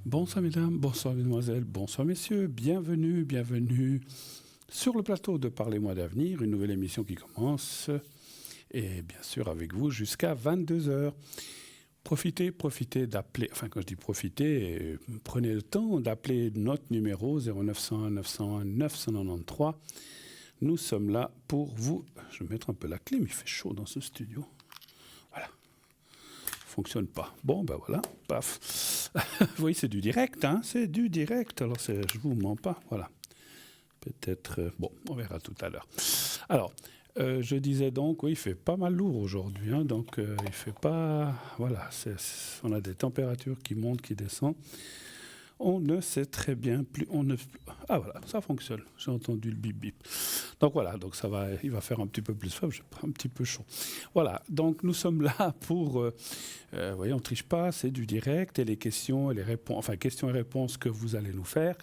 Bonsoir mesdames, bonsoir mesdemoiselles, bonsoir messieurs, bienvenue sur le plateau de Parlez-moi d'avenir, une nouvelle émission qui commence, et bien sûr avec vous jusqu'à 22 heures. Profitez d'appeler, enfin quand je dis profitez, prenez le temps d'appeler notre numéro 0901 901 993. Nous sommes là pour vous. Je vais mettre un peu la clim, il fait chaud dans ce studio. Voilà. Fonctionne pas. Bon, ben voilà, paf. Vous voyez, c'est du direct, hein, c'est du direct. Alors, je vous mens pas, voilà. Peut-être, bon, on verra tout à l'heure. Alors, je disais donc, oui, il fait pas mal lourd aujourd'hui, hein, donc il fait pas, voilà, on a des températures qui montent, qui descendent. On ne sait très bien plus, ah voilà, ça fonctionne. J'ai entendu le bip bip. Donc voilà, donc ça va, il va faire un petit peu plus fort, j'ai un petit peu chaud. Voilà, donc nous sommes là pour, vous voyez, on triche pas, c'est du direct et les questions et les réponses, enfin questions et réponses que vous allez nous faire,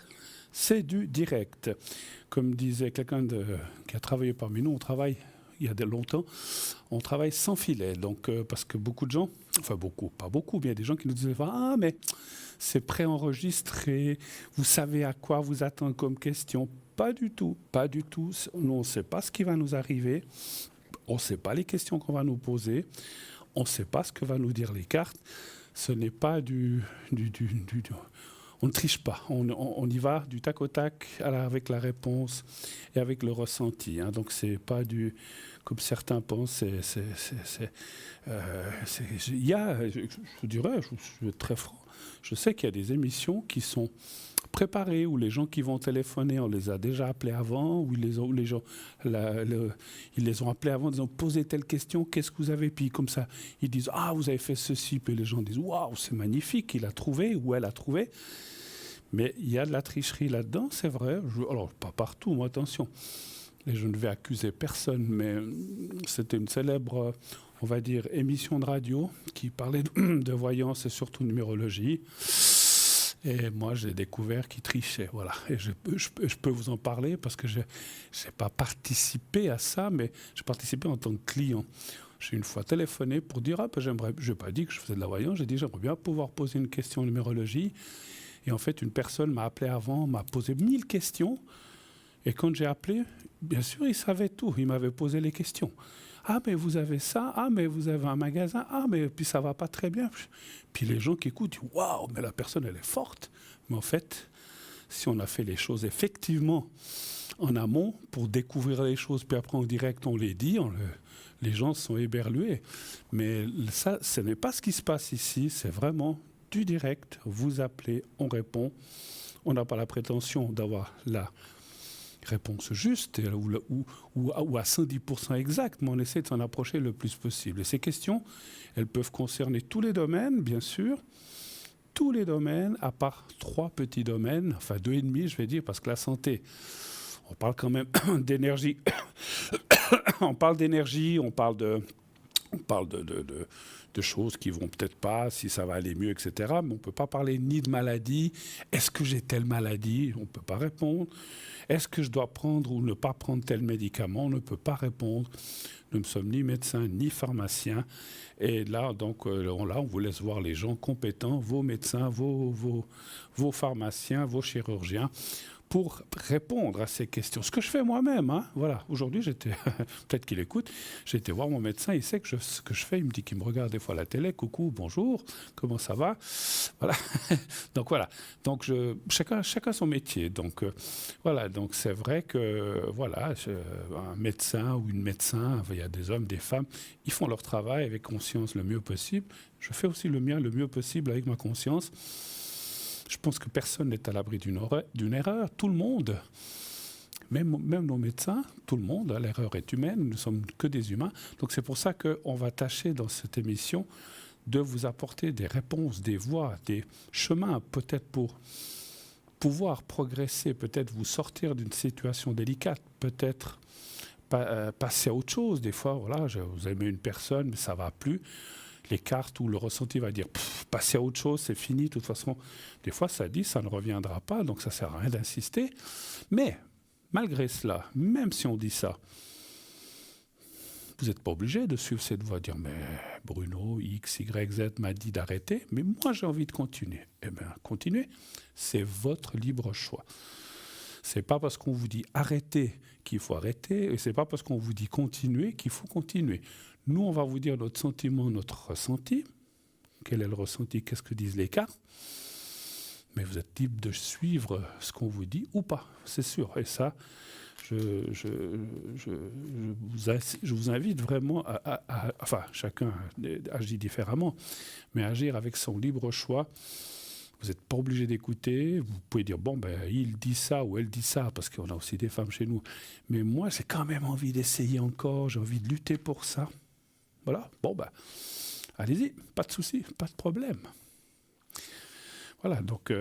c'est du direct. Comme disait quelqu'un qui a travaillé parmi nous, on travaille. Il y a longtemps, on travaille sans filet. Donc, parce que beaucoup de gens, enfin beaucoup, pas beaucoup, mais il y a des gens qui nous disaient « Ah, mais c'est préenregistré, vous savez à quoi vous attendre comme question ». Pas du tout, pas du tout. Nous, on ne sait pas ce qui va nous arriver, on ne sait pas les questions qu'on va nous poser, on ne sait pas ce que vont nous dire les cartes. Ce n'est pas on ne triche pas, on y va du tac au tac avec la réponse et avec le ressenti. Hein. Donc c'est pas du, comme certains pensent, il y a, je vous dirais, je suis très franc, je sais qu'il y a des émissions qui sont préparées, où les gens qui vont téléphoner, on les a déjà appelés avant, où ils les ont appelés avant, ils ont posé telle question, qu'est-ce que vous avez, puis comme ça, ils disent « Ah, vous avez fait ceci », puis les gens disent « Waouh, c'est magnifique, il a trouvé, ou elle a trouvé ». Mais il y a de la tricherie là-dedans, c'est vrai. Alors, pas partout, moi, attention. Et je ne vais accuser personne, mais c'était une célèbre, on va dire, émission de radio qui parlait de voyance et surtout numérologie. Et moi, j'ai découvert qu'ils trichaient. Voilà. Et je peux vous en parler parce que je n'ai pas participé à ça, mais j'ai participé en tant que client. J'ai une fois téléphoné pour dire « Ah, ben, j'aimerais... » Je n'ai pas dit que je faisais de la voyance, j'ai dit « J'aimerais bien pouvoir poser une question en numérologie. » Et en fait, une personne m'a appelé avant, m'a posé 1000 questions. Et quand j'ai appelé, bien sûr, il savait tout. Il m'avait posé les questions. Ah, mais vous avez ça. Ah, mais vous avez un magasin. Ah, mais puis ça va pas très bien. Puis les gens qui écoutent, disent waouh, mais la personne, elle est forte. Mais en fait, si on a fait les choses effectivement en amont pour découvrir les choses, puis après en direct, on les dit, les gens sont éberlués. Mais ça, ce n'est pas ce qui se passe ici. C'est vraiment du direct, vous appelez, on répond. On n'a pas la prétention d'avoir la réponse juste ou à 110% exact, mais on essaie de s'en approcher le plus possible. Et ces questions, elles peuvent concerner tous les domaines, bien sûr, tous les domaines, à part 3 petits domaines, enfin 2,5, je vais dire, parce que la santé, on parle quand même d'énergie, on parle d'énergie, on parle de choses qui vont peut-être pas, si ça va aller mieux, etc. Mais on ne peut pas parler ni de maladie. Est-ce que j'ai telle maladie? On ne peut pas répondre. Est-ce que je dois prendre ou ne pas prendre tel médicament? On ne peut pas répondre. Nous ne sommes ni médecins ni pharmaciens. Et là, donc, on vous laisse voir les gens compétents, vos médecins, vos pharmaciens, vos chirurgiens, pour répondre à ces questions. Ce que je fais moi-même, hein, voilà. Aujourd'hui, peut-être qu'il écoute, j'ai été voir mon médecin, il sait que ce que je fais, il me dit qu'il me regarde des fois à la télé, coucou, bonjour, comment ça va? Voilà. Donc voilà. Donc chacun son métier. Donc voilà. Donc c'est vrai que voilà, un médecin ou une médecin, il y a des hommes, des femmes, ils font leur travail avec conscience le mieux possible. Je fais aussi le mien le mieux possible avec ma conscience. Je pense que personne n'est à l'abri d'une erreur. Tout le monde, même nos médecins, tout le monde, l'erreur est humaine, nous ne sommes que des humains. Donc c'est pour ça qu'on va tâcher dans cette émission de vous apporter des réponses, des voies, des chemins, peut-être pour pouvoir progresser, peut-être vous sortir d'une situation délicate, peut-être passer à autre chose. Des fois, voilà, vous aimez une personne, mais ça ne va plus. Les cartes où le ressenti va dire passer à autre chose, c'est fini, de toute façon. Des fois, ça dit ça ne reviendra pas, donc ça ne sert à rien d'insister. Mais malgré cela, même si on dit ça, Vous n'êtes pas obligé de suivre cette voie, dire mais Bruno, X, Y, Z m'a dit d'arrêter, mais moi j'ai envie de continuer. Eh bien, continuez. C'est votre libre choix. C'est pas parce qu'on vous dit arrêtez qu'il faut arrêter, et c'est pas parce qu'on vous dit continuer qu'il faut continuer. Nous, on va vous dire notre sentiment, notre ressenti. Quel est le ressenti? Qu'est-ce que disent les cartes? Mais vous êtes libre de suivre ce qu'on vous dit ou pas, c'est sûr. Et ça, je vous invite vraiment enfin, chacun agit différemment, mais agir avec son libre choix. Vous n'êtes pas obligé d'écouter. Vous pouvez dire, bon, ben, il dit ça ou elle dit ça, parce qu'on a aussi des femmes chez nous. Mais moi, j'ai quand même envie d'essayer encore. J'ai envie de lutter pour ça. Voilà. Bon, ben, allez-y. Pas de souci, pas de problème. Voilà, donc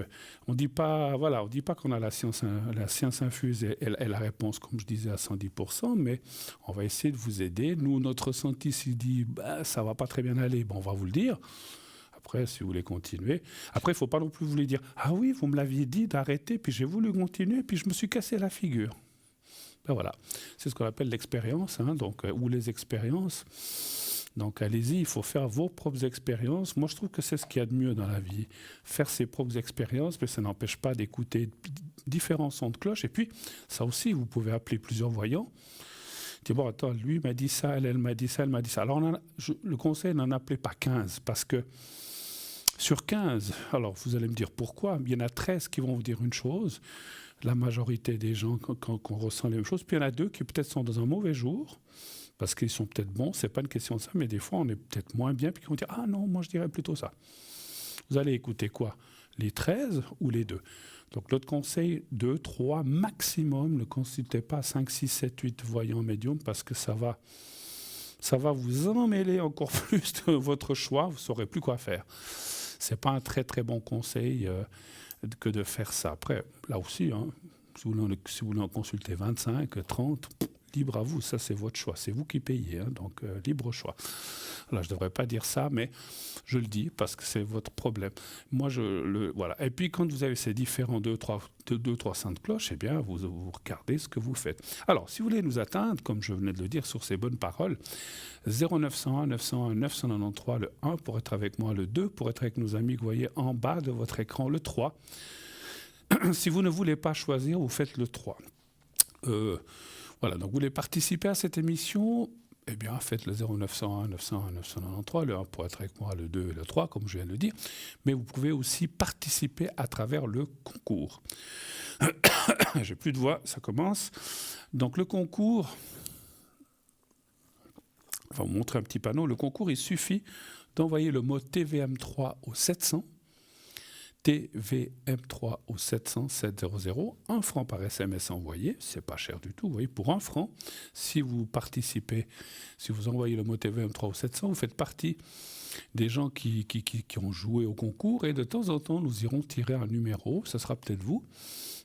on ne dit pas qu'on a la science infuse et la réponse, comme je disais, à 110%, mais on va essayer de vous aider. Nous, notre ressenti, s'il dit bah, ça ne va pas très bien aller, bon, on va vous le dire. Après, si vous voulez continuer. Après, il ne faut pas non plus vous dire ah oui, vous me l'aviez dit d'arrêter, puis j'ai voulu continuer, puis je me suis cassé la figure. Ben voilà, c'est ce qu'on appelle l'expérience, hein, donc, ou les expériences. Donc allez-y, il faut faire vos propres expériences. Moi, je trouve que c'est ce qu'il y a de mieux dans la vie. Faire ses propres expériences, mais ça n'empêche pas d'écouter différents sons de cloche. Et puis, ça aussi, vous pouvez appeler plusieurs voyants. Dis bon, attends, lui m'a dit ça, elle m'a dit ça, elle m'a dit ça. Alors, le conseil, n'en appelez pas 15, parce que sur 15, alors vous allez me dire pourquoi, il y en a 13 qui vont vous dire une chose, la majorité des gens, quand on ressent les mêmes choses, puis il y en a 2 qui peut-être sont dans un mauvais jour, parce qu'ils sont peut-être bons, c'est pas une question de ça, mais des fois on est peut-être moins bien, puis ils vont dire « Ah non, moi je dirais plutôt ça ». Vous allez écouter quoi? Les 13 ou les 2? Donc notre conseil, 2, 3 maximum, ne consultez pas 5, 6, 7, 8 voyants médiums, parce que ça va vous emmêler encore plus de votre choix, vous ne saurez plus quoi faire. Ce n'est pas un très très bon conseil que de faire ça. Après, là aussi, hein, si vous voulez en consulter 25, 30, libre à vous, ça c'est votre choix, c'est vous qui payez, hein, donc libre choix. Là, je ne devrais pas dire ça, mais je le dis parce que c'est votre problème. Moi, voilà. Et puis, quand vous avez ces différents 2-3 sons de cloche, eh bien, vous regardez ce que vous faites. Alors, si vous voulez nous atteindre, comme je venais de le dire sur ces bonnes paroles, 0901 901 993, le 1 pour être avec moi, le 2 pour être avec nos amis que vous voyez en bas de votre écran, le 3. Si vous ne voulez pas choisir, vous faites le 3. Voilà, donc vous voulez participer à cette émission, eh bien faites le 0901 901 993, le 1 pour être avec moi, le 2 et le 3, comme je viens de le dire. Mais vous pouvez aussi participer à travers le concours. J'ai plus de voix, ça commence. Donc le concours, on va vous montrer un petit panneau. Le concours, il suffit d'envoyer le mot TVM3 au 700. TVM3 au 700 700, 1 franc par SMS envoyé, c'est pas cher du tout, vous voyez, pour 1 franc, si vous participez, si vous envoyez le mot TVM3 au 700, vous faites partie des gens qui ont joué au concours, et de temps en temps, nous irons tirer un numéro, ça sera peut-être vous,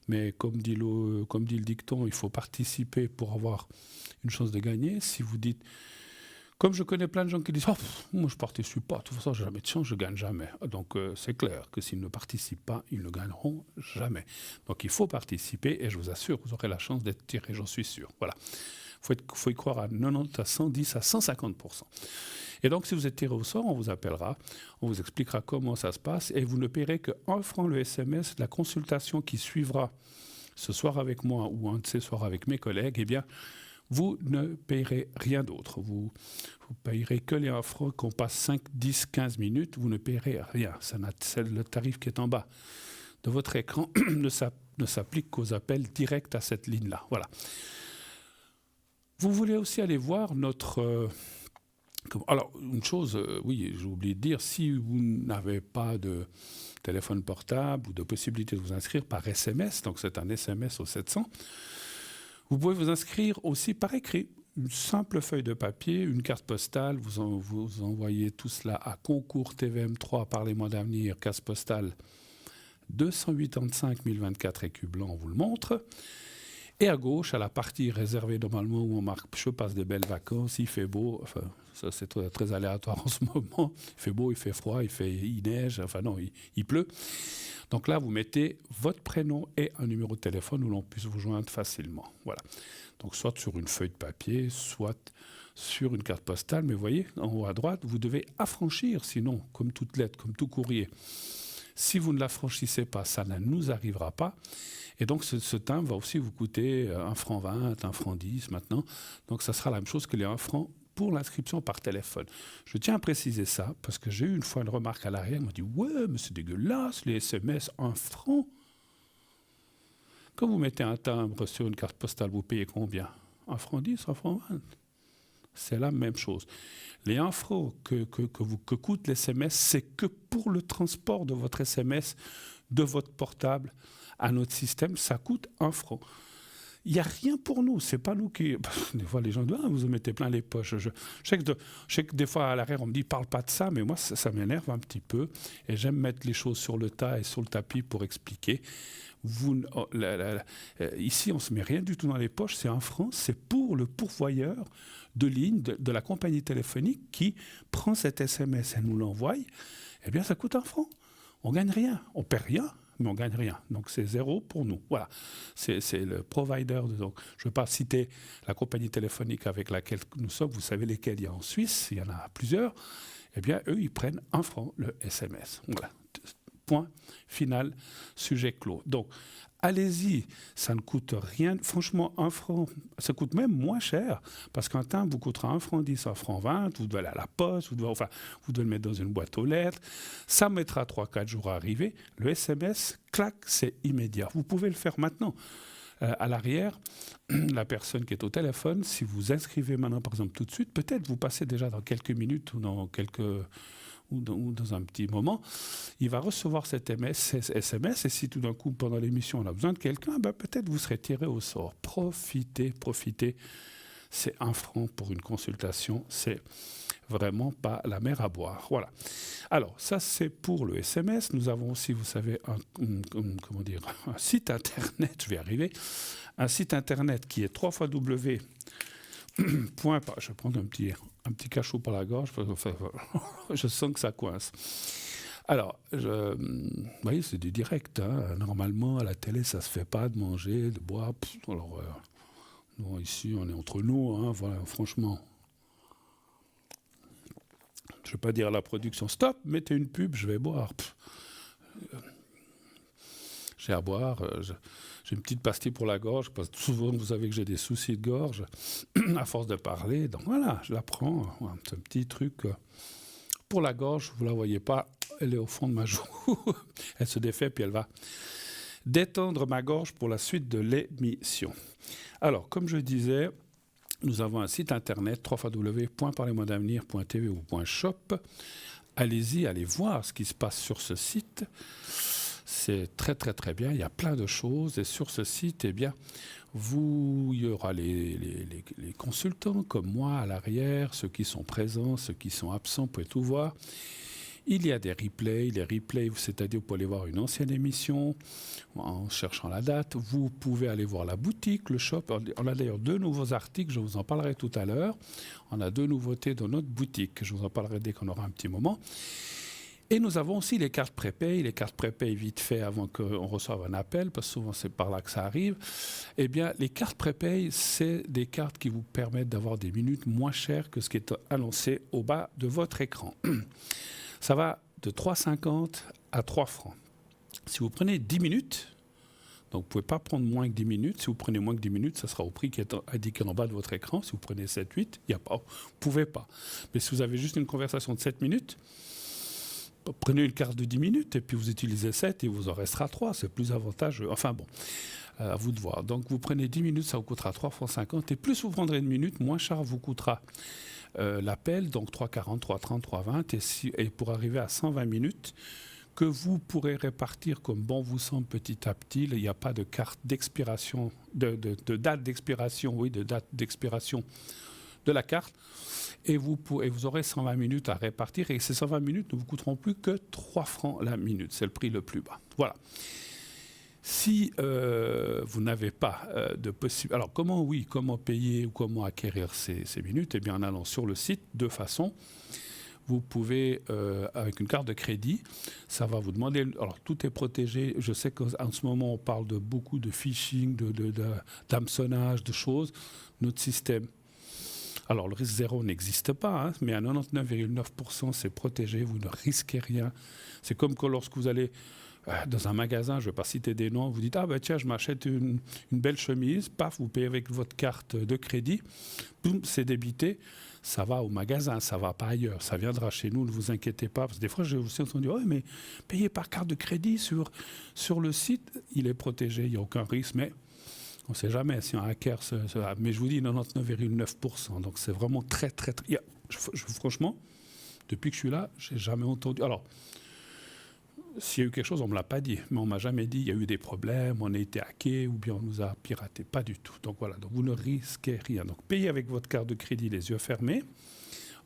mais comme dit le dicton, il faut participer pour avoir une chance de gagner. Si vous dites... Comme je connais plein de gens qui disent « Oh, moi je ne participe pas, de toute façon j'ai jamais de chance, je ne gagne jamais ». Donc c'est clair que s'ils ne participent pas, ils ne gagneront jamais. Donc il faut participer et je vous assure, vous aurez la chance d'être tiré, j'en suis sûr. Voilà. Il faut y croire à 90, à 110, à 150%. Et donc si vous êtes tiré au sort, on vous appellera, on vous expliquera comment ça se passe et vous ne paierez que 1 franc le SMS. La consultation qui suivra ce soir avec moi ou un de ces soirs avec mes collègues, eh bien, vous ne payerez rien d'autre. Vous payerez que les 1 franc qu'on passe 5, 10, 15 minutes. Vous ne payerez rien. C'est le tarif qui est en bas de votre écran ne s'applique qu'aux appels directs à cette ligne-là. Voilà. Vous voulez aussi aller voir notre... alors, une chose, oui, j'ai oublié de dire, si vous n'avez pas de téléphone portable ou de possibilité de vous inscrire par SMS, donc c'est un SMS au 700, vous pouvez vous inscrire aussi par écrit. Une simple feuille de papier, une carte postale, vous envoyez tout cela à concours TVM3, parlez-moi d'avenir, case postale 285 024 écus blancs, on vous le montre. Et à gauche, à la partie réservée normalement où on marque « Je passe des belles vacances, il fait beau », enfin ça c'est très, très aléatoire en ce moment, il fait beau, il fait froid, il neige, enfin non, il pleut. Donc là, vous mettez votre prénom et un numéro de téléphone où l'on puisse vous joindre facilement. Voilà. Donc soit sur une feuille de papier, soit sur une carte postale, mais vous voyez, en haut à droite, vous devez affranchir, sinon, comme toute lettre, comme tout courrier. Si vous ne l'affranchissez pas, ça ne nous arrivera pas. Et donc, ce timbre va aussi vous coûter 1 franc 20, 1 franc 10 maintenant. Donc, ça sera la même chose que les 1 franc pour l'inscription par téléphone. Je tiens à préciser ça, parce que j'ai eu une fois une remarque à l'arrière, on m'a dit « Ouais, mais c'est dégueulasse, les SMS, 1 franc ». Quand vous mettez un timbre sur une carte postale, vous payez combien? 1 franc 10, 1 franc 20. C'est la même chose. Les 1 franc que coûte l'SMS, c'est que pour le transport de votre SMS, de votre portable à notre système, ça coûte 1 franc. Il n'y a rien pour nous, c'est pas nous qui... Des fois, les gens disent « vous en mettez plein les poches ». Je sais que des fois, à l'arrière, on me dit « parle pas de ça », mais moi, ça m'énerve un petit peu. Et j'aime mettre les choses sur le tas et sur le tapis pour expliquer. Ici, on ne se met rien du tout dans les poches, c'est 1 franc, c'est pour le pourvoyeur de ligne de la compagnie téléphonique qui prend cet SMS et nous l'envoie. Eh bien, ça coûte 1 franc. On ne gagne rien, on ne perd rien, mais on ne gagne rien. Donc, c'est 0 pour nous. Voilà, c'est le provider. Donc, je ne veux pas citer la compagnie téléphonique avec laquelle nous sommes. Vous savez lesquelles il y a en Suisse, il y en a plusieurs. Eh bien, eux, ils prennent 1 franc le SMS. Voilà. Point final, sujet clos. Donc, allez-y, ça ne coûte rien. Franchement, 1 franc, ça coûte même moins cher, parce qu'un timbre vous coûtera 1 franc 10, 1 franc 20, vous devez aller à la poste, vous devez le mettre dans une boîte aux lettres. Ça mettra 3-4 jours à arriver. Le SMS, clac, c'est immédiat. Vous pouvez le faire maintenant. À l'arrière, la personne qui est au téléphone, si vous inscrivez maintenant, par exemple, tout de suite, peut-être vous passez déjà dans quelques minutes ou dans un petit moment, il va recevoir cet SMS et si tout d'un coup, pendant l'émission, on a besoin de quelqu'un, peut-être vous serez tiré au sort. Profitez. C'est 1 franc pour une consultation, c'est vraiment pas la mer à boire. Voilà. Alors, ça, c'est pour le SMS. Nous avons aussi, vous savez, un site Internet, je vais arriver, un site Internet qui est 3x. Je vais prendre un petit cachot par la gorge, parce que je sens que ça coince. Alors, vous voyez, c'est du direct. Hein. Normalement, à la télé, ça ne se fait pas de manger, de boire. Alors, nous, ici, on est entre nous. Hein, voilà, franchement. Je ne vais pas dire à la production, stop, mettez une pub, je vais boire. J'ai à boire, j'ai une petite pastille pour la gorge, parce que souvent vous savez que j'ai des soucis de gorge à force de parler, donc voilà, je la prends, c'est un petit truc pour la gorge, vous ne la voyez pas, elle est au fond de ma joue, elle se défait puis elle va détendre ma gorge pour la suite de l'émission. Alors, comme je disais, nous avons un site internet www.parlez-moi-d'avenir.tv ou .shop. Allez-y, allez voir ce qui se passe sur ce site. C'est très très très bien, il y a plein de choses et sur ce site, eh bien, il y aura les consultants comme moi à l'arrière, ceux qui sont présents, ceux qui sont absents, vous pouvez tout voir. Il y a des replays, c'est-à-dire vous pouvez aller voir une ancienne émission en cherchant la date. Vous pouvez aller voir la boutique, le shop. On a d'ailleurs 2 nouveaux articles, je vous en parlerai tout à l'heure. On a 2 nouveautés dans notre boutique, je vous en parlerai dès qu'on aura un petit moment. Et nous avons aussi les cartes prépay. Les cartes prépay vite fait avant qu'on reçoive un appel, parce que souvent c'est par là que ça arrive. Eh bien, les cartes prépay, c'est des cartes qui vous permettent d'avoir des minutes moins chères que ce qui est annoncé au bas de votre écran. Ça va de 3,50 à 3 francs. Si vous prenez 10 minutes, donc vous ne pouvez pas prendre moins que 10 minutes. Si vous prenez moins que 10 minutes, ça sera au prix qui est indiqué en bas de votre écran. Si vous prenez 7, 8, vous ne pouvez pas. Mais si vous avez juste une conversation de 7 minutes, prenez une carte de 10 minutes et puis vous utilisez 7 et il vous en restera 3. C'est plus avantageux. Enfin bon, à vous de voir. Donc vous prenez 10 minutes, ça vous coûtera 3,50 francs. Et plus vous prendrez une minute, moins cher vous coûtera l'appel, donc 3,40, 3,30, 3,20. Et pour arriver à 120 minutes, que vous pourrez répartir comme bon vous semble petit à petit. Il n'y a pas de carte d'expiration, de date d'expiration, de date d'expiration de la carte. Et vous aurez 120 minutes à répartir. Et ces 120 minutes ne vous coûteront plus que 3 francs la minute. C'est le prix le plus bas. Voilà. Si vous n'avez pas de possibilité... Alors, comment payer ou comment acquérir ces minutes? Eh bien, en allant sur le site, 2 façons. Vous pouvez, avec une carte de crédit, ça va vous demander... Alors, tout est protégé. Je sais qu'en ce moment, on parle de beaucoup de phishing, d'hameçonnage, de choses. Notre système Alors, le risque zéro n'existe pas, hein, mais à 99,9%, c'est protégé, vous ne risquez rien. C'est comme que lorsque vous allez dans un magasin, je ne vais pas citer des noms, vous dites « Ah ben tiens, je m'achète une belle chemise », paf, vous payez avec votre carte de crédit, boum, c'est débité, ça va au magasin, ça ne va pas ailleurs, ça viendra chez nous, ne vous inquiétez pas. Parce que des fois, j'ai aussi entendu « Ouais, mais payer par carte de crédit sur le site, il est protégé, il n'y a aucun risque, mais… » On ne sait jamais si un hacker mais je vous dis 99,9%. Donc c'est vraiment très, très, très. Franchement, depuis que je suis là, je n'ai jamais entendu. Alors, s'il y a eu quelque chose, on ne me l'a pas dit. Mais on ne m'a jamais dit il y a eu des problèmes, on a été hacké ou bien on nous a piraté. Pas du tout. Donc voilà, donc vous ne risquez rien. Donc payez avec votre carte de crédit les yeux fermés.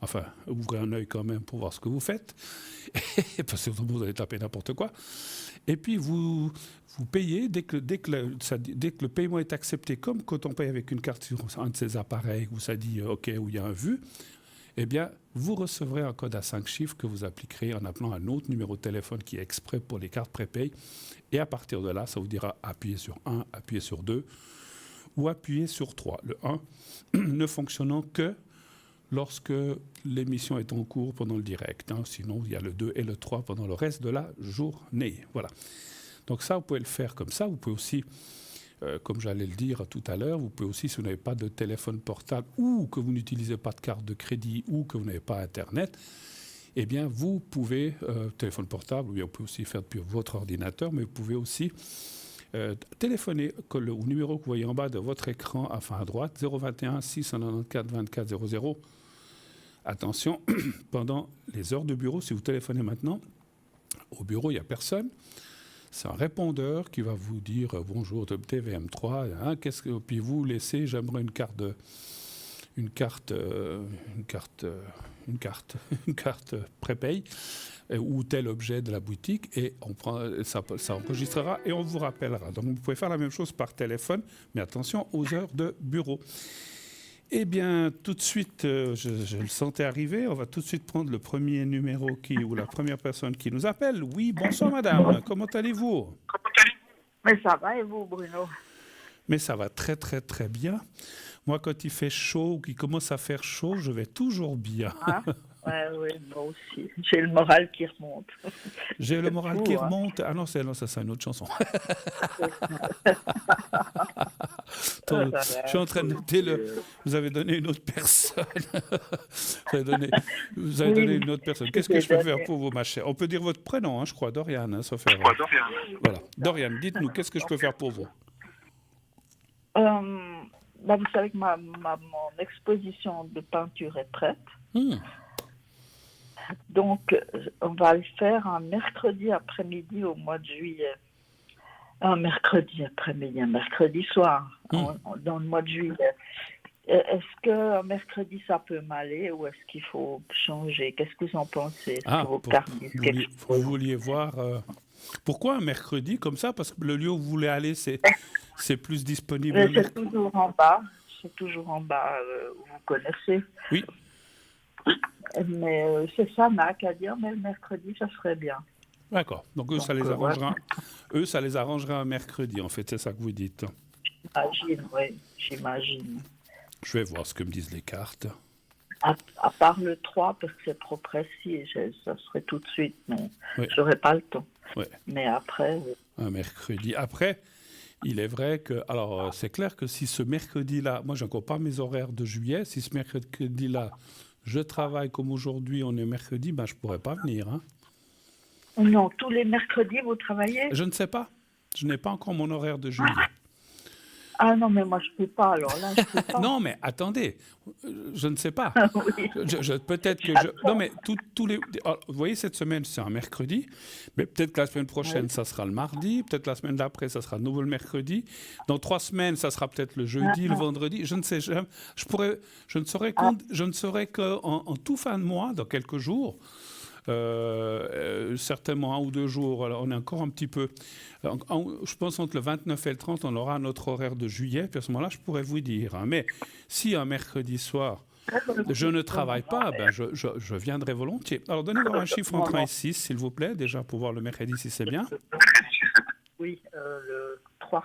Enfin, ouvrez un œil quand même pour voir ce que vous faites. Parce que vous allez taper n'importe quoi. Et puis vous payez dès que le paiement est accepté, comme quand on paye avec une carte sur un de ces appareils où ça dit OK, où il y a un vu, eh bien, vous recevrez un code à 5 chiffres que vous appliquerez en appelant un autre numéro de téléphone qui est exprès pour les cartes prépay. Et à partir de là, ça vous dira appuyez sur 1, appuyez sur 2 ou appuyez sur 3. Le 1 ne fonctionnant que lorsque l'émission est en cours pendant le direct. Hein. Sinon, il y a le 2 et le 3 pendant le reste de la journée. Voilà. Donc ça, vous pouvez le faire comme ça. Vous pouvez aussi, comme j'allais le dire tout à l'heure, vous pouvez aussi, si vous n'avez pas de téléphone portable ou que vous n'utilisez pas de carte de crédit ou que vous n'avez pas Internet, eh bien, vous pouvez, téléphone portable, ou bien vous pouvez aussi faire depuis votre ordinateur, mais vous pouvez aussi téléphoner au numéro que vous voyez en bas de votre écran, enfin à droite, 021 694 24 00. Attention, pendant les heures de bureau, si vous téléphonez maintenant, au bureau, il n'y a personne. C'est un répondeur qui va vous dire « Bonjour, TVM3, hein, puis vous laissez, j'aimerais une carte prépay ou tel objet de la boutique et ça enregistrera et on vous rappellera. Donc vous pouvez faire la même chose par téléphone, mais attention aux heures de bureau. Eh bien, tout de suite, je le sentais arriver. On va tout de suite prendre le premier numéro ou la première personne qui nous appelle. Oui, bonsoir madame, comment allez-vous? Mais ça va et vous, Bruno? Mais ça va très très très bien. Moi, quand il fait chaud ou qu'il commence à faire chaud, je vais toujours bien. Ah, oui, moi aussi. J'ai le moral qui remonte. J'ai le moral qui remonte. Ah non, ça c'est une autre chanson. Attends, je suis en train de noter vous avez donné une autre personne. vous avez donné une autre personne. Qu'est-ce que je peux faire pour vous, ma chère? On peut dire votre prénom, hein, je crois, Dorian, hein, sauf erreur. Voilà. Dorian, dites-nous, qu'est-ce que je peux faire pour vous? Vous savez que mon exposition de peinture est prête. Donc, on va le faire un mercredi après-midi au mois de juillet. Un mercredi après-midi, un mercredi soir, dans le mois de juillet. Est-ce qu'un mercredi, ça peut m'aller ou est-ce qu'il faut changer? Qu'est-ce que vous en pensez? Vous vouliez voir... Pourquoi un mercredi comme ça? Parce que le lieu où vous voulez aller, c'est plus disponible. C'est toujours en bas. C'est toujours en bas, vous connaissez. Oui. Mais c'est ça, Mac, à dire, mais le mercredi, ça serait bien. D'accord. Donc, ça les arrangera. Eux, ça les arrangera un mercredi, en fait. C'est ça que vous dites. J'imagine. Je vais voir ce que me disent les cartes. À part le 3, parce que c'est trop précis, ça serait tout de suite, mais je n'aurai pas le temps. Oui. Mais après... Un mercredi. Après, il est vrai que... Alors, c'est clair que si ce mercredi-là... Moi, je n'ai encore pas mes horaires de juillet. Si ce mercredi-là, je travaille comme aujourd'hui, on est mercredi, je ne pourrais pas venir. Hein. Non, tous les mercredis, vous travaillez? Je ne sais pas. Je n'ai pas encore mon horaire de juillet. Ah non, mais moi, je ne peux pas. Alors là, je peux pas. Non, mais attendez. Je ne sais pas. Oui. Peut-être que Non, mais tous les... Alors, vous voyez, cette semaine, c'est un mercredi. Mais peut-être que la semaine prochaine, ça sera le mardi. Peut-être la semaine d'après, ça sera de nouveau le mercredi. Dans 3 semaines, ça sera peut-être le jeudi, le vendredi. Je ne sais. Je ne saurais qu'en tout fin de mois, dans quelques jours... certainement 1 ou 2 jours, alors on est encore un petit peu, je pense entre le 29 et le 30 on aura notre horaire de juillet, puis à ce moment-là je pourrais vous dire, hein. Mais si un mercredi soir je ne travaille pas, je viendrai volontiers. Alors donnez-moi un chiffre entre 1 et 6 s'il vous plaît, déjà pour voir le mercredi si c'est bien. Oui, le 3.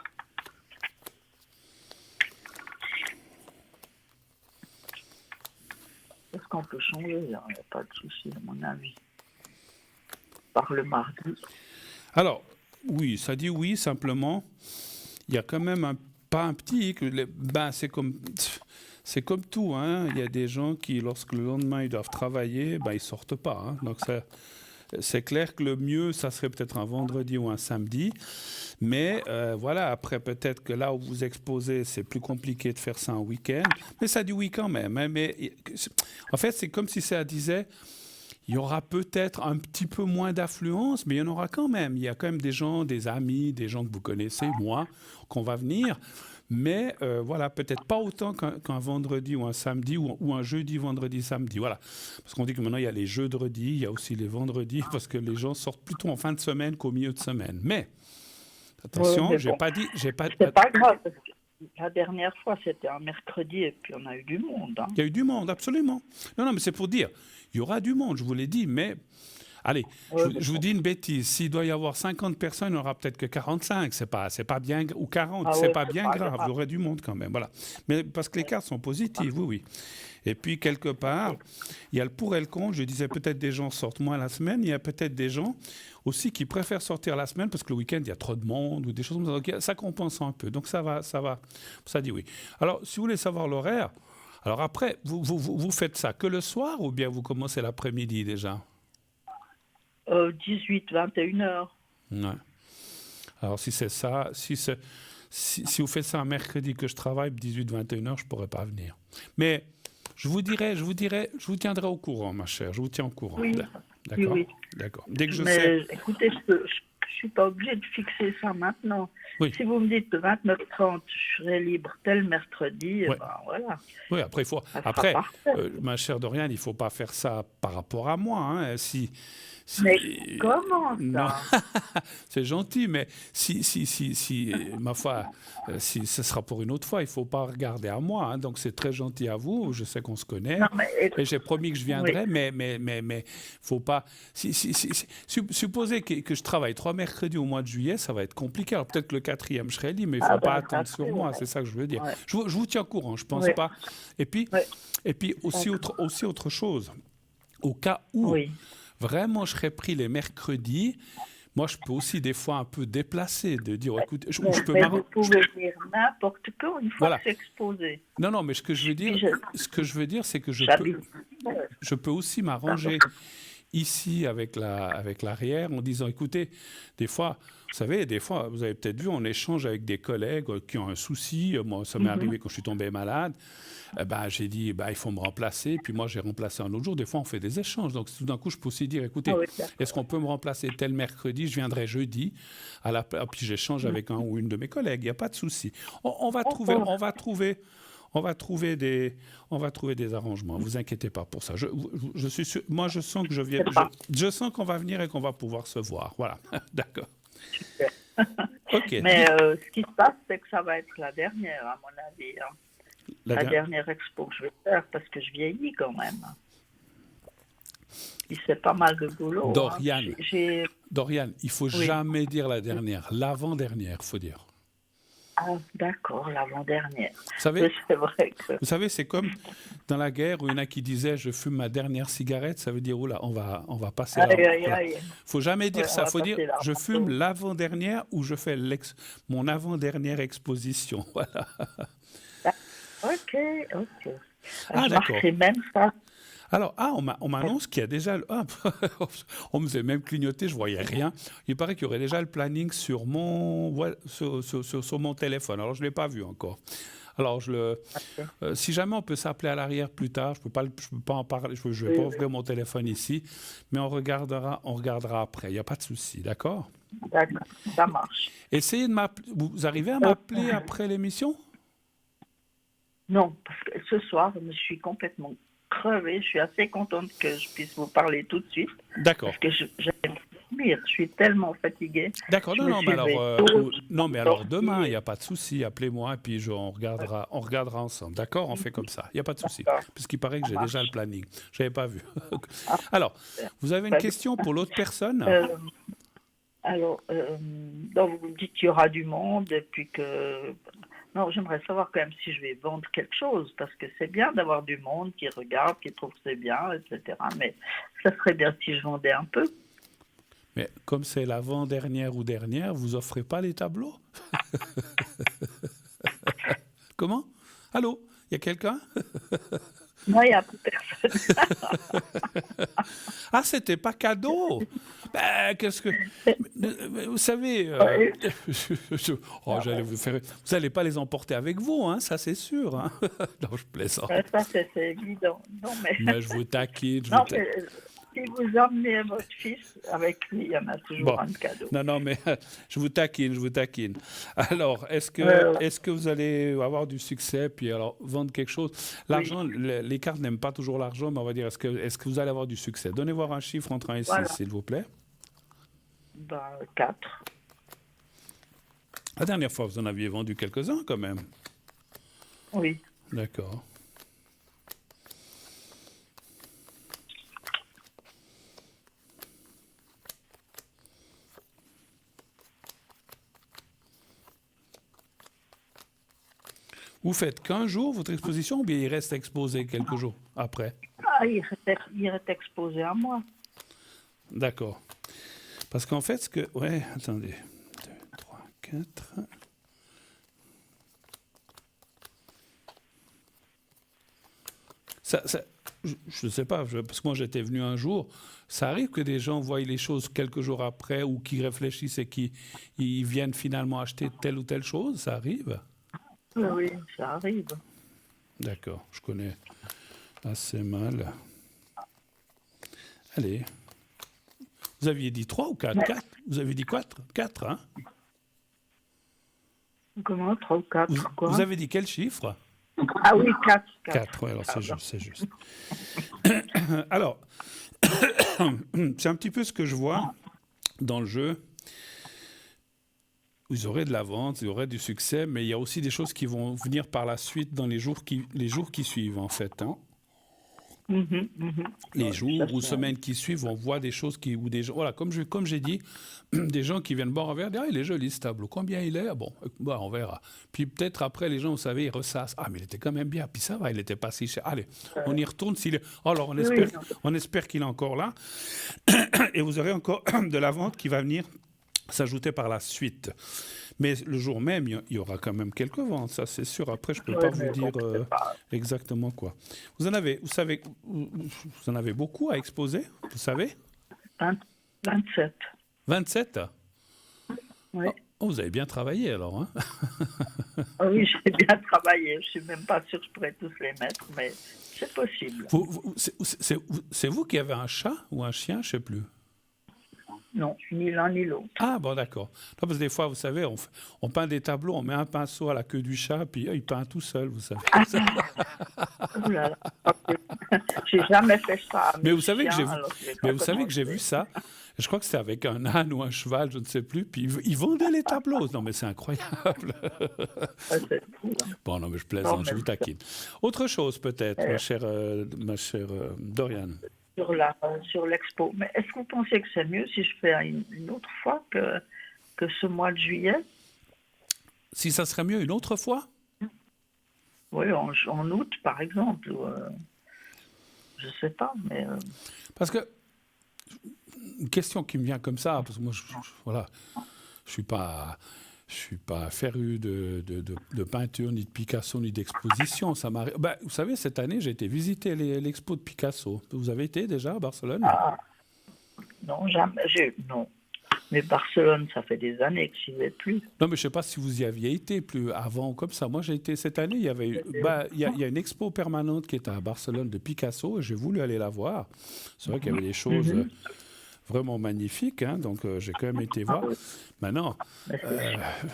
qu'on peut changer, il n'y a pas de souci, à mon avis. Par le mardi. Alors, oui, ça dit oui, simplement, il y a quand même pas un petit... c'est comme tout, hein. Il y a des gens qui, lorsque le lendemain, ils doivent travailler, ils ne sortent pas. Hein. Donc, c'est clair que le mieux, ça serait peut-être un vendredi ou un samedi. Mais voilà, après, peut-être que là où vous exposez, c'est plus compliqué de faire ça un week-end. Mais ça dit oui quand même. Hein. Mais, en fait, c'est comme si ça disait... Il y aura peut-être un petit peu moins d'affluence, mais il y en aura quand même. Il y a quand même des gens, des amis, des gens que vous connaissez, moi, qu'on va venir. Mais voilà, peut-être pas autant qu'un vendredi ou un samedi ou un jeudi, vendredi, samedi. Voilà. Parce qu'on dit que maintenant, il y a les jeudredis, il y a aussi les vendredis, parce que les gens sortent plutôt en fin de semaine qu'au milieu de semaine. Mais, attention, Ouais, j'ai bon, pas dit... c'est pas grave, parce que la dernière fois, c'était un mercredi et puis on a eu du monde. Hein. Il y a eu du monde, absolument. Non, mais c'est pour dire, il y aura du monde, je vous l'ai dit, mais... Allez, je vous dis une bêtise. S'il doit y avoir 50 personnes, il n'y aura peut-être que 45. C'est pas bien, ou 40, c'est pas bien grave. Il y aurait du monde quand même. Voilà. Mais parce que les cartes sont positives, oui. Et puis, quelque part, il y a le pour et le contre. Je disais peut-être des gens sortent moins la semaine. Il y a peut-être des gens aussi qui préfèrent sortir la semaine parce que le week-end, il y a trop de monde ou des choses comme ça. Donc, ça compense un peu. Donc, ça va. Ça dit oui. Alors, si vous voulez savoir l'horaire, alors après, vous faites ça que le soir ou bien vous commencez l'après-midi déjà ? 18, 21 heures. Ouais. Alors, si c'est ça, si vous faites ça un mercredi que je travaille, 18-21 heures, je ne pourrais pas venir. Mais je vous tiendrai au courant, ma chère. Je vous tiens au courant. Oui, d'accord. Oui. D'accord. Dès que je Mais sais. écoutez, je ne suis pas obligée de fixer ça maintenant. Oui. Si vous me dites que 29h30, je serai libre tel mercredi, Ouais. Voilà. Oui, après, ma chère Doriane, il ne faut pas faire ça par rapport à moi. Hein. Mais comment ça? Non, c'est gentil, mais ma foi, si ce sera pour une autre fois, il ne faut pas regarder à moi. Hein. Donc, c'est très gentil à vous. Je sais qu'on se connaît. Non, et j'ai promis que je viendrai, oui. mais faut pas... supposez que je travaille 3 mercredis au mois de juillet, ça va être compliqué. Alors, peut-être que le 4e, je serai libre, mais il ne faut pas attendre sur moi. C'est ça que je veux dire. Ouais. Je vous tiens au courant, je ne pense pas. Et puis aussi autre chose. Au cas où... Vraiment, je serais pris les mercredis. Moi, je peux aussi des fois un peu déplacer, de dire, écoute, vous pouvez dire n'importe quand une fois que c'est exposé. Non, mais ce que je veux dire, c'est que je peux aussi m'arranger ici avec l'arrière en disant, écoutez, des fois, vous avez peut-être vu, on échange avec des collègues qui ont un souci. Moi, ça m'est arrivé quand je suis tombé malade. J'ai dit, il faut me remplacer. Puis moi, j'ai remplacé un autre jour. Des fois, on fait des échanges. Donc, tout d'un coup, je peux aussi dire, écoutez, est-ce qu'on peut me remplacer tel mercredi? Je viendrai jeudi. Puis j'échange avec un ou une de mes collègues. Il n'y a pas de souci. On va trouver des arrangements. Ne vous inquiétez pas pour ça. Je suis sûr, moi, je sens que je sens qu'on va venir et qu'on va pouvoir se voir. Voilà. D'accord. Super. OK. Mais ce qui se passe, c'est que ça va être la dernière, à mon avis. Hein. La dernière expo que je vais faire, parce que je vieillis quand même. Il fait pas mal de boulot. Doriane, Doriane, il ne faut Oui. jamais dire la dernière. L'avant-dernière, il faut dire. Ah, d'accord, l'avant-dernière. Vous savez, c'est vrai que... Vous savez, c'est comme dans la guerre où il y en a qui disaient « je fume ma dernière cigarette », ça veut dire « oula, on va passer là ». Il ne faut jamais dire ça, il faut dire « je fume l'avant-dernière » ou « je fais mon avant-dernière exposition ». Voilà. Ok. Ah, d'accord. C'est même ça. Alors, on m'annonce qu'il y a déjà... on me faisait même clignoter, je ne voyais rien. Il paraît qu'il y aurait déjà le planning sur mon téléphone. Alors, je ne l'ai pas vu encore. Alors, si jamais on peut s'appeler à l'arrière plus tard, je peux pas en parler, je ne vais pas ouvrir mon téléphone ici, mais on regardera après. Il n'y a pas de souci, d'accord? D'accord, ça marche. Essayez de m'appeler. Vous arrivez à m'appeler après l'émission? Non, parce que ce soir, je me suis complètement crevée. Je suis assez contente que je puisse vous parler tout de suite. D'accord. Parce que j'allais dormir. Je suis tellement fatiguée. D'accord, mais alors demain, il n'y a pas de souci. Appelez-moi et puis on regardera ensemble. D'accord, on fait comme ça. Il n'y a pas de souci. Parce qu'il paraît que j'ai déjà le planning. Je n'avais pas vu. Alors, vous avez une question pour l'autre personne? Donc vous me dites qu'il y aura du monde et puis que Non, j'aimerais savoir quand même si je vais vendre quelque chose, parce que c'est bien d'avoir du monde qui regarde, qui trouve que c'est bien, etc. Mais ça serait bien si je vendais un peu. Mais comme c'est l'avant-dernière ou dernière, vous offrez pas les tableaux? Comment? Allô? Il y a quelqu'un? Moi, il n'y a plus personne. Ah, c'était pas cadeau. Ben, qu'est-ce que... Mais vous savez... Ouais. Oh, j'allais vous faire... Vous n'allez pas les emporter avec vous, hein, ça c'est sûr. Hein. Non, je plaisante. Ça, c'est évident. Non, mais, Mais je vous taquine, non, mais si vous emmenez votre fils, avec lui, il y en a toujours Bon. un cadeau. Non, mais je vous taquine, je vous taquine. Alors, est-ce que vous allez avoir du succès, puis alors vendre quelque chose? L'argent, les cartes n'aiment pas toujours l'argent, mais on va dire, est-ce que vous allez avoir du succès? Donnez voir un chiffre entre 1 et 6, Voilà. s'il vous plaît. Ben, 4. La dernière fois, vous en aviez vendu quelques-uns quand même. Oui. D'accord. Vous faites qu'un jour votre exposition ou bien il reste exposé quelques jours après? Ah, il est exposé à moi. D'accord. Parce qu'en fait, ce que... Ouais, attendez. 2, 3, 4... Je ne sais pas, parce que moi j'étais venu un jour, ça arrive que des gens voient les choses quelques jours après ou qui réfléchissent et qui ils viennent finalement acheter telle ou telle chose, ça arrive? Oui, ça arrive. D'accord, je connais assez mal. Allez. Vous aviez dit 3 ou 4? 4? Vous avez dit 4? 4, hein? Comment? 3 ou 4, quoi? Vous avez dit quel chiffre? Ah oui, 4. 4, oui, alors c'est juste, c'est juste. Alors, c'est un petit peu ce que je vois dans le jeu. Vous aurez de la vente, vous aurez du succès, mais il y a aussi des choses qui vont venir par la suite dans les jours qui suivent, en fait. Hein. Les jours ou semaines qui suivent, on voit des choses ou des gens, voilà, comme j'ai dit, des gens qui viennent boire un verre, disent, ah, il est joli ce tableau, combien il est? Ah, bon, bah, on verra. Puis peut-être après, les gens, vous savez, ils ressassent, ah, mais il était quand même bien, puis ça va, il n'était pas si cher. Allez, on y retourne. Alors, on espère qu'il est encore là, et vous aurez encore de la vente qui va venir s'ajouter par la suite. Mais le jour même, il y aura quand même quelques ventes, ça c'est sûr. Après, je ne peux pas vous dire exactement quoi. Vous en avez beaucoup à exposer, vous savez? 27. 27? Oui. Oh, vous avez bien travaillé alors. Hein? Oui, j'ai bien travaillé. Je ne suis même pas sûre que je pourrais tous les mettre, mais c'est possible. C'est vous qui avez un chat ou un chien, je ne sais plus. Non, ni l'un ni l'autre. Ah, bon, d'accord. Non, parce que des fois, vous savez, on peint des tableaux, on met un pinceau à la queue du chat, puis il peint tout seul, vous savez. Oh là là. J'ai jamais fait ça. Mais vous savez que j'ai vu ça. Je crois que c'était avec un âne ou un cheval, je ne sais plus, puis ils vendaient les tableaux. Non, mais c'est incroyable. C'est fou, hein. Bon, non, mais je plaisante, je vous taquine. Autre chose, peut-être, ma chère Dorian. Sur l'expo. Mais est-ce que vous pensez que c'est mieux si je fais une autre fois que ce mois de juillet? Si ça serait mieux une autre fois? Oui, en août, par exemple. Je ne sais pas, mais... Parce que, une question qui me vient comme ça, parce que moi, voilà, je suis pas féru de peinture, ni de Picasso, ni d'exposition. Vous savez, cette année, j'ai été visiter l'expo de Picasso. Vous avez été déjà à Barcelone? Non, jamais. Non. Mais Barcelone, ça fait des années que je n'y vais plus. Non, mais je ne sais pas si vous y aviez été plus avant ou comme ça. Moi, j'ai été cette année. Il y a une expo permanente qui est à Barcelone de Picasso et j'ai voulu aller la voir. C'est vrai qu'il y avait des choses vraiment magnifiques, hein, donc j'ai quand même été voir. Maintenant,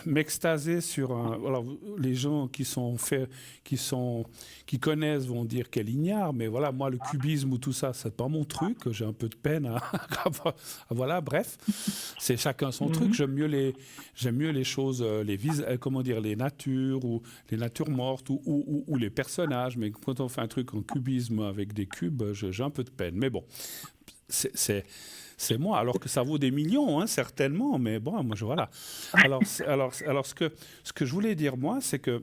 m'extaser sur alors, les gens qui connaissent vont dire quel ignare, mais voilà, moi le cubisme ou tout ça, c'est pas mon truc. J'ai un peu de peine à voilà, bref, c'est chacun son truc. J'aime mieux les choses, les natures ou les natures mortes ou les personnages. Mais quand on fait un truc en cubisme avec des cubes, j'ai un peu de peine. Mais bon, c'est moi, alors que ça vaut des millions, hein, certainement, mais bon, moi, voilà. Alors ce que je voulais dire, moi, c'est que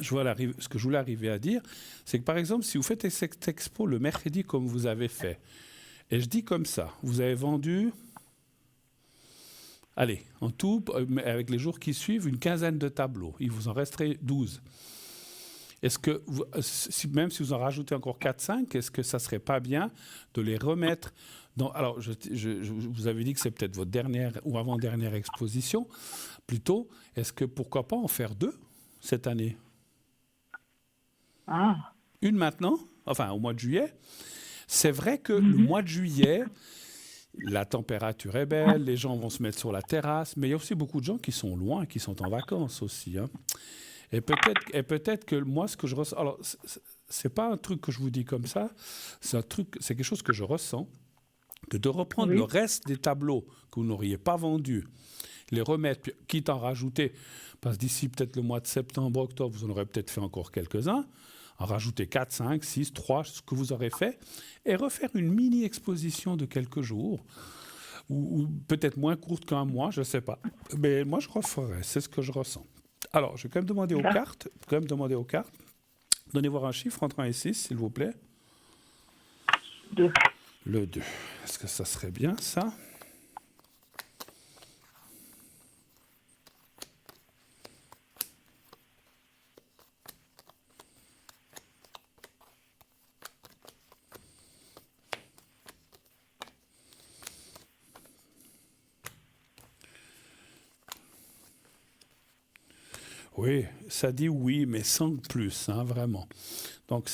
ce que je voulais arriver à dire, c'est que par exemple, si vous faites cette expo le mercredi comme vous avez fait, et je dis comme ça, vous avez vendu, allez, en tout, avec les jours qui suivent, une quinzaine de tableaux. Il vous en resterait 12. Est-ce que, même si vous en rajoutez encore 4-5, est-ce que ça ne serait pas bien de les remettre dans... Alors, vous avez dit que c'est peut-être votre dernière ou avant-dernière exposition. Plutôt, est-ce que pourquoi pas en faire 2 cette année? Une maintenant, enfin au mois de juillet. C'est vrai que le mois de juillet, la température est belle, les gens vont se mettre sur la terrasse, mais il y a aussi beaucoup de gens qui sont loin, qui sont en vacances aussi, hein. Et peut-être que moi, ce que je ressens... Alors, c'est pas un truc que je vous dis comme ça, c'est quelque chose que je ressens, que de reprendre le reste des tableaux que vous n'auriez pas vendus, les remettre, quitte à en rajouter, parce que d'ici peut-être le mois de septembre, octobre, vous en aurez peut-être fait encore quelques-uns, en rajouter 4, 5, 6, 3, ce que vous aurez fait, et refaire une mini-exposition de quelques jours, ou peut-être moins courte qu'un mois, je ne sais pas. Mais moi, je referai, c'est ce que je ressens. Alors, je vais quand même demander aux cartes. Donnez voir un chiffre entre 1 et 6, s'il vous plaît. 2. Le 2. Est-ce que ça serait bien, ça? Oui, ça dit oui, mais sans plus, hein, vraiment. Donc,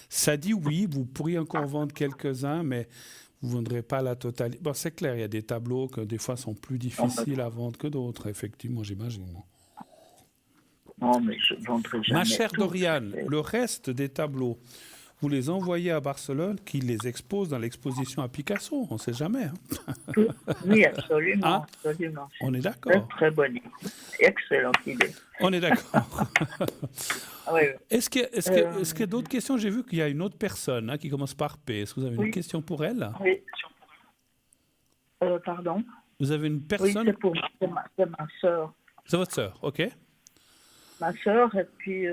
ça dit oui, vous pourriez encore vendre quelques-uns, mais vous ne vendrez pas la totalité. Bon, c'est clair, il y a des tableaux que des fois sont plus difficiles à vendre que d'autres, effectivement, j'imagine. Non, mais je ne vendrai jamais. Ma chère tout. Doriane, le reste des tableaux, vous les envoyez à Barcelone, qui les expose dans l'exposition à Picasso, on ne sait jamais. Hein. Oui, absolument. Hein? Absolument. On est d'accord. Très bonne idée. Excellente idée. On est d'accord. Oui. Est-ce qu'il y a d'autres questions? J'ai vu qu'il y a une autre personne qui commence par P. Est-ce que vous avez une question pour elle? Oui. Pardon? Vous avez une personne? Oui, c'est ma sœur. C'est votre sœur, ok. Ma sœur, et puis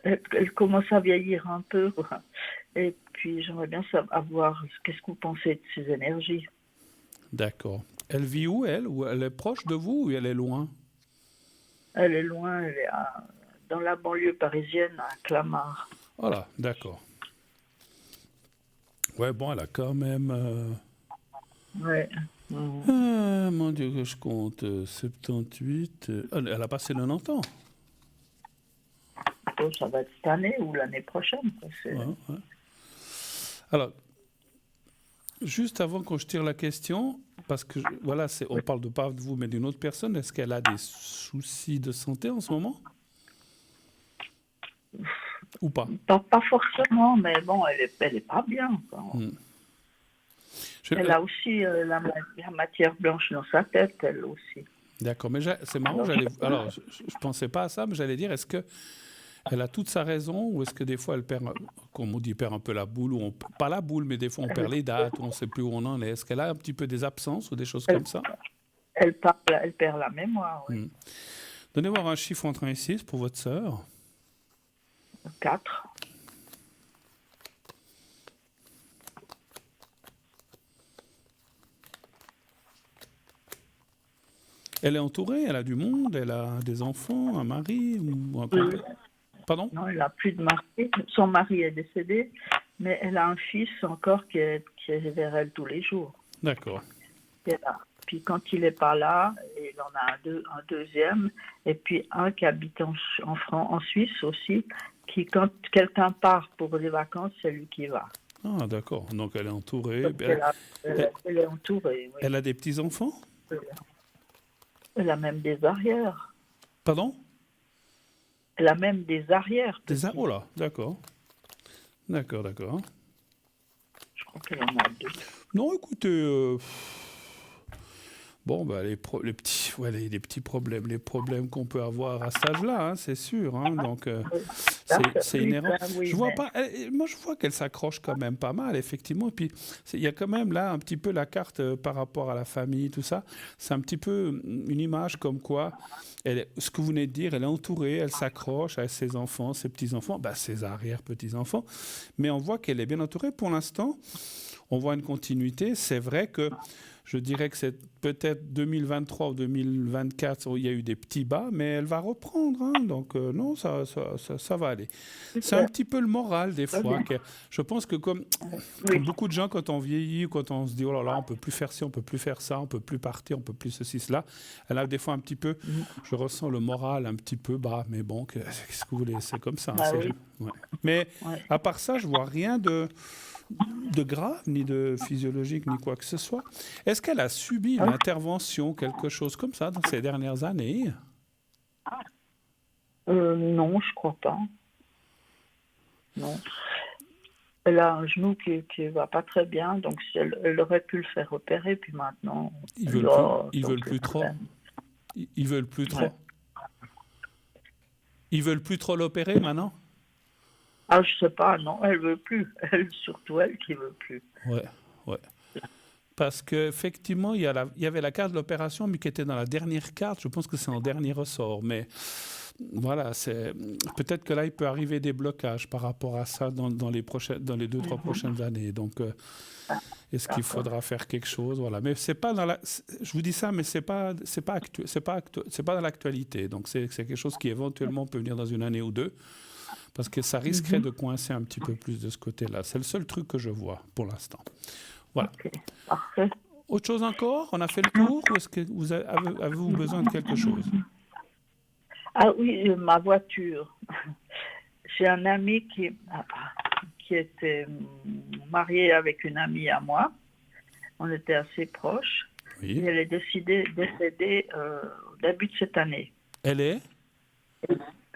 elle commence à vieillir un peu. Et puis j'aimerais bien savoir qu'est-ce que vous pensez de ses énergies. D'accord. Elle vit où, elle? Ou elle est proche de vous ou elle est loin? Elle est loin, elle est dans la banlieue parisienne, à Clamart. Voilà, d'accord. Ouais, bon, elle a quand même... Ouais. mon Dieu, que je compte, 78... elle a passé 90 ans. Oh, ça va être cette année ou l'année prochaine. Ouais. Alors, juste avant qu'on je tire la question, parce que voilà, on parle pas de vous, mais d'une autre personne, est-ce qu'elle a des soucis de santé en ce moment? Ou pas? Pas forcément, mais bon, elle est pas bien. Elle a aussi la matière blanche dans sa tête, elle aussi. D'accord, mais c'est marrant, alors je pensais pas à ça, mais j'allais dire, est-ce que elle a toute sa raison, ou est-ce que des fois elle perd, comme on dit, perd un peu la boule, ou pas la boule, mais des fois on perd les dates, ou on ne sait plus où on en est. Est-ce qu'elle a un petit peu des absences ou des choses comme ça? Elle perd la mémoire, oui. Donnez-moi un chiffre entre 1 et 6 pour votre sœur. 4. Elle est entourée, elle a du monde, elle a des enfants, un mari ou un couple. Pardon? Non, elle n'a plus de mari. Son mari est décédé, mais elle a un fils encore qui est vers elle tous les jours. D'accord. Puis quand il n'est pas là, il en a un deuxième, et puis un qui habite en Suisse aussi, qui quand quelqu'un part pour les vacances, c'est lui qui va. Ah, d'accord. Donc elle est entourée. Elle est entourée, oui. Elle a des petits-enfants? Elle a même des arrières. Pardon? Elle a même des arrières. Oh là, d'accord. D'accord. Je crois qu'elle en a 2. Non, écoutez, Bon, bah, les petits problèmes, les problèmes qu'on peut avoir à cet âge-là, hein, c'est sûr. Hein, donc, c'est inhérent. Oui, Je vois mais pas. Moi, je vois qu'elle s'accroche quand même pas mal, effectivement. Et puis, il y a quand même là un petit peu la carte par rapport à la famille, tout ça. C'est un petit peu une image comme quoi, ce que vous venez de dire, elle est entourée, elle s'accroche à ses enfants, ses petits-enfants, bah, ses arrière-petits-enfants. Mais on voit qu'elle est bien entourée pour l'instant. On voit une continuité. C'est vrai que je dirais que c'est peut-être 2023 ou 2024 où il y a eu des petits bas, mais elle va reprendre. Hein, donc non, ça va aller. C'est un petit peu le moral des fois. Je pense que comme oui, beaucoup de gens, quand on vieillit, quand on se dit, oh là là, on peut plus faire ci, on peut plus faire ça, on peut plus partir, on peut plus ceci, cela, elle a des fois un petit peu, je ressens le moral un petit peu bas, mais bon, qu'est-ce que vous voulez, c'est comme ça. Hein, bah oui, ouais. Mais ouais. à part ça, je vois rien de grave, ni de physiologique, ni quoi que ce soit. Est-ce qu'elle a subi une intervention, quelque chose comme ça, dans ces dernières années? Non, je crois pas. Non. Elle a un genou qui va pas très bien, donc elle aurait pu le faire opérer, puis maintenant, Ils elle veulent plus, doit ils veulent sortir plus la trop. peine. Ils veulent plus trop. Ouais. Ils veulent plus trop l'opérer maintenant? Ah, je sais pas, non, elle veut plus. Elle, surtout elle qui veut plus. Ouais, ouais. Parce qu'effectivement, il y avait la carte de l'opération, mais qui était dans la dernière carte. Je pense que c'est en dernier ressort. Mais voilà, peut-être que là, il peut arriver des blocages par rapport à ça dans les 2-3 prochaines années. Donc, est-ce qu'il faudra faire quelque chose? Voilà. Mais c'est pas dans je vous dis ça, mais c'est pas dans l'actualité. Donc, c'est quelque chose qui éventuellement peut venir dans une année ou deux. Parce que ça risquerait de coincer un petit peu plus de ce côté-là. C'est le seul truc que je vois pour l'instant. Voilà. Ok, parfait. Autre chose encore? On a fait le tour? Ou est-ce que avez-vous besoin de quelque chose? Ah oui, ma voiture. J'ai un ami qui était marié avec une amie à moi. On était assez proches. Oui. Et elle est décédée au début de cette année. Elle est?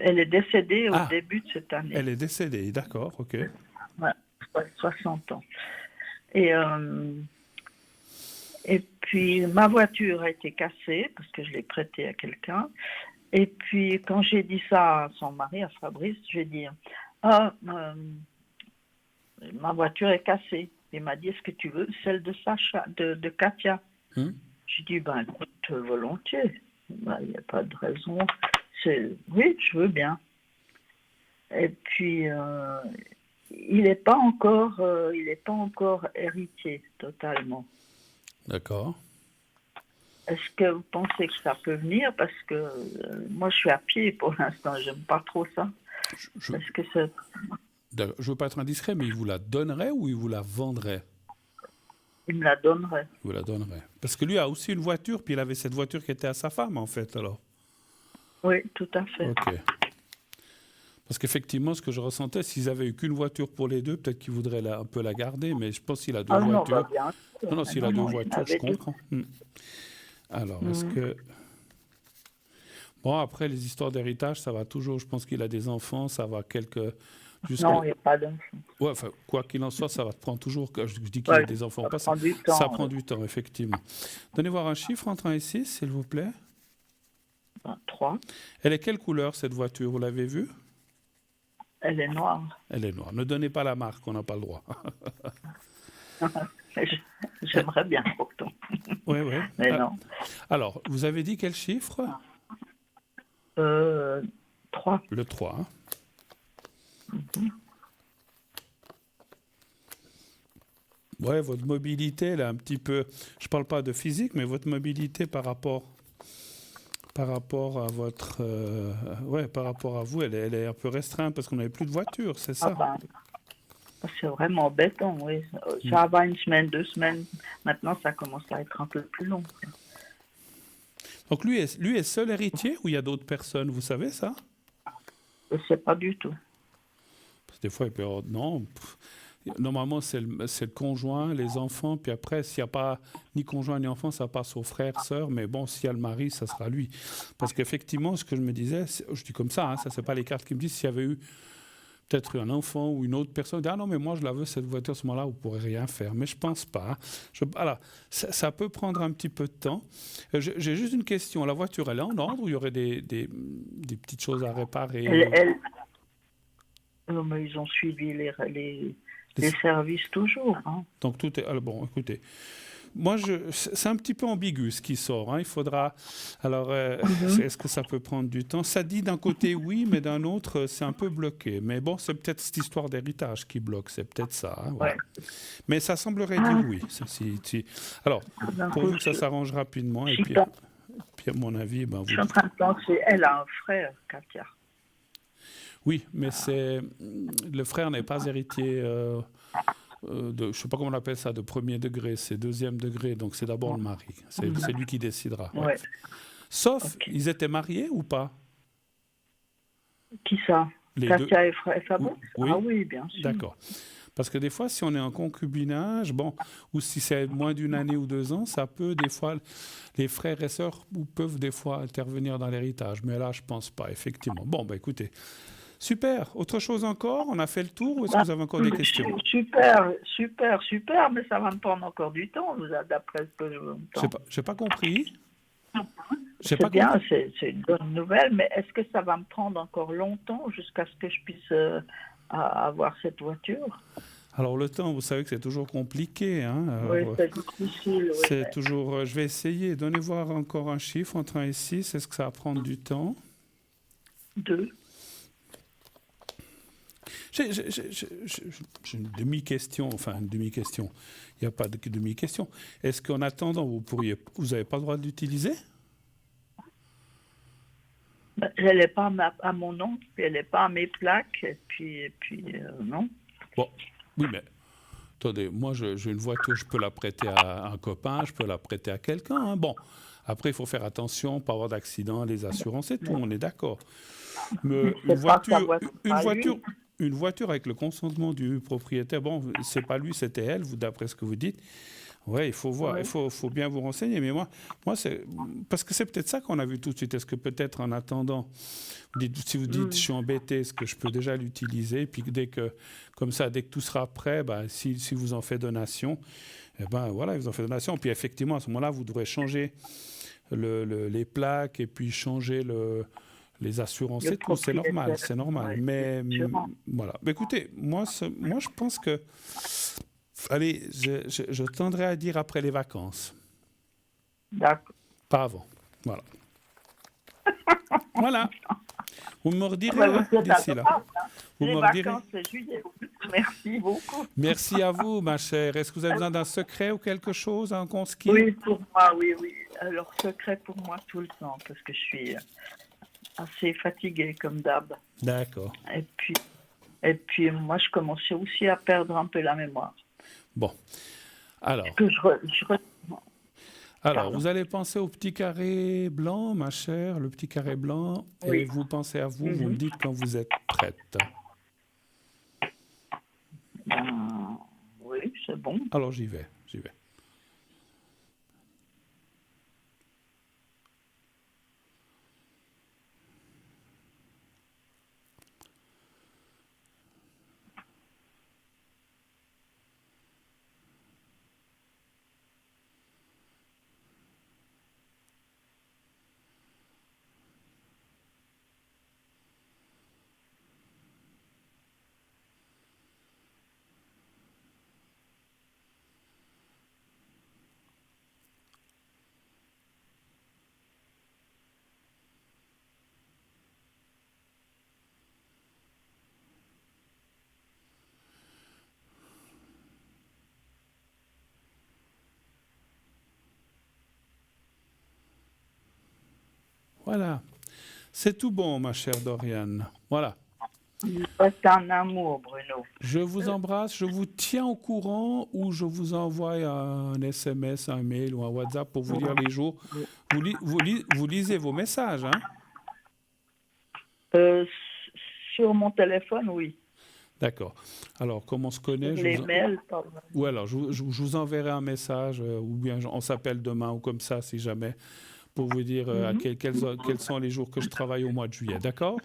Elle est décédée au Ah, début de cette année. elle est décédée, d'accord, ok. Ouais, 60 ans. Et puis, ma voiture a été cassée parce que je l'ai prêtée à quelqu'un. Et puis, quand j'ai dit ça à son mari, à Fabrice, j'ai dit « Ah, ma voiture est cassée. » Il m'a dit « Est-ce que tu veux celle de Sacha, de Katia ?» J'ai dit « Ben, écoute, volontiers. Ben, il n'y a pas de raison. Oui, je veux bien. » Et puis, il n'est pas encore héritier totalement. D'accord. Est-ce que vous pensez que ça peut venir? Parce que moi, je suis à pied pour l'instant. J'aime pas trop ça. Est-ce que ça... Je ne veux pas être indiscret, mais il vous la donnerait ou il vous la vendrait? Il me la donnerait. Il vous la donnerait. Parce que lui a aussi une voiture, puis il avait cette voiture qui était à sa femme, en fait, alors. Oui, tout à fait. Ok. Parce qu'effectivement, ce que je ressentais, s'ils avaient eu qu'une voiture pour les deux, peut-être qu'ils voudraient un peu la garder, mais je pense qu'il a deux voitures. Non, bah bien. Non, s'il a deux voitures, je comprends. Alors, est-ce que... Bon, après, les histoires d'héritage, ça va toujours. Je pense qu'il a des enfants, ça va quelques... Non, il n'y a pas d'enfants. Ouais, enfin, quoi qu'il en soit, ça va te prendre toujours. Je dis qu'il a des enfants, ça prend du temps. Ça prend du temps, effectivement. Donnez voir un chiffre entre 1 et 6, s'il vous plaît. 3. Elle est quelle couleur, cette voiture? Vous l'avez vue? Elle est noire. Elle est noire. Ne donnez pas la marque, on n'a pas le droit. J'aimerais bien pourtant. Oui, oui. Mais non. Alors, vous avez dit quel chiffre? 3. Le 3. Hein. Ouais, votre mobilité, elle est un petit peu... Je ne parle pas de physique, mais votre mobilité par rapport à votre... par rapport à vous, elle est un peu restreinte parce qu'on n'avait plus de voiture, c'est ça? C'est vraiment embêtant, oui. Ça va une semaine, 2 semaines. Maintenant, ça commence à être un peu plus long. Donc lui est seul héritier ou il y a d'autres personnes, vous savez ça? Je ne sais pas du tout. Parce que des fois, il peut y avoir... Non. Normalement, c'est le conjoint, les enfants, puis après, s'il n'y a pas ni conjoint ni enfant, ça passe aux frères, sœurs, mais bon, s'il y a le mari, ça sera lui. Parce qu'effectivement, ce que je me disais, je dis comme ça, hein, ça c'est pas les cartes qui me disent, s'il y avait eu peut-être un enfant ou une autre personne dit « Ah non, mais moi, je la veux, cette voiture, à ce moment-là, vous ne pourrez rien faire. » Mais je ne pense pas. Alors, ça peut prendre un petit peu de temps. J'ai juste une question. La voiture, elle est en ordre ou il y aurait des petites choses à réparer? Mais ils ont suivi les Les- services toujours. Hein. Donc, tout est... Alors, bon, écoutez. Moi, c'est un petit peu ambigu ce qui sort. Hein. Il faudra. Alors, est-ce que ça peut prendre du temps? Ça dit d'un côté oui, mais d'un autre, c'est un peu bloqué. Mais bon, c'est peut-être cette histoire d'héritage qui bloque. C'est peut-être ça. Hein, voilà. Mais ça semblerait dire oui. Alors, pourvu que ça s'arrange rapidement. Et puis, à mon avis, ben, je suis en train de penser, elle a un frère, Katia. Oui, mais le frère n'est pas héritier. Je ne sais pas comment on appelle ça, de premier degré, c'est deuxième degré, donc c'est d'abord le mari. C'est lui qui décidera. Ouais. Sauf, ils étaient mariés ou pas? Qui ça? Katia et Fabrice? Oui. Ah oui, bien sûr. D'accord. Parce que des fois, si on est en concubinage, bon, ou si c'est moins d'une année ou 2 ans, ça peut des fois, les frères et sœurs peuvent des fois intervenir dans l'héritage. Mais là, je ne pense pas, effectivement. Bon, ben écoutez. Super. Autre chose encore? On a fait le tour ou est-ce que vous avez encore des questions? Super, mais ça va me prendre encore du temps, d'après ce que je veux entendre. Je n'ai pas compris. C'est bien, c'est une bonne nouvelle, mais est-ce que ça va me prendre encore longtemps jusqu'à ce que je puisse avoir cette voiture? Alors le temps, vous savez que c'est toujours compliqué. Hein? Alors, oui, c'est difficile. C'est toujours... je vais essayer. Donnez voir encore un chiffre entre 1 et 6. Est-ce que ça va prendre du temps? 2. J'ai une demi-question, enfin une demi-question. Il n'y a pas de demi-question. Est-ce qu'en attendant, vous n'avez pas le droit d'utiliser? Elle n'est pas à mon nom, puis elle n'est pas à mes plaques, et puis non. Bon, oui, mais attendez, moi j'ai une voiture, je peux la prêter à un copain, je peux la prêter à quelqu'un. Hein. Bon, après il faut faire attention, pas avoir d'accident, les assurances et tout, on est d'accord. Mais une voiture avec le consentement du propriétaire, bon, c'est pas lui, c'était elle, vous, d'après ce que vous dites. Ouais, il faut voir, il faut bien vous renseigner. Mais moi c'est parce que c'est peut-être ça qu'on a vu tout de suite. Est-ce que peut-être en attendant, si vous dites je suis embêté, est-ce que je peux déjà l'utiliser? Puis dès que tout sera prêt, bah, si vous en faites donation, eh ben voilà, vous en faites donation. Puis effectivement, à ce moment-là, vous devrez changer les plaques et puis changer les assurances et tout, c'est normal. Ouais, mais voilà. Mais écoutez, moi, je pense que, allez, je tendrais à dire après les vacances. D'accord. Pas avant. Voilà. Voilà. Vous me redirez d'ici là. Vous les me vacances, c'est juillet. Merci beaucoup. Merci à vous, ma chère. Est-ce que vous avez besoin d'un secret ou quelque chose, un qu'on se quitte? Oui, pour moi, oui. Alors, secret pour moi tout le temps, parce que je suis assez fatiguée comme d'hab. D'accord. Et puis moi, je commençais aussi à perdre un peu la mémoire. Bon. Alors. Alors, vous allez penser au petit carré blanc, ma chère, le petit carré blanc, et vous pensez à vous, vous me dites quand vous êtes prête. Oui, c'est bon. Alors, j'y vais. Voilà. C'est tout bon, ma chère Doriane. Voilà. C'est un amour, Bruno. Je vous embrasse, je vous tiens au courant ou je vous envoie un SMS, un mail ou un WhatsApp pour vous dire les jours. Vous lisez vos messages, hein? Sur mon téléphone, oui. D'accord. Alors, comme on se connaît... mails, pardon. Ou alors, je vous enverrai un message ou bien on s'appelle demain ou comme ça, si jamais, pour vous dire quels sont les jours que je travaille au mois de juillet. D'accord?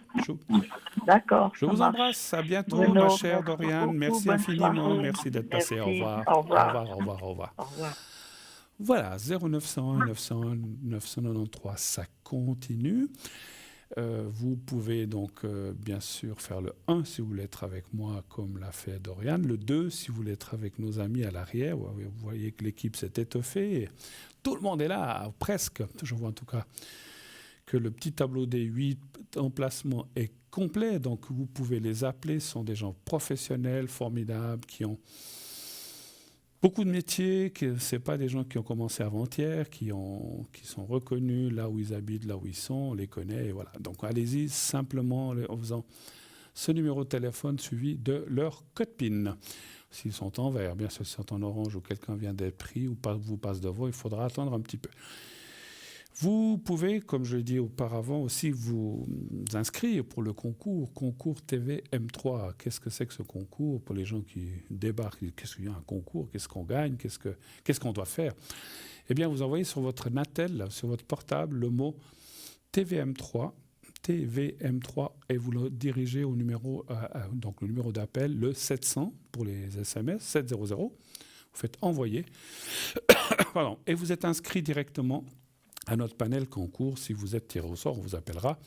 D'accord. Je vous embrasse. À bientôt, ma chère Doriane. Merci infiniment. Merci d'être passé. Au revoir. Au revoir. Au revoir. Au revoir. Au revoir. Au revoir. Voilà, 0901 901 993, ça continue. Vous pouvez donc bien sûr faire le 1 si vous voulez être avec moi comme l'a fait Doriane, le 2 si vous voulez être avec nos amis à l'arrière. Vous voyez que l'équipe s'est étoffée. Et tout le monde est là, presque. Je vois en tout cas que le petit tableau des 8 emplacements est complet. Donc vous pouvez les appeler. Ce sont des gens professionnels, formidables, qui ont beaucoup de métiers, ce n'est pas des gens qui ont commencé avant-hier, qui sont reconnus là où ils habitent, là où ils sont, on les connaît, et voilà. Donc allez-y simplement en faisant ce numéro de téléphone suivi de leur code PIN. S'ils sont en vert, bien sûr, s'ils sont en orange ou quelqu'un vient d'être pris ou vous passe devant, il faudra attendre un petit peu. Vous pouvez, comme je l'ai dit auparavant, aussi vous inscrire pour le concours TV M3. Qu'est-ce que c'est que ce concours pour les gens qui débarquent? Qu'est-ce qu'il y a un concours? Qu'est-ce qu'on gagne? Qu'est-ce qu'on doit faire? Eh bien, vous envoyez sur votre Natel, sur votre portable, le mot TVM3, et vous le dirigez au numéro, donc le numéro d'appel, le 700 pour les SMS, 700. Vous faites envoyer. Pardon, et vous êtes inscrit directement à notre panel concours. Si vous êtes tiré au sort, on vous appellera.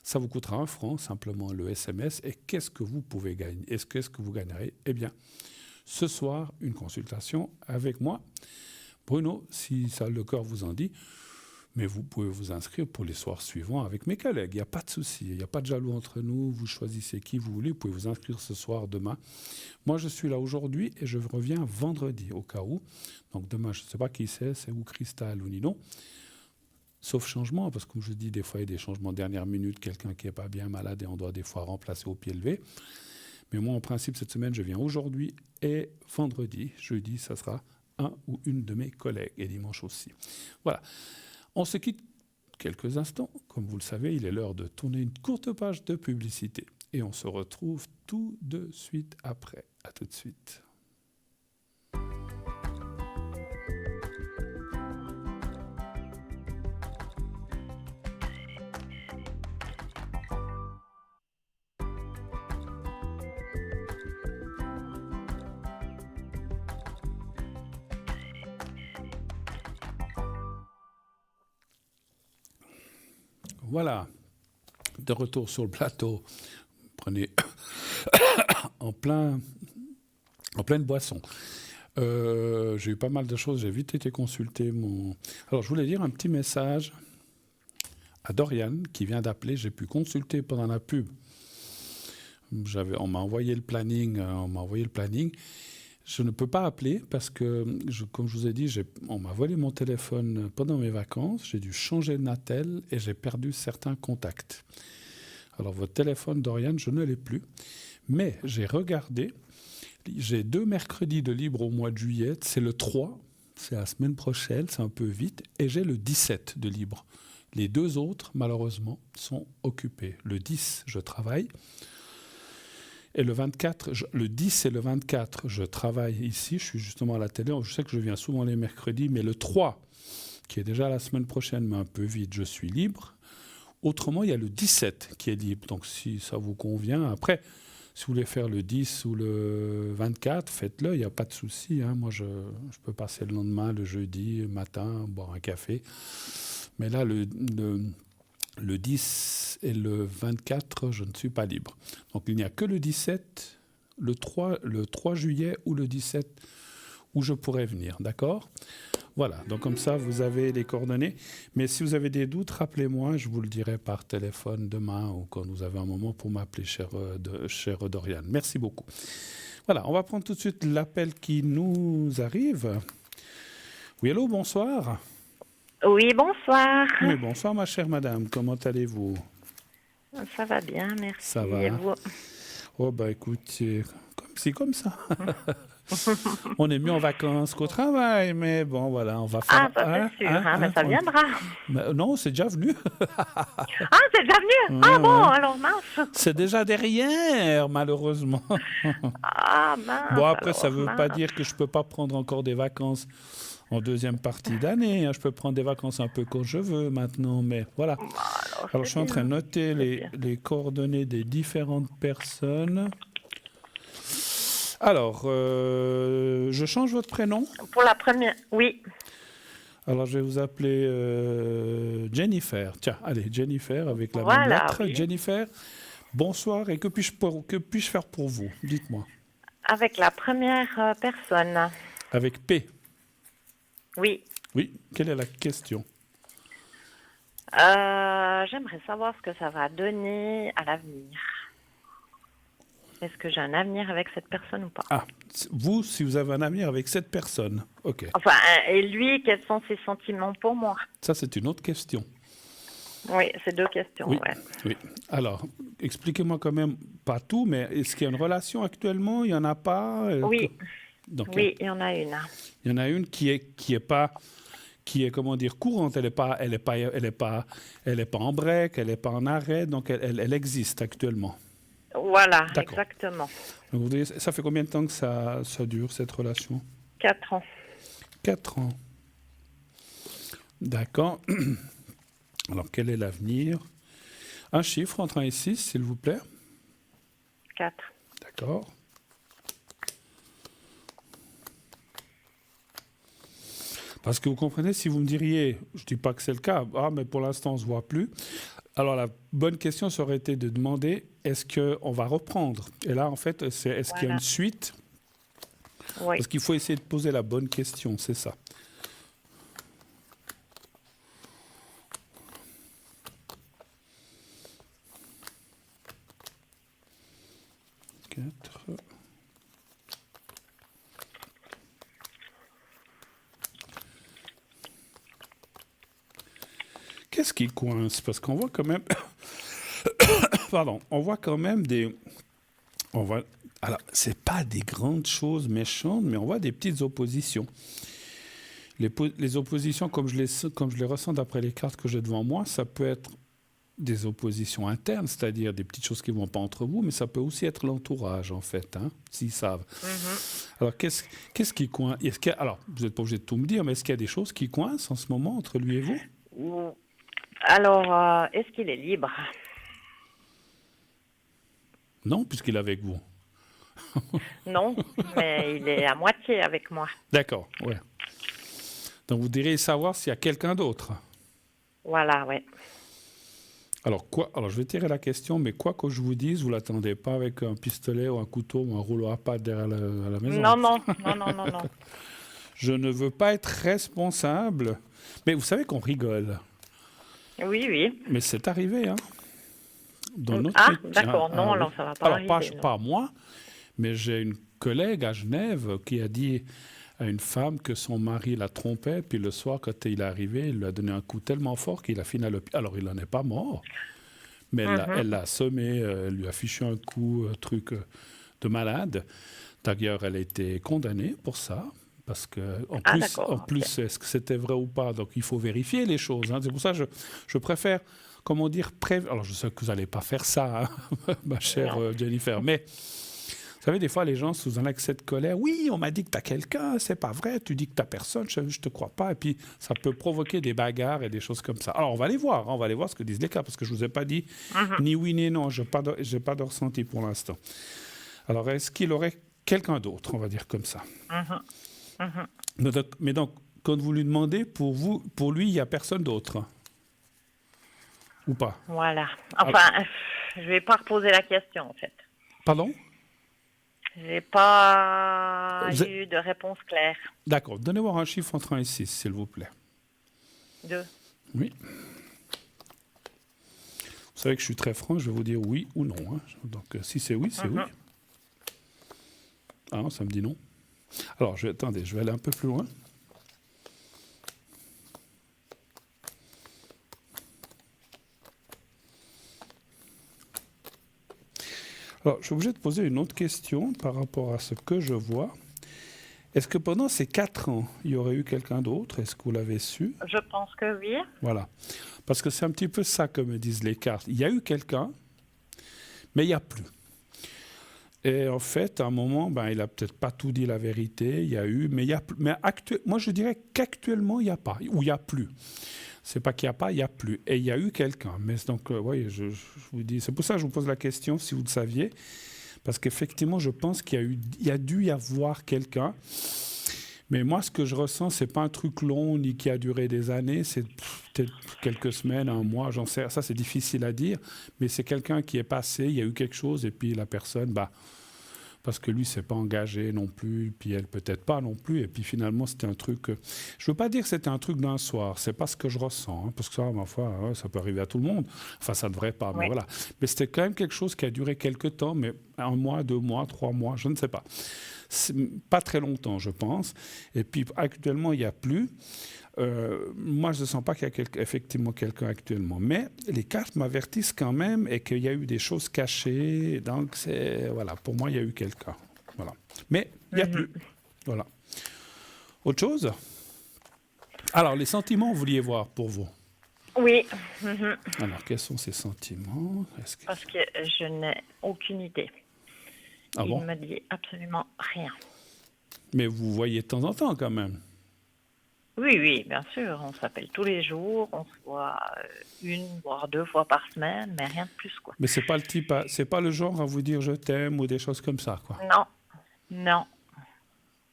Ça vous coûtera 1 franc, simplement le SMS. Et qu'est-ce que vous pouvez gagner? Qu'est-ce que vous gagnerez? Eh bien, ce soir, une consultation avec moi. Bruno, si ça le cœur vous en dit, mais vous pouvez vous inscrire pour les soirs suivants avec mes collègues. Il n'y a pas de souci, il n'y a pas de jaloux entre nous. Vous choisissez qui vous voulez. Vous pouvez vous inscrire ce soir, demain. Moi, je suis là aujourd'hui et je reviens vendredi, au cas où. Donc demain, je ne sais pas qui c'est ou Cristal ou Nino. Sauf changement, parce que comme je dis, des fois, il y a des changements dernière minute, quelqu'un qui n'est pas bien malade et on doit des fois remplacer au pied levé. Mais moi, en principe, cette semaine, je viens aujourd'hui et vendredi. Jeudi, ça sera un ou une de mes collègues et dimanche aussi. Voilà. On se quitte quelques instants. Comme vous le savez, il est l'heure de tourner une courte page de publicité. Et on se retrouve tout de suite après. À tout de suite. Voilà, de retour sur le plateau. Prenez en pleine boisson. J'ai eu pas mal de choses, j'ai vite été consulter Alors, je voulais dire un petit message à Doriane qui vient d'appeler. J'ai pu consulter pendant la pub. On m'a envoyé le planning. Je ne peux pas appeler parce que, comme je vous ai dit, on m'a volé mon téléphone pendant mes vacances. J'ai dû changer de Natel et j'ai perdu certains contacts. Alors, votre téléphone, Doriane, je ne l'ai plus. Mais j'ai regardé. J'ai 2 mercredis de libre au mois de juillet. C'est le 3, c'est la semaine prochaine, c'est un peu vite. Et j'ai le 17 de libre. Les 2 autres, malheureusement, sont occupés. Le 10, je travaille. Et le 24, le 10 et le 24, je travaille ici. Je suis justement à la télé. Je sais que je viens souvent les mercredis, mais le 3, qui est déjà la semaine prochaine, mais un peu vite, je suis libre. Autrement, il y a le 17 qui est libre. Donc, si ça vous convient, après, si vous voulez faire le 10 ou le 24, faites-le, il n'y a pas de souci. Hein. Moi, je peux passer le lendemain, le jeudi, matin, boire un café. Mais là, le 10 et le 24, je ne suis pas libre. Donc, il n'y a que le 17, le 3 juillet ou le 17 où je pourrais venir. D'accord ? Voilà. Donc, comme ça, vous avez les coordonnées. Mais si vous avez des doutes, rappelez-moi. Je vous le dirai par téléphone demain ou quand vous avez un moment pour m'appeler, chère Doriane. Merci beaucoup. Voilà. On va prendre tout de suite l'appel qui nous arrive. Oui, allô, bonsoir. Oui, bonsoir. Oui, bonsoir, ma chère madame. Comment allez-vous ? Ça va bien, merci. Ça va. Et vous ? Oh, bah écoute, c'est comme ça. On est mieux en vacances qu'au travail, mais bon, voilà, on va faire... Ah, ça c'est sûr, mais ça viendra. Non, c'est déjà venu. Ah, c'est déjà venu? Ah Ouais, bon, ouais. alors mince. C'est déjà derrière, malheureusement. Ah mince, Bon, après, ça alors ne veut pas mince. dire que je ne peux pas prendre encore des vacances en deuxième partie d'année. Hein. Je peux prendre des vacances un peu quand je veux maintenant, mais voilà. Alors, je suis en train de noter les coordonnées des différentes personnes. Alors, je change votre prénom. Pour la première, oui, Alors, je vais vous appeler Jennifer. Tiens, allez, Jennifer, avec la même voilà, lettre. oui. Jennifer, bonsoir. Et que puis-je faire pour vous? Dites-moi. Avec la première personne, Avec P. oui. Oui, quelle est la question? J'aimerais savoir ce que ça va donner à l'avenir. Est-ce que j'ai un avenir avec cette personne ou pas? Ah, vous, si vous avez un avenir avec cette personne. OK. Enfin, et lui, quels sont ses sentiments pour moi? Ça, c'est une autre question. Oui, c'est deux questions, Oui, ouais. oui. Alors, expliquez-moi quand même, pas tout, mais est-ce qu'il y a une relation actuellement? Il n'y en a pas? Oui, Donc, oui, il y en a une. il y en a une qui est pas, qui est, comment dire, courante. Elle est pas en break, elle n'est pas en arrêt, donc elle existe actuellement. Voilà, D'accord. exactement. Donc, vous dites, ça fait combien de temps que ça dure, cette relation? 4 ans. 4 ans. D'accord. Alors, quel est l'avenir? Un chiffre entre 1 et 6, s'il vous plaît. 4. D'accord. Parce que vous comprenez, si vous me diriez, je ne dis pas que c'est le cas, mais pour l'instant, on ne se voit plus. Alors, la bonne question, ça aurait été de demander, est-ce qu'on va reprendre? Et là, en fait, est-ce qu'il y a une suite? Oui. Parce qu'il faut essayer de poser la bonne question, c'est ça. Qu'est-ce qui coince? Parce qu'on voit quand même... Pardon, on voit quand même des... Alors, ce n'est pas des grandes choses méchantes, mais on voit des petites oppositions. Les oppositions, comme je les ressens d'après les cartes que j'ai devant moi, ça peut être des oppositions internes, c'est-à-dire des petites choses qui ne vont pas entre vous, mais ça peut aussi être l'entourage, en fait, hein, s'ils savent. Alors, qu'est-ce qui coince? Alors, vous n'êtes pas obligé de tout me dire, mais est-ce qu'il y a des choses qui coincent en ce moment entre lui et vous? Alors, est-ce qu'il est libre? Non, puisqu'il est avec vous. Non, mais il est à moitié avec moi. D'accord, ouais. Donc, vous diriez savoir s'il y a quelqu'un d'autre. Voilà, ouais. Alors, quoi? Alors, je vais tirer la question, mais quoi que je vous dise, vous ne l'attendez pas avec un pistolet ou un couteau ou un rouleau à pâte derrière la maison. Non. Je ne veux pas être responsable. Mais vous savez qu'on rigole. Oui. Mais c'est arrivé, hein. Dans notre Ah, métier. d'accord. Non, oui. alors ça va pas Alors, arriver. pas moi, mais j'ai une collègue à Genève qui a dit à une femme que son mari la trompait, puis le soir, quand il est arrivé, il lui a donné un coup tellement fort qu'il a fini à l'hôpital. Alors, il n'en est pas mort, mais elle l'a assommé, elle lui a fichu un coup, truc de malade. D'ailleurs, elle a été condamnée pour ça, parce que, en plus, est-ce que c'était vrai ou pas? Donc, il faut vérifier les choses. Hein. C'est pour ça que je préfère, comment dire, alors, je sais que vous n'allez pas faire ça, hein, ma chère Jennifer, mais... Vous savez, des fois, les gens, sous un accès de colère, oui, on m'a dit que tu as quelqu'un, c'est pas vrai, tu dis que tu n'as personne, je te crois pas. Et puis, ça peut provoquer des bagarres et des choses comme ça. Alors, on va aller voir, hein, on va aller voir ce que disent les cas, parce que je ne vous ai pas dit ni oui ni non, je n'ai pas de ressenti pour l'instant. Alors, est-ce qu'il aurait quelqu'un d'autre, on va dire comme ça? Mais donc, quand vous lui demandez, pour lui, il n'y a personne d'autre? Ou pas? Voilà. Enfin, je ne vais pas reposer la question, en fait. Pardon? J'ai pas eu de réponse claire. D'accord. Donnez-moi un chiffre entre 1 et 6, s'il vous plaît. 2. Oui. Vous savez que je suis très franc, je vais vous dire oui ou non. Hein. Donc, si c'est oui, c'est oui. Ah non, ça me dit non. Alors, attendez, je vais aller un peu plus loin. Alors, je suis obligé de poser une autre question par rapport à ce que je vois. Est-ce que pendant ces 4 ans, il y aurait eu quelqu'un d'autre? Est-ce que vous l'avez su? Je pense que oui. Voilà. Parce que c'est un petit peu ça que me disent les cartes. Il y a eu quelqu'un, mais il n'y a plus. Et en fait, à un moment, il n'a peut-être pas tout dit la vérité. Il y a eu, mais il y a plus. Mais moi, je dirais qu'actuellement, il n'y a pas, ou il n'y a plus. C'est pas qu'il n'y a pas, il n'y a plus. Et il y a eu quelqu'un. Mais donc, oui, je vous dis, c'est pour ça que je vous pose la question, si vous le saviez. Parce qu'effectivement, je pense il y a dû y avoir quelqu'un. Mais moi, ce que je ressens, c'est pas un truc long ni qui a duré des années. C'est peut-être quelques semaines, un mois, j'en sais. Ça, c'est difficile à dire. Mais c'est quelqu'un qui est passé, il y a eu quelque chose, et puis la personne, parce que lui, s'est pas engagé non plus, puis elle peut-être pas non plus. Et puis finalement, c'était un truc. Je veux pas dire que c'était un truc d'un soir. C'est pas ce que je ressens, hein, parce que ça, ma foi, ça peut arriver à tout le monde. Enfin, ça devrait pas, mais Oui. voilà. Mais c'était quand même quelque chose qui a duré quelques temps, mais 1 mois, 2 mois, 3 mois, je ne sais pas. Pas très longtemps, je pense. Et puis actuellement, il n'y a plus. Moi, je ne sens pas qu'il y a effectivement quelqu'un actuellement. Mais les cartes m'avertissent quand même et qu'il y a eu des choses cachées. Donc, voilà, pour moi, il y a eu quelqu'un. Voilà. Mais il n'y a plus. Voilà. Autre chose? Alors, les sentiments, vous vouliez voir pour vous? Oui. Alors, quels sont ces sentiments? Parce que je n'ai aucune idée. Ah Il bon? ne me dit absolument rien. Mais vous voyez de temps en temps quand même. Oui, bien sûr. On s'appelle tous les jours. On se voit 1 voire 2 fois par semaine, mais rien de plus, quoi. Mais c'est pas le type, c'est pas le genre à vous dire je t'aime ou des choses comme ça, quoi. Non.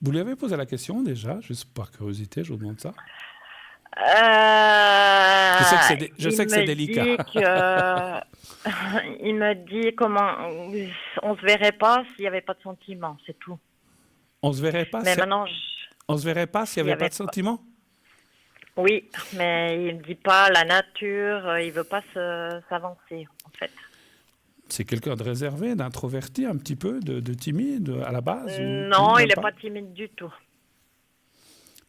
Vous lui avez posé la question déjà, juste par curiosité, je vous demande ça. Je sais que c'est délicat. Il me dit comment on se verrait pas s'il n'y avait pas de sentiments, c'est tout. On se verrait pas. Mais maintenant, on se verrait pas s'il n'y avait pas de sentiments. Oui, mais il ne dit pas la nature, il veut pas s'avancer, en fait. C'est quelqu'un de réservé, d'introverti un petit peu, de timide à la base? Non, il n'est pas timide du tout.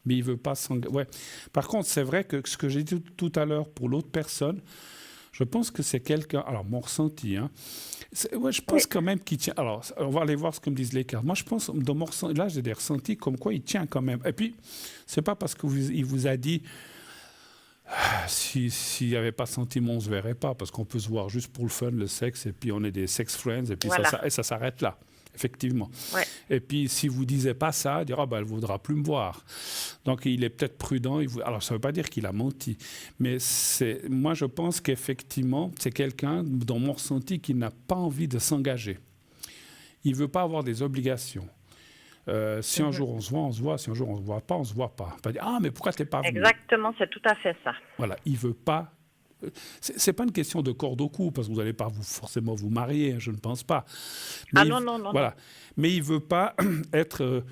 Mais il veut pas s'engager. Ouais. Par contre, c'est vrai que ce que j'ai dit tout à l'heure pour l'autre personne, je pense que c'est quelqu'un. Alors, mon ressenti, hein. Je pense quand même qu'il tient. Alors, on va aller voir ce que me disent les cartes. Moi, je pense, dans mon ressenti, là, j'ai des ressentis comme quoi il tient quand même. Et puis, c'est pas parce qu'il vous a dit s'il n'y avait pas de sentiment, on ne se verrait pas, parce qu'on peut se voir juste pour le fun, le sexe, et puis on est des sex friends, et puis voilà. ça s'arrête là. Effectivement. Ouais. Et puis, si vous ne disiez pas ça, il dira elle ne voudra plus me voir. Donc, il est peut-être prudent. Alors, ça ne veut pas dire qu'il a menti. Mais moi, je pense qu'effectivement, c'est quelqu'un, dans mon ressenti, qui n'a pas envie de s'engager. Il ne veut pas avoir des obligations. Si un jour on se voit, on se voit. Si un jour on ne se voit pas, on ne se voit pas. Pas dire mais pourquoi tu n'es pas venu? Exactement, c'est tout à fait ça. Voilà, il ne veut pas. C'est pas une question de corde au cou, parce que vous n'allez pas forcément vous marier, je ne pense pas. Mais non. Voilà. Mais il ne veut pas être,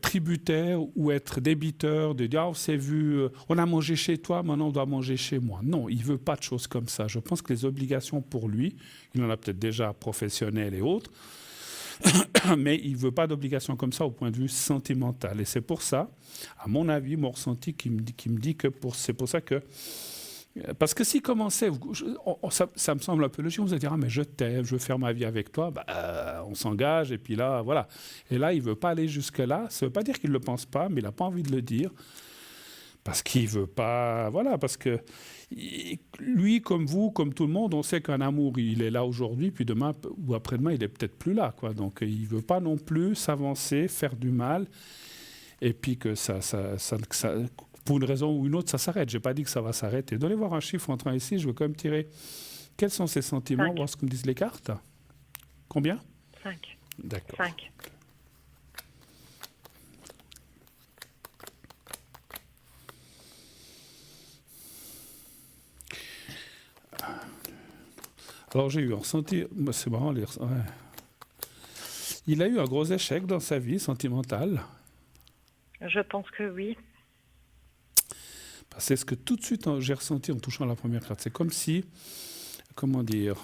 tributaire ou être débiteur, de dire on s'est vu, on a mangé chez toi, maintenant on doit manger chez moi. Non, il ne veut pas de choses comme ça. Je pense que les obligations pour lui, il en a peut-être déjà professionnelles et autres, mais il ne veut pas d'obligations comme ça au point de vue sentimental. Et c'est pour ça, à mon avis, mon ressenti qui me dit que c'est pour ça que. Parce que s'il commençait, ça me semble un peu logique, vous allez dire mais je t'aime, je veux faire ma vie avec toi, on s'engage et puis là, voilà. Et là, il ne veut pas aller jusque-là. Ça ne veut pas dire qu'il ne le pense pas, mais il n'a pas envie de le dire. Parce qu'il ne veut pas... Voilà, parce que lui, comme vous, comme tout le monde, on sait qu'un amour, il est là aujourd'hui, puis demain ou après-demain, il n'est peut-être plus là, quoi. Donc, il ne veut pas non plus s'avancer, faire du mal, et puis que ça pour une raison ou une autre, ça s'arrête. Je n'ai pas dit que ça va s'arrêter. Donnez voir un chiffre entrant ici, je veux quand même tirer. Quels sont ces sentiments? 5. Voir ce que me disent les cartes. Combien? 5. D'accord. 5. Alors j'ai eu un ressenti, c'est marrant, il a eu un gros échec dans sa vie sentimentale. Je pense que oui. C'est ce que tout de suite j'ai ressenti en touchant la première carte. C'est comme si, comment dire,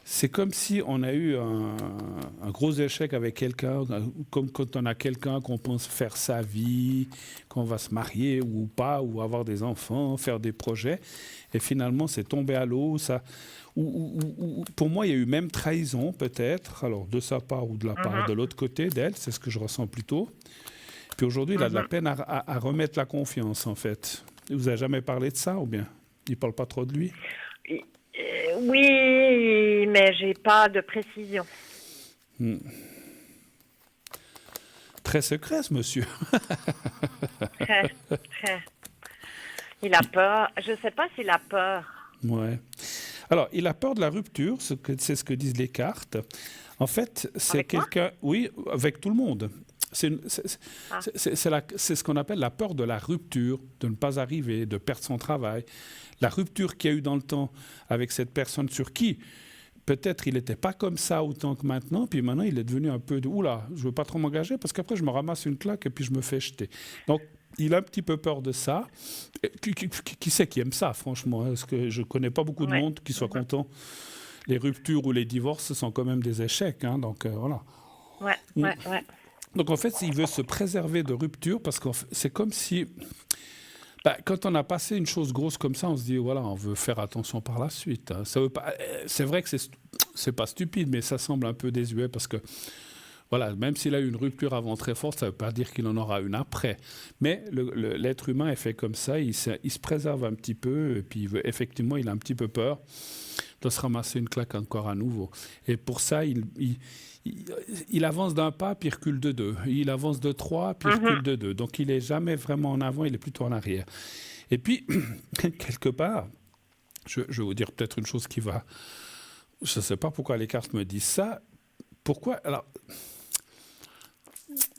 c'est comme si on a eu un gros échec avec quelqu'un, comme quand on a quelqu'un qu'on pense faire sa vie, qu'on va se marier ou pas, ou avoir des enfants, faire des projets, et finalement c'est tombé à l'eau, pour moi, il y a eu même trahison, peut-être, alors de sa part ou de la part de l'autre côté d'elle, c'est ce que je ressens plutôt. Puis aujourd'hui, il a de la peine à remettre la confiance, en fait. Il vous a jamais parlé de ça, ou bien il parle pas trop de lui? Oui, mais j'ai pas de précision. Très secret, ce monsieur. Très, très. Il a peur. Je sais pas s'il a peur. Ouais. Alors, il a peur de la rupture, c'est ce que disent les cartes. En fait, c'est Avec moi? quelqu'un... Oui, avec tout le monde. C'est Ah. c'est ce qu'on appelle la peur de la rupture, de ne pas arriver, de perdre son travail. La rupture qu'il y a eu dans le temps avec cette personne sur qui, peut-être, il n'était pas comme ça autant que maintenant, puis maintenant, il est devenu un peu de « Oula, je ne veux pas trop m'engager parce qu'après, je me ramasse une claque et puis je me fais jeter. » Donc, il a un petit peu peur de ça. Et qui c'est qui aime ça, franchement? Parce que je ne connais pas beaucoup de monde qui soit content. Les ruptures ou les divorces sont quand même des échecs. Hein, donc, voilà. Ouais. Donc, en fait, il veut se préserver de rupture parce que c'est comme si... quand on a passé une chose grosse comme ça, on se dit, voilà, on veut faire attention par la suite. Hein. Ça veut pas... C'est vrai que c'est pas stupide, mais ça semble un peu désuet parce que voilà, même s'il a eu une rupture avant très forte, ça ne veut pas dire qu'il en aura une après. Mais l'être humain est fait comme ça, il se préserve un petit peu, et puis effectivement, il a un petit peu peur de se ramasser une claque encore à nouveau. Et pour ça, il avance d'un pas, puis il recule de deux. Il avance de trois, puis il recule de deux. Donc il n'est jamais vraiment en avant, il est plutôt en arrière. Et puis, quelque part, je vais vous dire peut-être une chose qui va... Je ne sais pas pourquoi les cartes me disent ça. Pourquoi... Alors...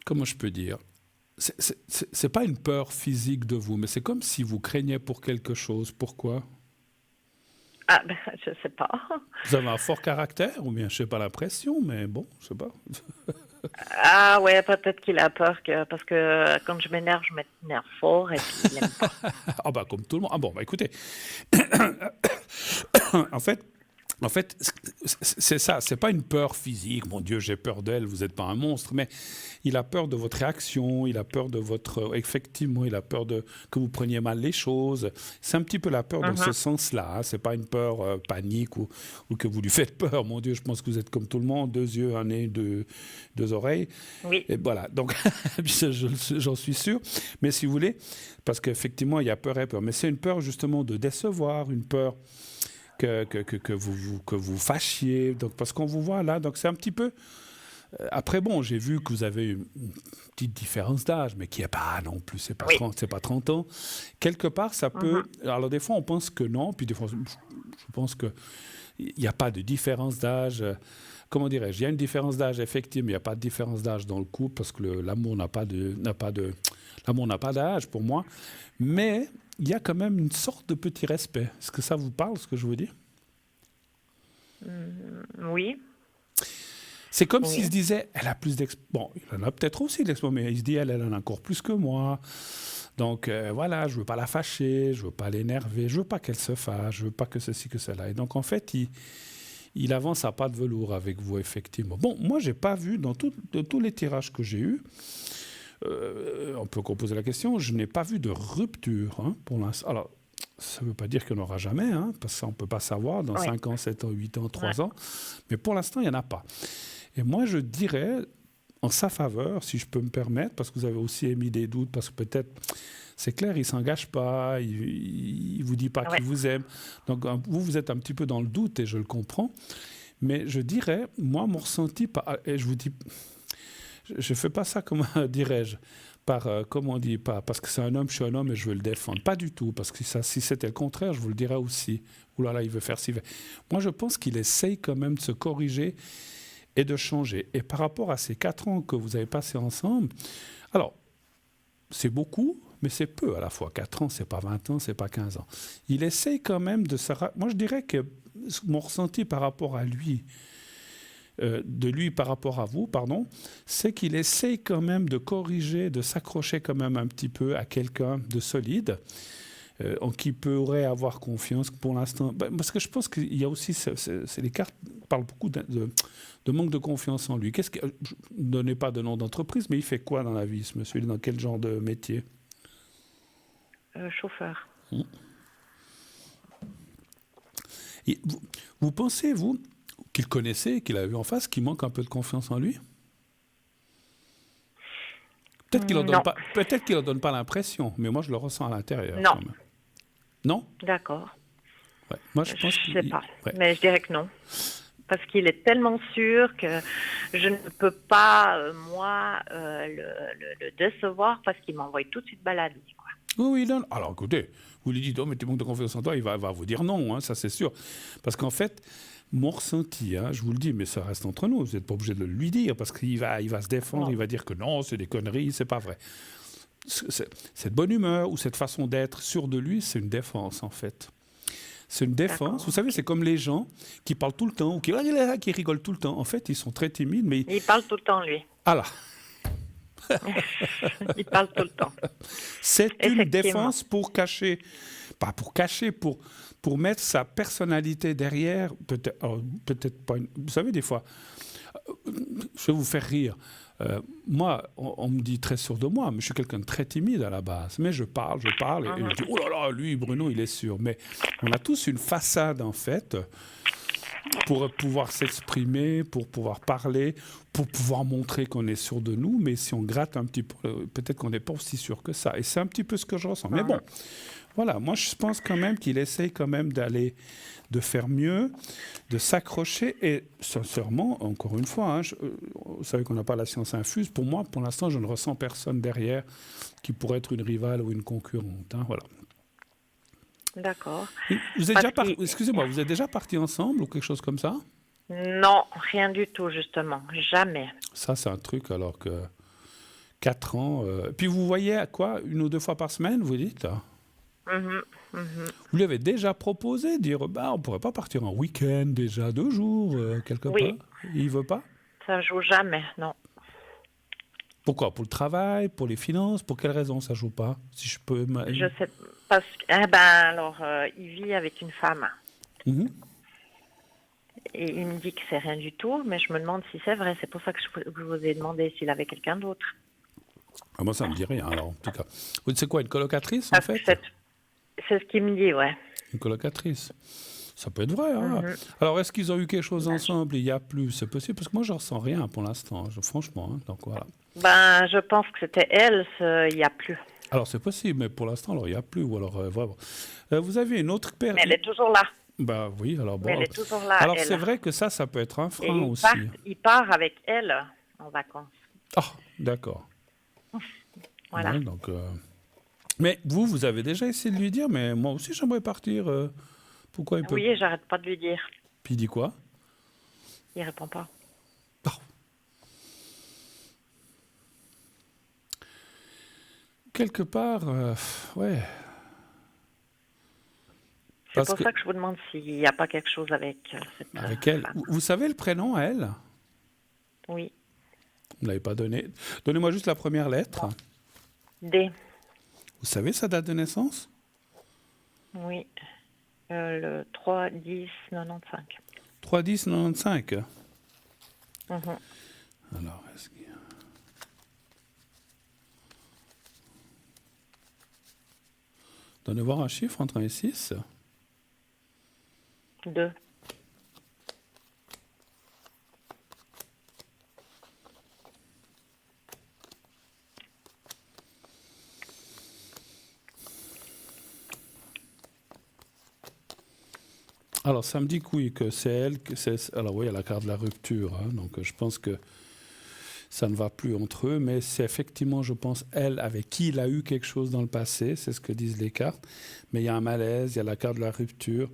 Comment je peux dire? C'est pas une peur physique de vous, mais c'est comme si vous craignez pour quelque chose. Pourquoi? Ah, je sais pas. Vous avez un fort caractère, ou bien je sais pas l'impression, mais bon, je sais pas. Ah ouais, peut-être qu'il a peur parce que quand je m'énerve fort et puis il aime pas. Ah bah comme tout le monde. Ah bon, bah écoutez. En fait, c'est ça, c'est pas une peur physique, mon Dieu, j'ai peur d'elle, vous n'êtes pas un monstre, mais il a peur de votre réaction, il a peur de votre... Effectivement, il a peur que vous preniez mal les choses. C'est un petit peu la peur dans ce sens-là, hein. C'est pas une peur panique ou que vous lui faites peur, mon Dieu, je pense que vous êtes comme tout le monde, 2 yeux, un nez, deux oreilles. Oui. Et voilà, donc j'en suis sûr, mais si vous voulez, parce qu'effectivement, il y a peur et peur, mais c'est une peur justement de décevoir, une peur... Que vous fâchiez, donc, parce qu'on vous voit là, donc c'est un petit peu... Après, bon, j'ai vu que vous avez une petite différence d'âge, mais qui n'est pas non plus, c'est pas, 30 ans. Quelque part, ça peut... Alors, des fois, on pense que non, puis des fois, je pense qu'il n'y a pas de différence d'âge. Comment dirais-je? Il y a une différence d'âge, effectivement, mais il n'y a pas de différence d'âge dans le couple, parce que l'amour n'a pas d'âge, pour moi. Mais il y a quand même une sorte de petit respect. Est-ce que ça vous parle, ce que je veux dire? Oui. C'est comme s'il se disait, elle a plus d'expérience. Bon, il en a peut-être aussi d'expérience, mais il se dit, elle en a encore plus que moi. Donc, voilà, je ne veux pas la fâcher, je ne veux pas l'énerver, je ne veux pas qu'elle se fâche, je ne veux pas que ceci, que cela. Et donc, en fait, il avance à pas de velours avec vous, effectivement. Bon, moi, je n'ai pas vu, de tous les tirages que j'ai eus, on peut poser la question, je n'ai pas vu de rupture pour l'instant. Alors, ça ne veut pas dire qu'il n'y en aura jamais, parce qu'on ne peut pas savoir dans 5 ans, 7 ans, 8 ans, 3 ans. Mais pour l'instant, il n'y en a pas. Et moi, je dirais, en sa faveur, si je peux me permettre, parce que vous avez aussi émis des doutes, parce que peut-être, c'est clair, il ne s'engage pas, il ne vous dit pas qu'il vous aime. Donc, vous êtes un petit peu dans le doute, et je le comprends. Mais je dirais, moi, mon ressenti, et je vous dis... Je ne fais pas ça, comment dirais-je, comment on dit, pas parce que c'est un homme, je suis un homme et je veux le défendre. Pas du tout, parce que si c'était le contraire, je vous le dirais aussi. Ouh là là, il veut faire ci. Moi, je pense qu'il essaye quand même de se corriger et de changer. Et par rapport à ces 4 ans que vous avez passés ensemble, alors, c'est beaucoup, mais c'est peu à la fois. 4 ans, c'est pas 20 ans, c'est pas 15 ans. Il essaye quand même de se... Moi, je dirais que mon ressenti par rapport à lui... de lui par rapport à vous, c'est qu'il essaye quand même de corriger, de s'accrocher quand même un petit peu à quelqu'un de solide, en qui pourrait avoir confiance pour l'instant. Parce que je pense qu'il y a aussi, les cartes parlent beaucoup de manque de confiance en lui. Ne donnez pas de nom d'entreprise, mais il fait quoi dans la vie, ce monsieur? Il est dans quel genre de métier? Chauffeur. Vous pensez, vous, qu'il connaissait, qu'il a vu en face, qu'il manque un peu de confiance en lui? Peut-être qu'il Non. n'en donne pas l'impression, mais moi je le ressens à l'intérieur. Non. Quand même. Non? D'accord. Ouais. Moi je pense Je sais pas, ouais. mais je dirais que non. Parce qu'il est tellement sûr que je ne peux pas, moi, le décevoir parce qu'il m'envoie tout de suite balader, quoi. Oui, non. Alors écoutez, vous lui dites, oh, mais tu manques de confiance en toi, il va vous dire non, hein, ça c'est sûr. Parce qu'en fait, mon ressenti, hein, je vous le dis, mais ça reste entre nous, vous n'êtes pas obligé de le lui dire, parce qu'il va se défendre, Non. il va dire que non, c'est des conneries, c'est pas vrai. Cette bonne humeur ou cette façon d'être sûr de lui, c'est une défense en fait. C'est une défense. D'accord. Vous savez, c'est comme les gens qui parlent tout le temps ou qui rigolent tout le temps. En fait, ils sont très timides, mais... Il parle tout le temps, lui. Ah là, Il parle tout le temps. c'est une Effectivement. défense pour cacher, pas pour cacher, pour mettre sa personnalité derrière. Peut-être pas. Vous savez, des fois, je vais vous faire rire. Moi, on me dit très sûr de moi, mais je suis quelqu'un de très timide à la base. Mais je parle, et je dis, oh là là, lui, Bruno, il est sûr. Mais on a tous une façade, en fait, pour pouvoir s'exprimer, pour pouvoir parler, pour pouvoir montrer qu'on est sûr de nous. Mais si on gratte un petit peu, peut-être qu'on n'est pas aussi sûr que ça. Et c'est un petit peu ce que je ressens. Mais bon, voilà, moi, je pense quand même qu'il essaye quand même de faire mieux, de s'accrocher. Et sincèrement, encore une fois, hein, vous savez qu'on n'a pas la science infuse. Pour moi, pour l'instant, je ne ressens personne derrière qui pourrait être une rivale ou une concurrente. Hein, voilà. D'accord. Vous êtes excusez-moi, vous êtes déjà partis ensemble ou quelque chose comme ça? Non, rien du tout, justement. Jamais. Ça, c'est un truc, alors que 4 ans... Puis vous voyez à quoi? 1 ou 2 fois par semaine, vous dites? Vous lui avez déjà proposé de dire, on pourrait pas partir en week-end déjà 2 jours, quelque Oui. part? Il veut pas? Ça joue jamais, non. Pourquoi? Pour le travail, pour les finances? Pour quelle raison ça joue pas? Si je peux... Je sais parce que, il vit avec une femme. Mhm. Et il me dit que c'est rien du tout, mais je me demande si c'est vrai. C'est pour ça que je vous ai demandé s'il avait quelqu'un d'autre. Ah, moi, ça me dit rien, alors, en tout cas. C'est quoi, une colocatrice, en Parce que fait? c'est ce qu'il me dit, ouais. Une colocatrice. Ça peut être vrai. Hein. Alors, est-ce qu'ils ont eu quelque chose ensemble? Il n'y a plus. C'est possible, parce que moi, je ne ressens rien pour l'instant, franchement. Hein. Donc, voilà. Je pense que c'était elle, il n'y a plus. Alors, c'est possible, mais pour l'instant, alors, il n'y a plus. Ou alors, voilà. Vous avez une autre paire... Mais elle est toujours là. Bah oui, alors bon. Mais elle est toujours là. Alors, elle. c'est vrai que ça peut être un Et frein aussi. il part avec elle en vacances. Ah, d'accord. Voilà. Ouais, donc, mais vous avez déjà essayé de lui dire, mais moi aussi, j'aimerais partir. Pourquoi il peut... Oui, j'arrête pas de lui dire. Puis il dit quoi? Il répond pas. Oh. Quelque part, ouais. C'est pour ça que je vous demande s'il n'y a pas quelque chose avec cette avec elle. femme. Vous savez le prénom à elle? Oui. Vous ne l'avez pas donné. Donnez-moi juste la première lettre. D. Vous savez sa date de naissance? Oui. Le 3-10-95. 3-10-95. Alors, est-ce qu'il y a... Donnez voir un chiffre entre 1 et 6. 2. Alors, ça me dit que oui, que c'est elle. Alors oui, il y a la carte de la rupture. Hein, donc, je pense que ça ne va plus entre eux. Mais c'est effectivement, je pense, elle avec qui il a eu quelque chose dans le passé. C'est ce que disent les cartes. Mais il y a un malaise, il y a la carte de la rupture.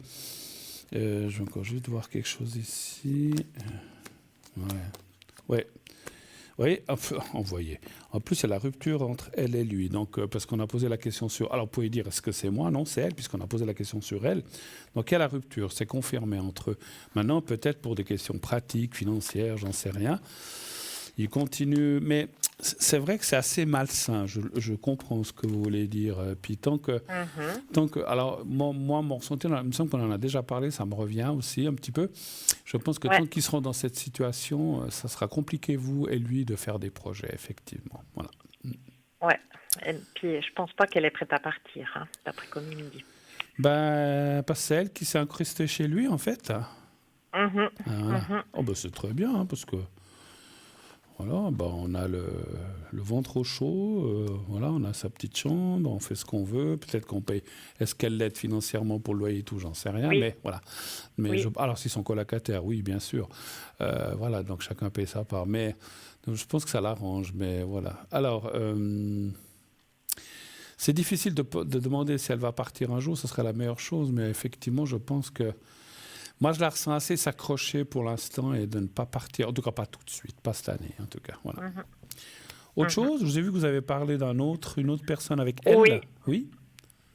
Je vais encore juste voir quelque chose ici. Ouais. Oui, envoyé. En plus, il y a la rupture entre elle et lui. Donc, parce qu'on a posé la question sur... Alors, vous pouvez dire, est-ce que c'est moi? Non, c'est elle, puisqu'on a posé la question sur elle. Donc, il y a la rupture. C'est confirmé entre eux. Maintenant, peut-être pour des questions pratiques, financières, j'en sais rien. Il continue, mais c'est vrai que c'est assez malsain. Je comprends ce que vous voulez dire. Puis tant que alors moi, mon ressenti, il me semble qu'on en a déjà parlé, ça me revient aussi un petit peu. Je pense que tant qu'ils seront dans cette situation, ça sera compliqué, vous et lui, de faire des projets, effectivement. Voilà. Ouais. Et puis, je pense pas qu'elle est prête à partir, hein, d'après comme il me dit. Ben, pas celle qui s'est incrustée chez lui, en fait. Mhm, Voilà. mhm. Oh, ben, c'est très bien, hein, parce que voilà, ben, on a le ventre au chaud, voilà, on a sa petite chambre, on fait ce qu'on veut, peut-être qu'on paye. Est-ce qu'elle l'aide financièrement pour le loyer et tout, j'en sais rien, Oui, mais voilà. Mais oui. alors, s'ils sont colocataires, oui, bien sûr. Voilà, donc chacun paye sa part. Mais donc, je pense que ça l'arrange, mais voilà. Alors, c'est difficile de demander si elle va partir un jour, ce serait la meilleure chose, mais effectivement, je pense que moi, je la ressens assez s'accrocher pour l'instant et de ne pas partir, en tout cas pas tout de suite, pas cette année, en tout cas. Voilà. Mhm, Autre mhm. chose, je vous ai vu que vous avez parlé une autre personne avec Oui, elle. Oui,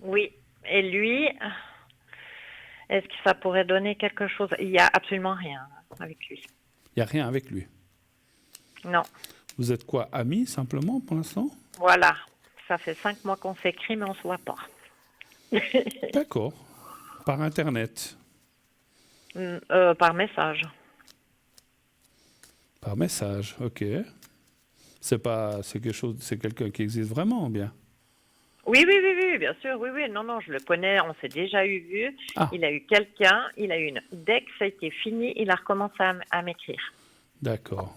oui. Et lui, est-ce que ça pourrait donner quelque chose? Il n'y a absolument rien avec lui. il n'y a rien avec lui. Non. Vous êtes quoi, amis simplement pour l'instant? Voilà. Ça fait 5 mois qu'on s'écrit, mais on ne se voit pas. D'accord. Par Internet, Par message. par message, ok. C'est quelque chose, c'est quelqu'un qui existe vraiment, bien. Oui, oui, oui, oui, bien sûr, oui, oui. Non, non, je le connais, on s'est déjà vu. Ah, Il a eu quelqu'un, il a eu une. Dès que ça a été fini, il a recommencé à m'écrire. d'accord.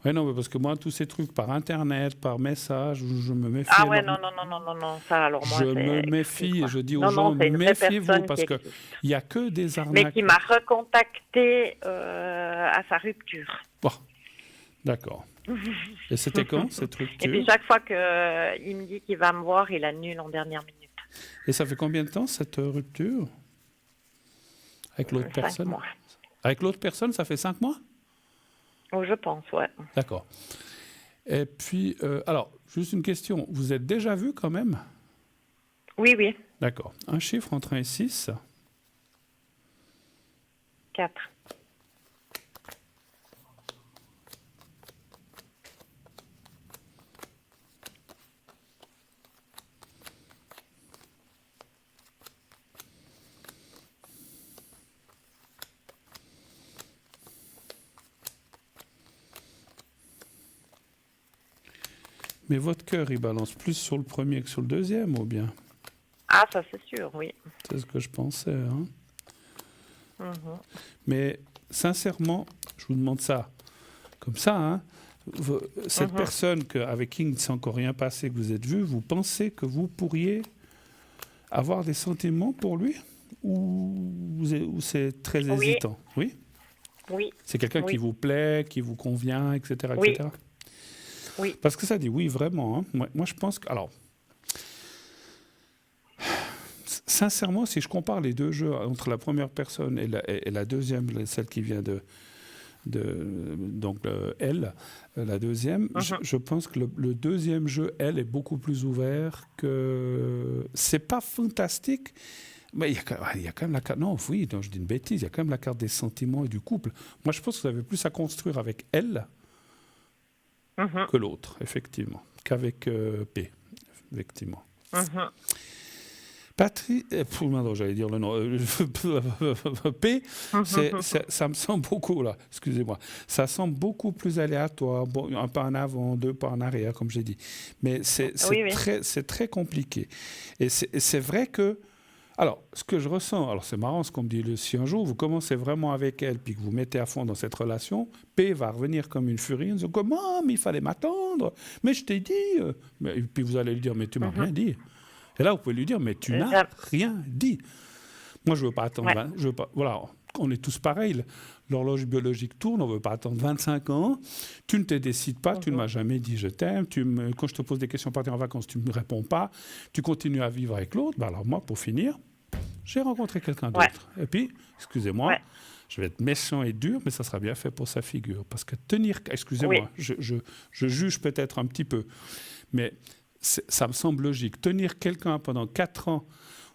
Oui, non, mais parce que moi, tous ces trucs par Internet, par message, je me méfie Ah ouais, énormément. non, non, non, non, non, non, ça, alors Je moi, me c'est exclu, méfie et quoi. je dis aux Non, gens, non, c'est une vraie méfiez-vous personne qui parce qu'il existe. n'y a que des Mais qui arnaques. m'a recontacté à sa rupture. Bon, d'accord. Et c'était quand, cette Et puis rupture? chaque fois qu'il me dit qu'il va me voir, il annule en dernière minute. Et ça fait combien de temps, cette rupture? Avec l'autre 5 personne? mois. Avec l'autre personne, ça fait 5 mois? Oh, je pense, ouais. D'accord. Et puis, alors, juste une question. Vous êtes déjà vu quand même? Oui, oui, D'accord. Un chiffre entre 1 et 6. 4. Mais votre cœur, il balance plus sur le premier que sur le deuxième, ou bien? Ah, ça c'est sûr, oui. C'est ce que je pensais, hein. Mhm. Mais sincèrement, je vous demande ça comme ça, hein. Cette Mhm. personne avec qui il ne s'est encore rien passé, que vous êtes vu, vous pensez que vous pourriez avoir des sentiments pour lui? Ou c'est très Oui, hésitant? Oui? oui, C'est quelqu'un qui oui, vous plaît, qui vous convient, etc., oui, etc.? oui. Parce que ça dit oui, vraiment, hein. Moi, je pense que... Alors, sincèrement, si je compare les deux jeux entre la première personne et la deuxième, celle qui vient donc elle, la deuxième, Mhm. je pense que le deuxième jeu, elle, est beaucoup plus ouvert que... C'est pas fantastique, mais il y a quand même la carte... Non, oui, non, je dis une bêtise, il y a quand même la carte des sentiments et du couple. Moi, je pense que vous avez plus à construire avec elle Mhm. que l'autre, effectivement, qu'avec P, effectivement. Mhm. Patrick, non, j'allais dire le nom. P, ça me semble beaucoup, là, excusez-moi. Ça semble beaucoup plus aléatoire, bon, un pas en avant, deux pas en arrière, comme j'ai dit. Mais Oui, oui. c'est très compliqué. Et c'est vrai que. Alors, ce que je ressens, alors c'est marrant ce qu'on me dit, si un jour vous commencez vraiment avec elle, puis que vous mettez à fond dans cette relation, P va revenir comme une furie, en disant comment, mais il fallait m'attendre, mais je t'ai dit. Et puis vous allez lui dire, mais tu m'as rien Mhm. dit. Et là, vous pouvez lui dire, mais tu n'as J'aime- rien dit. Moi, je ne veux pas attendre. Ouais. Je veux pas, voilà, on est tous pareils. L'horloge biologique tourne, on ne veut pas attendre 25 ans. Tu ne te décides pas, tu ne Mhm. m'as jamais dit je t'aime. Quand je te pose des questions pour partir en vacances, tu ne me réponds pas. Tu continues à vivre avec l'autre. Ben alors moi, pour finir, j'ai rencontré quelqu'un Ouais. d'autre. Et puis, excusez-moi, Ouais. je vais être méchant et dur, mais ça sera bien fait pour sa figure. Parce que excusez-moi, Oui. je juge peut-être un petit peu, mais ça me semble logique. Tenir quelqu'un pendant 4 ans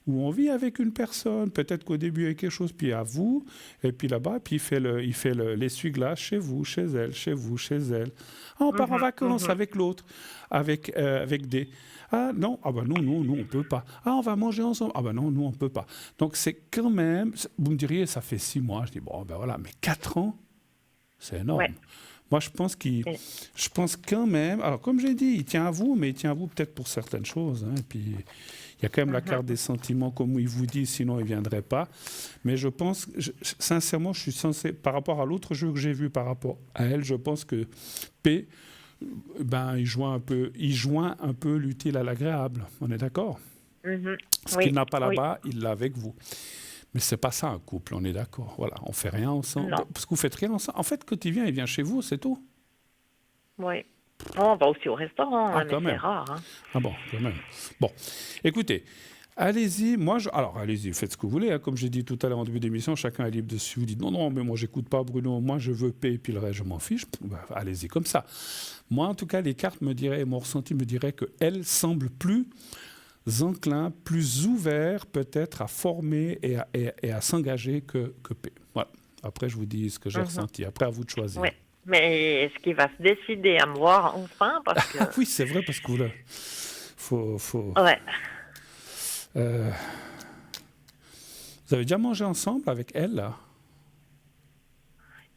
où on vit avec une personne, peut-être qu'au début il y a quelque chose, puis à vous, et puis là-bas, puis il fait l'essuie-glace chez vous, chez elle, chez vous, chez elle. Ah, on part en Mhm. vacances Mhm. avec l'autre, avec des... Ah non, ah ben non, nous on peut pas. Ah, on va manger ensemble. Ah ben non, nous on peut pas. Donc c'est quand même, vous me diriez, ça fait 6 mois. Je dis, bon, ben voilà, mais 4 ans, c'est énorme. Ouais. Moi, je pense quand même, alors comme j'ai dit, il tient à vous, mais il tient à vous peut-être pour certaines choses. Hein, et puis, Il y a quand même la carte des sentiments, comme il vous dit, sinon il ne viendrait pas. Mais je pense, sincèrement, je suis censé, par rapport à l'autre jeu que j'ai vu par rapport à elle, je pense que P, il joint un peu l'utile à l'agréable. On est d'accord? Ce qu'il n'a pas là-bas, il l'a avec vous. Mais c'est pas ça un couple, on est d'accord. Voilà, on fait rien ensemble. Non. Parce que vous faites rien ensemble. En fait, quand il vient chez vous, c'est tout. Oui. On va aussi au restaurant, mais c'est rare. Hein. Ah bon, quand même. Bon, écoutez, allez-y. Alors, allez-y, faites ce que vous voulez. Hein. Comme j'ai dit tout à l'heure en début d'émission, chacun est libre dessus. Vous dites non, mais moi, j'écoute pas Bruno. Moi, je veux payer, puis le reste, je m'en fiche. Allez-y comme ça. Moi, en tout cas, les cartes me diraient, mon ressenti me dirait qu'elle semble plus enclin, plus ouvert peut-être à former et à s'engager que P. Voilà. Après, je vous dis ce que j'ai ressenti. Après, à vous de choisir. Oui. Mais est-ce qu'il va se décider à me voir enfin parce que... Oui, c'est vrai, parce que là, faut... Ouais. Vous avez déjà mangé ensemble avec elle, là?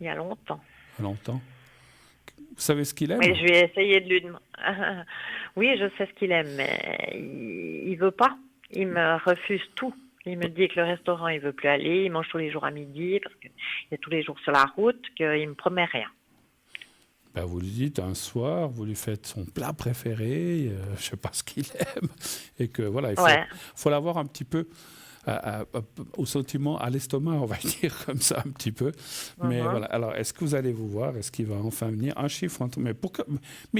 Il y a longtemps. Il y a longtemps. Vous savez ce qu'il aime? Mais je vais essayer de lui demander. Oui, je sais ce qu'il aime, mais il veut pas. Il me refuse tout. Il me dit que le restaurant, il veut plus aller. Il mange tous les jours à midi parce qu'il est tous les jours sur la route, qu'il me promet rien. Ben, vous lui dites un soir, vous lui faites son plat préféré, je ne sais pas ce qu'il aime, et que voilà, il faut l'avoir un petit peu au sentiment, à l'estomac, on va dire comme ça un petit peu. Mais voilà. Alors, est-ce que vous allez vous voir? Est-ce qu'il va enfin venir? Un chiffre, mais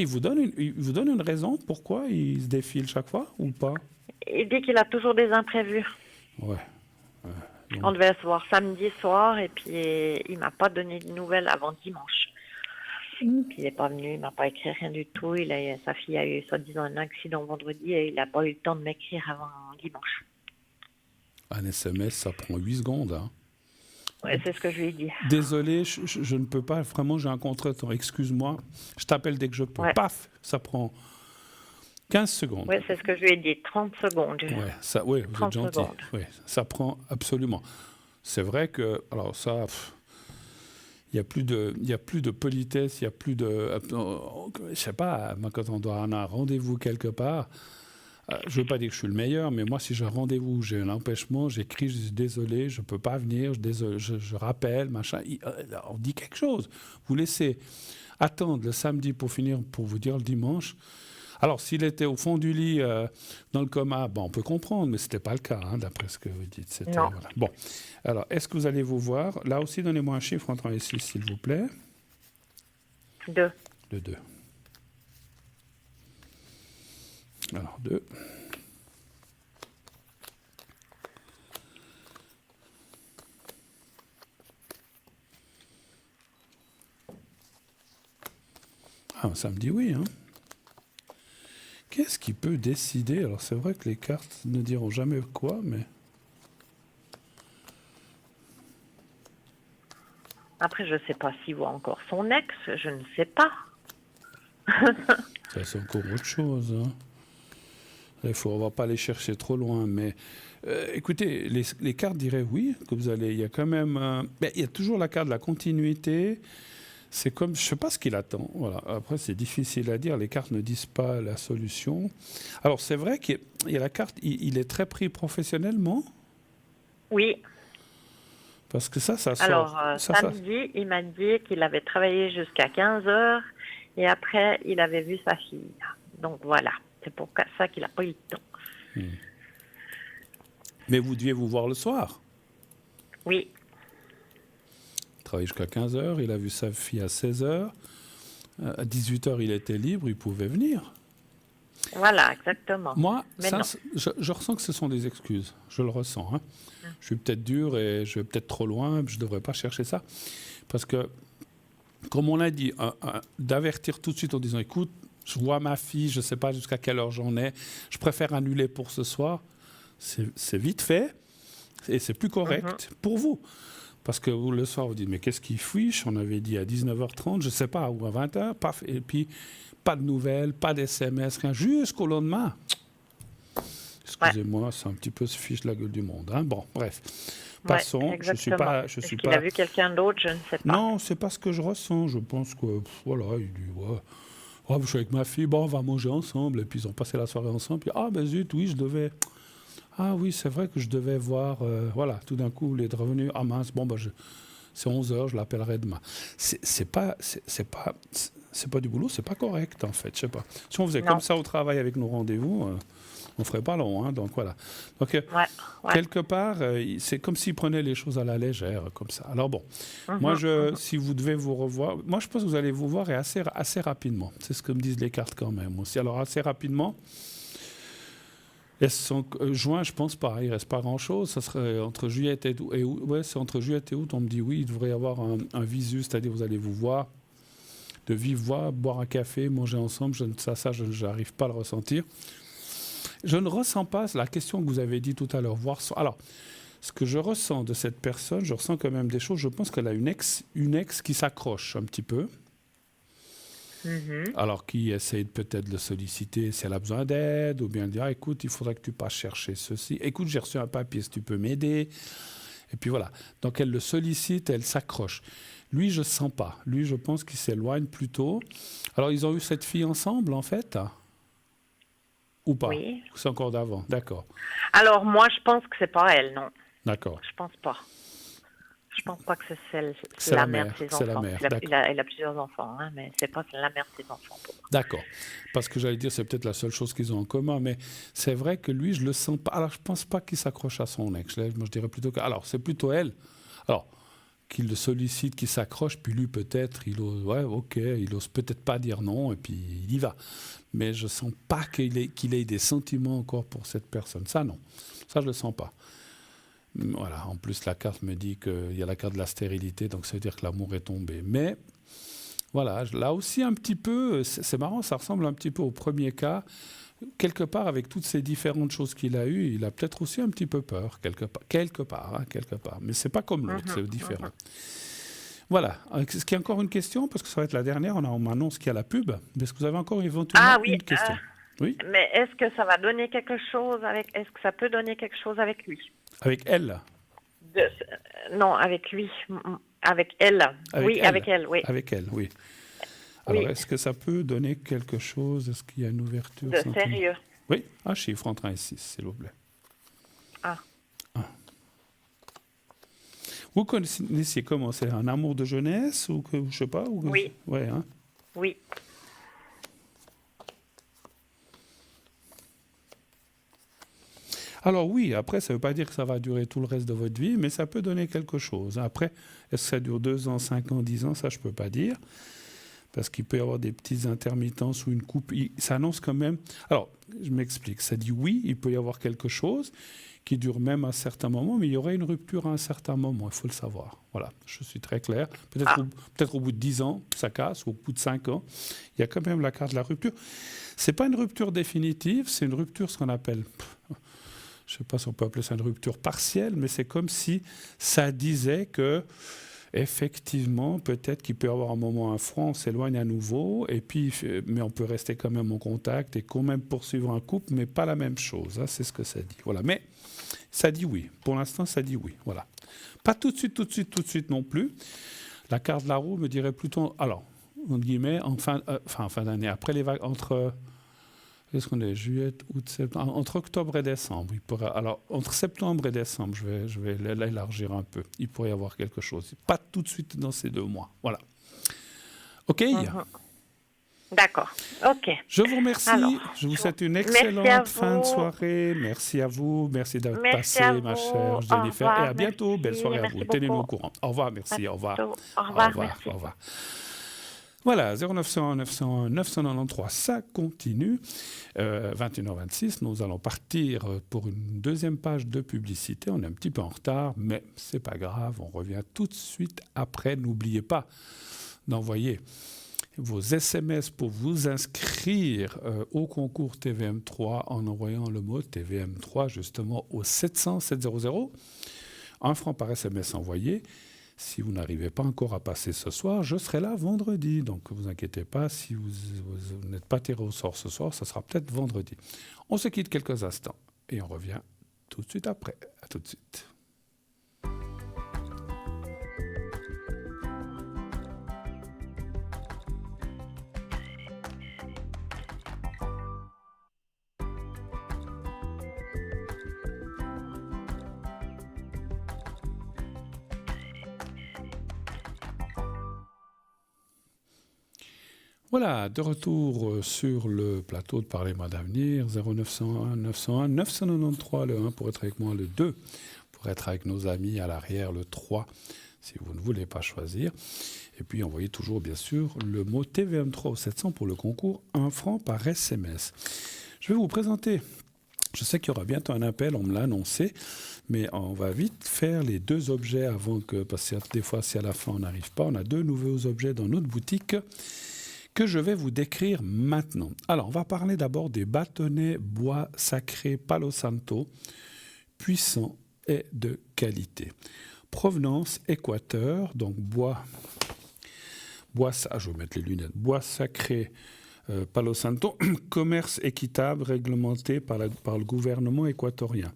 il vous donne une raison pourquoi il se défile chaque fois ou pas? Il dit qu'il a toujours des imprévus. Ouais. On devait se voir samedi soir et puis il m'a pas donné de nouvelles avant dimanche. Puis il n'est pas venu, il m'a pas écrit rien du tout. Sa fille a eu soi-disant un accident vendredi et il n'a pas eu le temps de m'écrire avant dimanche. Un SMS, ça prend 8 secondes. Hein. Ouais, c'est ce que je lui ai dit. Désolé, je ne peux pas. Vraiment, j'ai un contretemps. Excuse-moi. Je t'appelle dès que je peux. Ouais. Paf, ça prend 15 secondes. Oui, c'est ce que je lui ai dit. 30 secondes. Oui, vous êtes gentil. Ouais, ça prend absolument. C'est vrai que... Alors ça... Il n'y a plus de politesse, il n'y a plus de... Je ne sais pas, moi, quand on doit avoir un rendez-vous quelque part, je ne veux pas dire que je suis le meilleur, mais moi, si j'ai un rendez-vous, j'ai un empêchement, j'écris, je dis désolé, je ne peux pas venir, je rappelle, machin. On dit quelque chose. Vous laissez attendre le samedi pour finir, pour vous dire le dimanche. Alors, s'il était au fond du lit, dans le coma, on peut comprendre, mais ce n'était pas le cas, hein, d'après ce que vous dites. Non. Voilà. Bon, alors, est-ce que vous allez vous voir? Là aussi, donnez-moi un chiffre entre 1 et 6, s'il vous plaît. 2. Le 2. Alors, 2. Ah, ça me dit oui, hein. Qu'est-ce qui peut décider? Alors, c'est vrai que les cartes ne diront jamais quoi, mais... Après, je ne sais pas s'il voit encore son ex, je ne sais pas. Ça, c'est encore autre chose. Hein. On ne va pas aller chercher trop loin, mais... écoutez, les cartes diraient oui, que vous allez... Il y a quand même... il y a toujours la carte de la continuité... C'est comme, je ne sais pas ce qu'il attend. Voilà. Après, c'est difficile à dire. Les cartes ne disent pas la solution. Alors, c'est vrai qu'il y a la carte, il est très pris professionnellement. Oui. Parce que ça sort. Alors, samedi, il m'a dit qu'il avait travaillé jusqu'à 15 heures et après, il avait vu sa fille. Donc, voilà. C'est pour ça qu'il n'a pas eu le temps. Mais vous deviez vous voir le soir. Oui. Travaillé jusqu'à 15 heures, il a vu sa fille à 16 heures. À 18 heures, il était libre, il pouvait venir. Voilà, exactement. Moi, je ressens que ce sont des excuses. Je le ressens. Hein. Je suis peut-être dur et je vais peut-être trop loin. Je ne devrais pas chercher ça. Parce que, comme on l'a dit, d'avertir tout de suite en disant, écoute, je vois ma fille, je ne sais pas jusqu'à quelle heure j'en ai, je préfère annuler pour ce soir. C'est vite fait et c'est plus correct pour vous. Parce que vous, le soir, vous dites, mais qu'est-ce qu'il fiche? On avait dit à 19h30, je ne sais pas, ou à 20h, paf, et puis pas de nouvelles, pas d'SMS, rien, jusqu'au lendemain. Excusez-moi, c'est un petit peu se fiche de la gueule du monde. Hein. Bon, bref. Passons. Je suis pas. Est-ce qu'il a vu quelqu'un d'autre? Je ne sais pas. Non, c'est pas ce que je ressens. Je pense que, voilà, il dit, je suis avec ma fille, on va manger ensemble. Et puis ils ont passé la soirée ensemble. Puis, zut, oui, je devais. Ah oui, c'est vrai que je devais voir, voilà, tout d'un coup, il est revenu, ah mince, bon, c'est 11h, je l'appellerai demain. C'est pas du boulot, c'est pas correct, en fait, je sais pas. Si on faisait Non. comme ça au travail avec nos rendez-vous, on ferait pas long, hein, donc voilà. Donc, Ouais. quelque part, c'est comme s'il prenait les choses à la légère, comme ça. Alors bon, moi, si vous devez vous revoir, moi, je pense que vous allez vous voir et assez rapidement. C'est ce que me disent les cartes quand même aussi. Alors, assez rapidement, juin, je pense pas, il reste pas grand-chose. Ça serait entre juillet et août. Ouais, c'est entre juillet et août, on me dit oui, il devrait y avoir un visu, c'est-à-dire vous allez vous voir, de vive voix, boire un café, manger ensemble. Je n'arrive pas à le ressentir. Je ne ressens pas la question que vous avez dit tout à l'heure. Alors, ce que je ressens de cette personne, je ressens quand même des choses. Je pense qu'elle a une ex qui s'accroche un petit peu. Alors, qui essaye peut-être de le solliciter si elle a besoin d'aide, ou bien dire, écoute, il faudrait que tu passes chercher ceci. Écoute, j'ai reçu un papier, si tu peux m'aider. Et puis voilà. Donc, elle le sollicite, elle s'accroche. Lui, je ne sens pas. Lui, je pense qu'il s'éloigne plutôt. Alors, ils ont eu cette fille ensemble, en fait ? Ou pas? Oui. C'est encore d'avant, d'accord. Alors, moi, je pense que c'est pas elle, non. D'accord. Je pense pas. Je pense pas que c'est C'est la mère de ses enfants. C'est la mère, il a plusieurs enfants, hein, mais c'est pas la mère de ses enfants. Pour moi. D'accord. Parce que j'allais dire, c'est peut-être la seule chose qu'ils ont en commun, mais c'est vrai que lui, je le sens pas. Alors, je pense pas qu'il s'accroche à son ex. Moi, je dirais plutôt que... Alors, c'est plutôt elle. Alors, qu'il le sollicite, qu'il s'accroche, puis lui, peut-être, il ose... Ouais, ok, il ose peut-être pas dire non, et puis il y va. Mais je sens pas qu'il ait des sentiments encore pour cette personne. Ça, non. Ça, je le sens pas. Voilà. En plus, la carte me dit qu'il y a la carte de la stérilité, donc ça veut dire que l'amour est tombé. Mais, voilà, là aussi, un petit peu, c'est marrant, ça ressemble un petit peu au premier cas. Quelque part, avec toutes ces différentes choses qu'il a eues, il a peut-être aussi un petit peu peur, quelque part. Mais c'est pas comme l'autre, c'est différent. Voilà. Est-ce qu'il y a encore une question? Parce que ça va être la dernière. On m'annonce qu'il y a la pub. Est-ce que vous avez encore éventuellement une question? Oui. Mais est-ce que ça va donner quelque chose avec... Est-ce que ça peut donner quelque chose avec lui? Avec elle? Non, avec lui. Avec elle. Avec elle, oui. Avec elle, oui. Alors, est-ce que ça peut donner quelque chose? Est-ce qu'il y a une ouverture? De sérieux? Oui. Un chiffre entre 1 et 6, s'il vous plaît. Ah. Vous connaissiez comment? C'est un amour de jeunesse ou que je sais pas ou... Oui. Ouais, hein? Oui. Alors oui, après, ça ne veut pas dire que ça va durer tout le reste de votre vie, mais ça peut donner quelque chose. Après, est-ce que ça dure 2 ans, 5 ans, 10 ans? Ça, je ne peux pas dire. Parce qu'il peut y avoir des petites intermittences ou une coupe. Ça annonce quand même... Alors, je m'explique. Ça dit oui, il peut y avoir quelque chose qui dure même à un certain moment, mais il y aurait une rupture à un certain moment, il faut le savoir. Voilà, je suis très clair. Peut-être au bout de 10 ans, ça casse, ou au bout de 5 ans, il y a quand même la carte de la rupture. Ce n'est pas une rupture définitive, c'est une rupture, ce qu'on appelle... Je ne sais pas si on peut appeler ça une rupture partielle, mais c'est comme si ça disait que, effectivement, peut-être qu'il peut y avoir un moment, un front, on s'éloigne à nouveau, mais on peut rester quand même en contact et quand même poursuivre un couple, mais pas la même chose. Hein, c'est ce que ça dit. Voilà. Mais ça dit oui. Pour l'instant, ça dit oui. Voilà. Pas tout de suite non plus. La carte de la roue me dirait plutôt, alors, entre guillemets, en fin d'année, après les vacances, entre... Qu'est-ce qu'on est? Juillet, août, septembre. Entre octobre et décembre. Alors, entre septembre et décembre, je vais l'élargir un peu. Il pourrait y avoir quelque chose. Pas tout de suite dans ces 2 mois. Voilà. OK? D'accord. OK. Je vous remercie. Alors, je vous souhaite une excellente fin de soirée. Merci à vous. Merci d'avoir passé, ma chère Jennifer. Et à bientôt. Belle soirée à vous. Tenez-nous au courant. Au revoir. Merci. Au revoir. Au revoir. Merci. Au revoir. Voilà, 0901 901 993, ça continue. 21h26, nous allons partir pour une deuxième page de publicité. On est un petit peu en retard, mais c'est pas grave, on revient tout de suite après. N'oubliez pas d'envoyer vos SMS pour vous inscrire au concours TVM3 en envoyant le mot TVM3 justement au 700 700. 1 franc par SMS envoyé. Si vous n'arrivez pas encore à passer ce soir, je serai là vendredi. Donc, ne vous inquiétez pas, si vous n'êtes pas tiré au sort ce soir, ça sera peut-être vendredi. On se quitte quelques instants et on revient tout de suite après. À tout de suite. Voilà, de retour sur le plateau de Parlez-moi d'avenir, 0901 901 993, le 1 pour être avec moi, le 2 pour être avec nos amis à l'arrière, le 3 si vous ne voulez pas choisir. Et puis envoyez toujours bien sûr le mot TVM3 au 700 pour le concours 1 franc par SMS. Je vais vous présenter, je sais qu'il y aura bientôt un appel, on me l'a annoncé, mais on va vite faire les 2 objets avant que, parce que des fois si à la fin on n'arrive pas, on a 2 nouveaux objets dans notre boutique que je vais vous décrire maintenant. Alors, on va parler d'abord des bâtonnets bois sacré Palo Santo, puissants et de qualité. Provenance Équateur, donc bois je vais mettre les lunettes, bois sacré Palo Santo, commerce équitable réglementé par le gouvernement équatorien.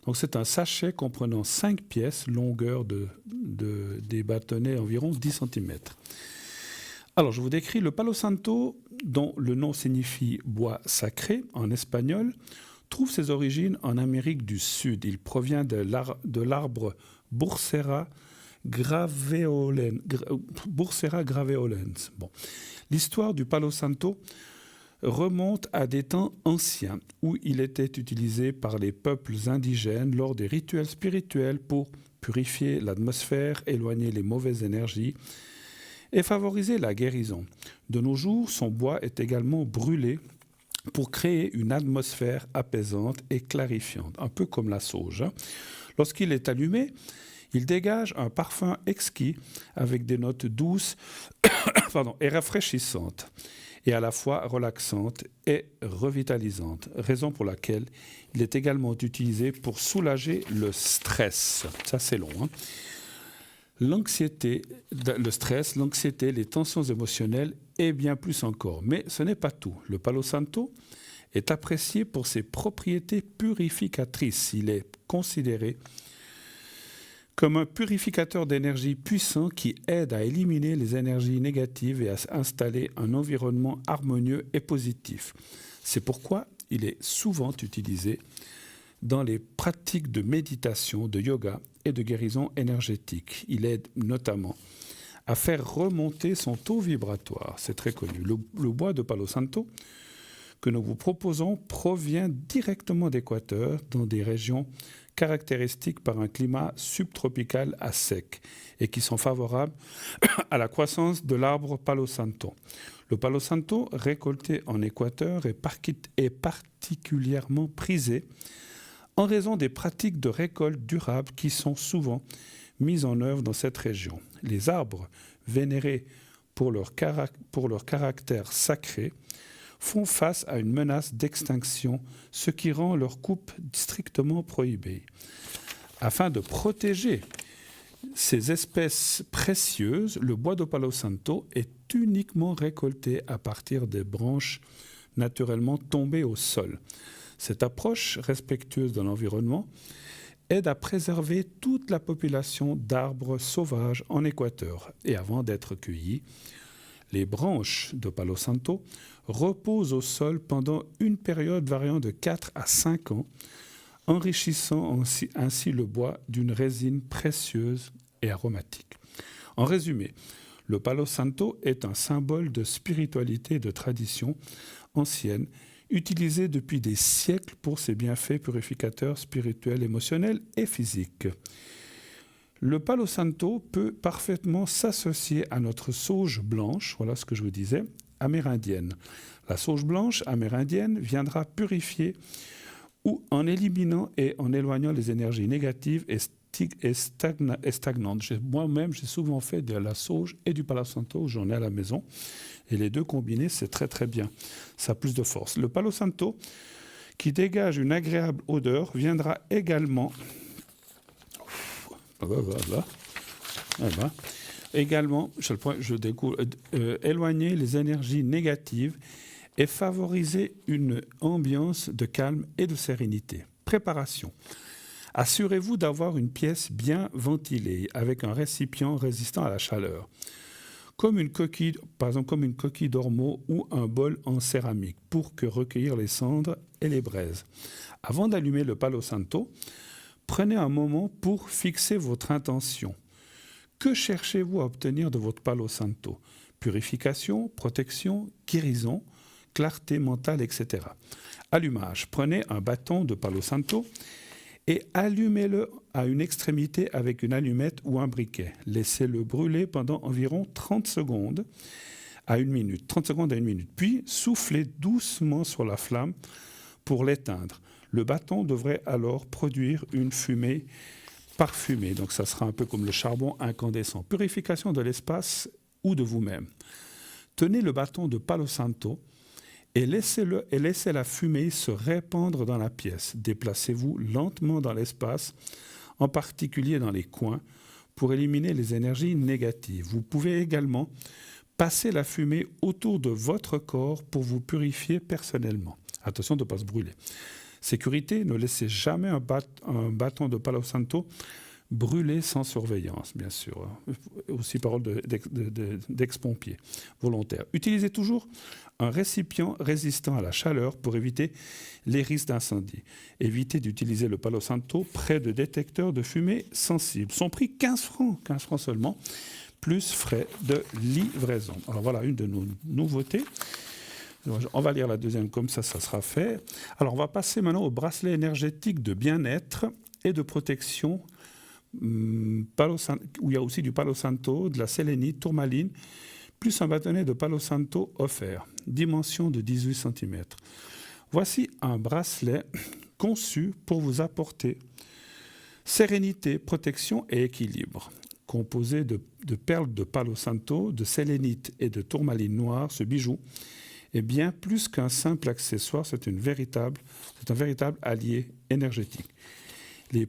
Donc c'est un sachet comprenant 5 pièces, longueur des bâtonnets environ 10 cm. Alors, je vous décris le Palo Santo, dont le nom signifie bois sacré en espagnol, trouve ses origines en Amérique du Sud. Il provient de l'arbre Bursera graveolens. Bon. L'histoire du Palo Santo remonte à des temps anciens où il était utilisé par les peuples indigènes lors des rituels spirituels pour purifier l'atmosphère, éloigner les mauvaises énergies et favoriser la guérison. De nos jours, son bois est également brûlé pour créer une atmosphère apaisante et clarifiante, un peu comme la sauge. Lorsqu'il est allumé, il dégage un parfum exquis avec des notes douces et rafraîchissantes, et à la fois relaxantes et revitalisantes, raison pour laquelle il est également utilisé pour soulager le stress. Ça, c'est long, hein. L'anxiété, le stress, l'anxiété, les tensions émotionnelles et bien plus encore. Mais ce n'est pas tout. Le Palo Santo est apprécié pour ses propriétés purificatrices. Il est considéré comme un purificateur d'énergie puissant qui aide à éliminer les énergies négatives et à installer un environnement harmonieux et positif. C'est pourquoi il est souvent utilisé dans les pratiques de méditation, de yoga et de guérison énergétique. Il aide notamment à faire remonter son taux vibratoire. C'est très connu. Le bois de Palo Santo que nous vous proposons provient directement d'Équateur, dans des régions caractéristiques par un climat subtropical à sec et qui sont favorables à la croissance de l'arbre Palo Santo. Le Palo Santo, récolté en Équateur, est particulièrement prisé en raison des pratiques de récolte durable qui sont souvent mises en œuvre dans cette région. Les arbres, vénérés pour leur caractère sacré, font face à une menace d'extinction, ce qui rend leur coupe strictement prohibée. Afin de protéger ces espèces précieuses, le bois de Palo Santo est uniquement récolté à partir des branches naturellement tombées au sol. Cette approche respectueuse de l'environnement aide à préserver toute la population d'arbres sauvages en Équateur. Et avant d'être cueillis, les branches de Palo Santo reposent au sol pendant une période variant de 4 à 5 ans, enrichissant ainsi le bois d'une résine précieuse et aromatique. En résumé, le Palo Santo est un symbole de spiritualité et de tradition ancienne, utilisé depuis des siècles pour ses bienfaits purificateurs spirituels, émotionnels et physiques. Le Palo Santo peut parfaitement s'associer à notre sauge blanche, voilà ce que je vous disais, amérindienne. La sauge blanche amérindienne viendra purifier ou en éliminant et en éloignant les énergies négatives et stagnantes. Moi-même, j'ai souvent fait de la sauge et du Palo Santo, j'en ai à la maison. Et les deux combinés, c'est très très bien. Ça a plus de force. Le Palo Santo, qui dégage une agréable odeur, viendra également... éloigner les énergies négatives et favoriser une ambiance de calme et de sérénité. Préparation. Assurez-vous d'avoir une pièce bien ventilée avec un récipient résistant à la chaleur, comme une coquille, par exemple comme une coquille d'ormeau ou un bol en céramique pour recueillir les cendres et les braises. Avant d'allumer le Palo Santo, prenez un moment pour fixer votre intention. Que cherchez-vous à obtenir de votre Palo Santo ? Purification, protection, guérison, clarté mentale, etc. Allumage. Prenez un bâton de Palo Santo et allumez-le à une extrémité avec une allumette ou un briquet. Laissez-le brûler pendant environ 30 secondes à 1 minute. 30 secondes à 1 minute. Puis soufflez doucement sur la flamme pour l'éteindre. Le bâton devrait alors produire une fumée parfumée. Donc ça sera un peu comme le charbon incandescent. Purification de l'espace ou de vous-même. Tenez le bâton de Palo Santo et laissez la fumée se répandre dans la pièce. Déplacez-vous lentement dans l'espace, en particulier dans les coins, pour éliminer les énergies négatives. Vous pouvez également passer la fumée autour de votre corps pour vous purifier personnellement. Attention de ne pas se brûler. Sécurité, ne laissez jamais un bâton de Palo Santo brûler sans surveillance, bien sûr. Aussi parole d'ex-pompier volontaire. Utilisez toujours un récipient résistant à la chaleur pour éviter les risques d'incendie. Évitez d'utiliser le Palo Santo près de détecteurs de fumée sensibles. Son prix 15 francs seulement, plus frais de livraison. Alors voilà une de nos nouveautés. On va lire la deuxième, comme ça sera fait. Alors on va passer maintenant au bracelet énergétique de bien-être et de protection, où il y a aussi du Palo Santo, de la sélénite, tourmaline, plus un bâtonnet de Palo Santo offert, dimension de 18 cm. Voici un bracelet conçu pour vous apporter sérénité, protection et équilibre. Composé de perles de Palo Santo, de sélénite et de tourmaline noire, ce bijou est bien plus qu'un simple accessoire, c'est un véritable allié énergétique. Les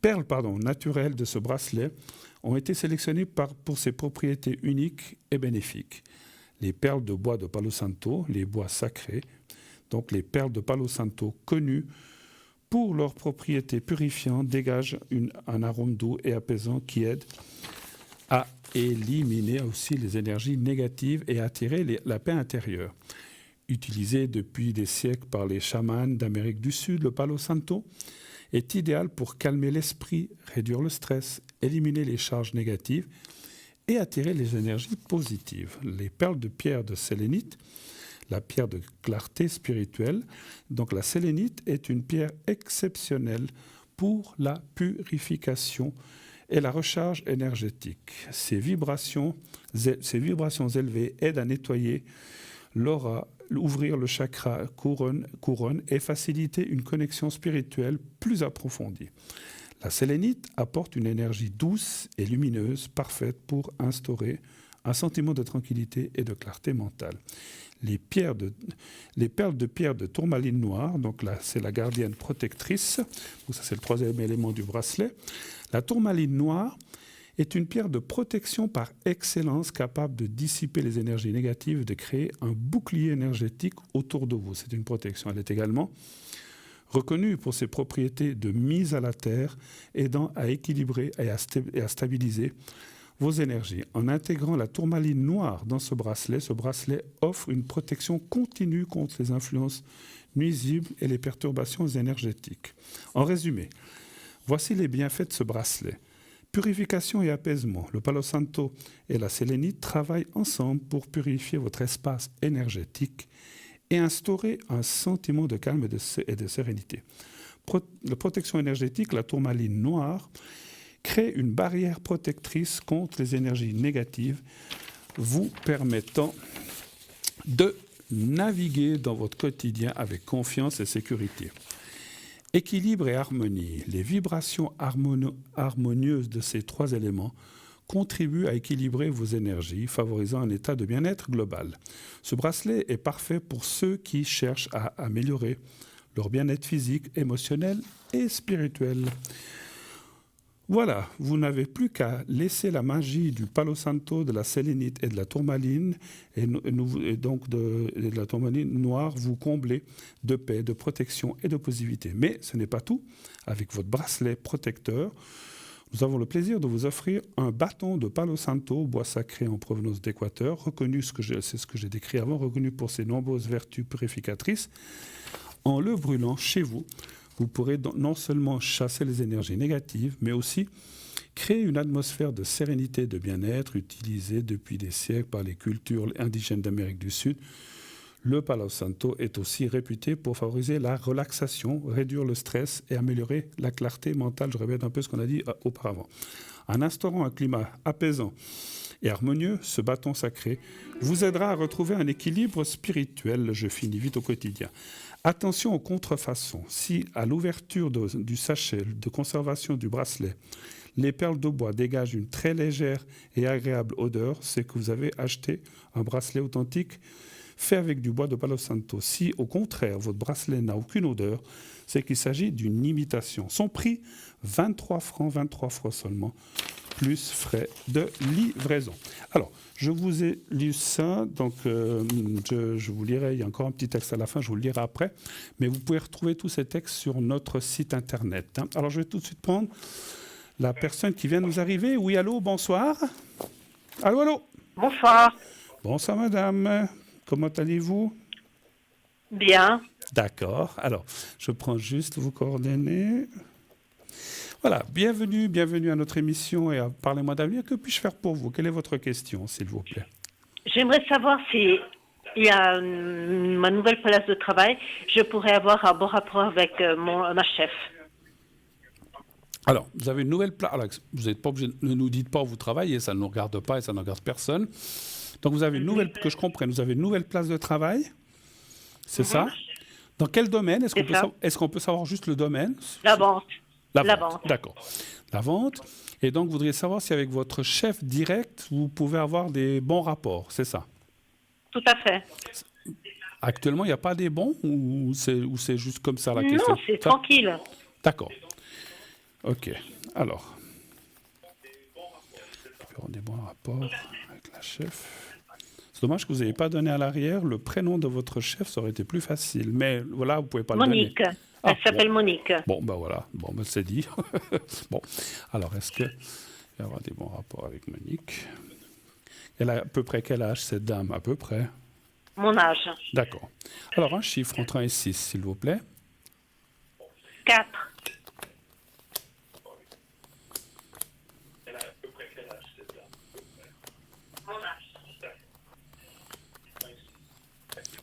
perles naturelles de ce bracelet ont été sélectionnées pour ses propriétés uniques et bénéfiques. Les perles de bois de Palo Santo, les bois sacrés, donc les perles de Palo Santo connues pour leurs propriétés purifiantes, dégagent un arôme doux et apaisant qui aide à éliminer aussi les énergies négatives et attirer la paix intérieure. Utilisé depuis des siècles par les chamans d'Amérique du Sud, le Palo Santo est idéal pour calmer l'esprit, réduire le stress, éliminer les charges négatives et attirer les énergies positives. Les perles de pierre de sélénite, la pierre de clarté spirituelle, donc la sélénite est une pierre exceptionnelle pour la purification et la recharge énergétique. Ces vibrations élevées aident à nettoyer l'aura, ouvrir le chakra couronne et faciliter une connexion spirituelle plus approfondie. La sélénite apporte une énergie douce et lumineuse, parfaite pour instaurer un sentiment de tranquillité et de clarté mentale. Les perles de pierre de tourmaline noire, donc là c'est la gardienne protectrice, donc ça c'est le troisième élément du bracelet. La tourmaline noire est une pierre de protection par excellence capable de dissiper les énergies négatives et de créer un bouclier énergétique autour de vous. C'est une protection. Elle est également reconnue pour ses propriétés de mise à la terre, aidant à équilibrer et à stabiliser vos énergies. En intégrant la tourmaline noire dans ce bracelet offre une protection continue contre les influences nuisibles et les perturbations énergétiques. En résumé, voici les bienfaits de ce bracelet. Purification et apaisement. Le Palo Santo et la sélénite travaillent ensemble pour purifier votre espace énergétique et instaurer un sentiment de calme et de sérénité. La protection énergétique, la tourmaline noire, crée une barrière protectrice contre les énergies négatives, vous permettant de naviguer dans votre quotidien avec confiance et sécurité. Équilibre et harmonie. Les vibrations harmonieuses de ces trois éléments contribuent à équilibrer vos énergies, favorisant un état de bien-être global. Ce bracelet est parfait pour ceux qui cherchent à améliorer leur bien-être physique, émotionnel et spirituel. Voilà, vous n'avez plus qu'à laisser la magie du Palo Santo, de la sélénite et de la tourmaline, et donc de la tourmaline noire, vous combler de paix, de protection et de positivité. Mais ce n'est pas tout. Avec votre bracelet protecteur, nous avons le plaisir de vous offrir un bâton de Palo Santo, bois sacré en provenance d'Équateur, reconnu, c'est ce que j'ai décrit avant, reconnu pour ses nombreuses vertus purificatrices. En le brûlant chez vous, vous pourrez non seulement chasser les énergies négatives, mais aussi crée une atmosphère de sérénité et de bien-être utilisée depuis des siècles par les cultures indigènes d'Amérique du Sud. Le Palo Santo est aussi réputé pour favoriser la relaxation, réduire le stress et améliorer la clarté mentale. Je répète un peu ce qu'on a dit auparavant. En instaurant un climat apaisant et harmonieux, ce bâton sacré vous aidera à retrouver un équilibre spirituel. Je finis vite au quotidien. Attention aux contrefaçons. Si à l'ouverture du sachet de conservation du bracelet, les perles de bois dégagent une très légère et agréable odeur, c'est que vous avez acheté un bracelet authentique fait avec du bois de Palo Santo. Si, au contraire, votre bracelet n'a aucune odeur, c'est qu'il s'agit d'une imitation. Son prix, 23 francs, 23 fois seulement, plus frais de livraison. Alors, je vous ai lu ça, donc je vous lirai, il y a encore un petit texte à la fin, je vous le lirai après, mais vous pouvez retrouver tous ces textes sur notre site internet. Alors, je vais tout de suite prendre la personne qui vient de nous arriver. Oui, allô, bonsoir. Allô, allô. Bonsoir. Bonsoir, madame. Comment allez-vous? Bien. D'accord. Alors, je prends juste vos coordonnées. Voilà, bienvenue à notre émission et à Parlez-moi d'avenir. Que puis-je faire pour vous? Quelle est votre question, s'il vous plaît? J'aimerais savoir si il y a ma nouvelle place de travail, je pourrais avoir un bon rapport avec ma chef. Alors, vous avez une nouvelle place. Alors, vous n'êtes pas obligé, ne nous dites pas où vous travaillez, ça ne nous regarde pas et ça ne regarde personne. Donc, vous avez une nouvelle, que je comprenne, vous avez une nouvelle place de travail, c'est ça? Dans quel domaine? Est-ce qu'on peut savoir juste le domaine? La vente. La vente. D'accord. La vente. Et donc, vous voudriez savoir si avec votre chef direct, vous pouvez avoir des bons rapports, c'est ça? Tout à fait. Actuellement, il n'y a pas des bons ou c'est juste comme ça la question? Non, c'est tranquille. D'accord. OK. Alors. Des bons rapports avec la chef. C'est dommage que vous n'ayez pas donné à l'arrière le prénom de votre chef, ça aurait été plus facile. Mais voilà, vous ne pouvez pas Monique. le donner. Elle s'appelle Monique. Bon, ben voilà. Bon, ben c'est dit. Bon. Alors, est-ce qu'il va y avoir des bons rapports avec Monique? Elle a à peu près quel âge, cette dame? À peu près? Mon âge. D'accord. Alors, un chiffre entre 1 et 6, s'il vous plaît. 4.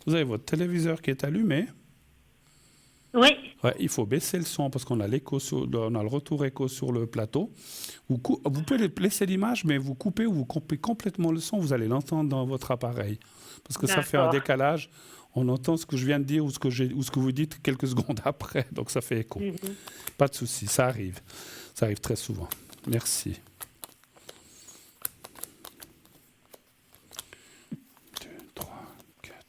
Vous avez votre téléviseur qui est allumé. Oui. Ouais, il faut baisser le son parce qu'on a on a le retour écho sur le plateau. Vous pouvez laisser l'image, mais vous coupez ou vous coupez complètement le son, vous allez l'entendre dans votre appareil. Parce que ça fait un décalage. On entend ce que je viens de dire ou ce que vous dites quelques secondes après. Donc ça fait écho. Pas de souci, ça arrive. Ça arrive très souvent. Merci. 2, 3, 4.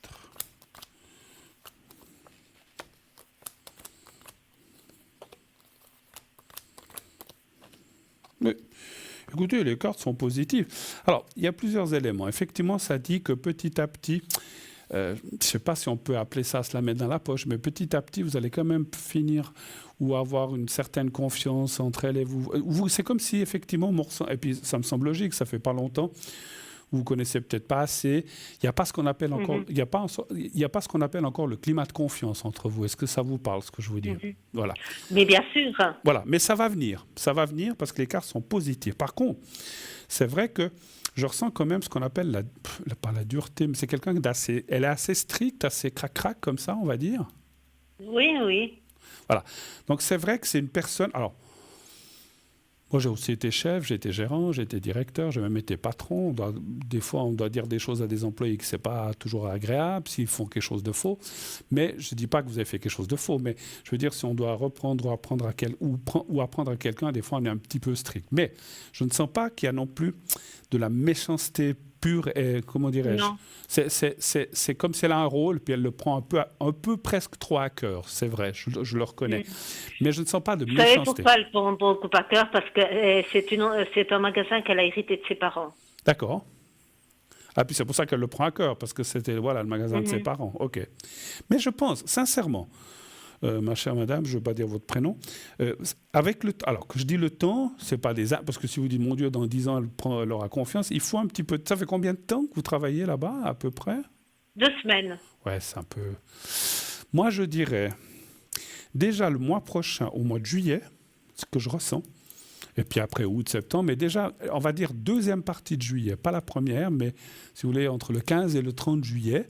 Mais écoutez, les cartes sont positives. Alors, il y a plusieurs éléments. Effectivement, ça dit que petit à petit, je ne sais pas si on peut appeler ça se la mettre dans la poche, mais petit à petit, vous allez quand même finir ou avoir une certaine confiance entre elle et vous. C'est comme si, effectivement, et puis ça me semble logique, ça fait pas longtemps, vous connaissez peut-être pas assez. Il n'y a pas ce qu'on appelle encore, il y a pas ce qu'on appelle encore le climat de confiance entre vous. Est-ce que ça vous parle, ce que je vous dis? Voilà. Mais bien sûr. Voilà, mais ça va venir parce que les cartes sont positives. Par contre, c'est vrai que je ressens quand même ce qu'on appelle pas la dureté, mais c'est quelqu'un elle est assez stricte, assez crac-crac comme ça, on va dire. Oui, oui. Voilà. Donc c'est vrai que c'est une personne. Alors, moi j'ai aussi été chef, j'ai été gérant, j'ai été directeur, j'ai même été patron. Des fois, on doit dire des choses à des employés que c'est pas toujours agréable s'ils font quelque chose de faux. Mais je dis pas que vous avez fait quelque chose de faux, mais je veux dire si on doit reprendre ou apprendre à quelqu'un, des fois on est un petit peu strict. Mais je ne sens pas qu'il y a non plus de la méchanceté pure et comment dirais-je. Non. C'est comme si elle a un rôle, puis elle le prend un peu presque trop à cœur, c'est vrai, je le reconnais. Mais je ne sens pas de méchanceté. Vous savez pourquoi elle prend beaucoup à cœur? Parce que c'est un magasin qu'elle a hérité de ses parents. D'accord. Ah, puis c'est pour ça qu'elle le prend à cœur, parce que c'était le magasin de ses parents. OK. Mais je pense, sincèrement, ma chère madame, je ne veux pas dire votre prénom, avec le alors que je dis le temps, c'est pas parce que si vous dites, mon Dieu, dans 10 ans, elle aura confiance, il faut un petit peu. Ça fait combien de temps que vous travaillez là-bas, à peu près? 2 semaines. Ouais, c'est un peu. Moi, je dirais, déjà le mois prochain, au mois de juillet, ce que je ressens, Et puis après août, septembre, mais déjà, on va dire deuxième partie de juillet, pas la première, mais si vous voulez, entre le 15 et le 30 juillet,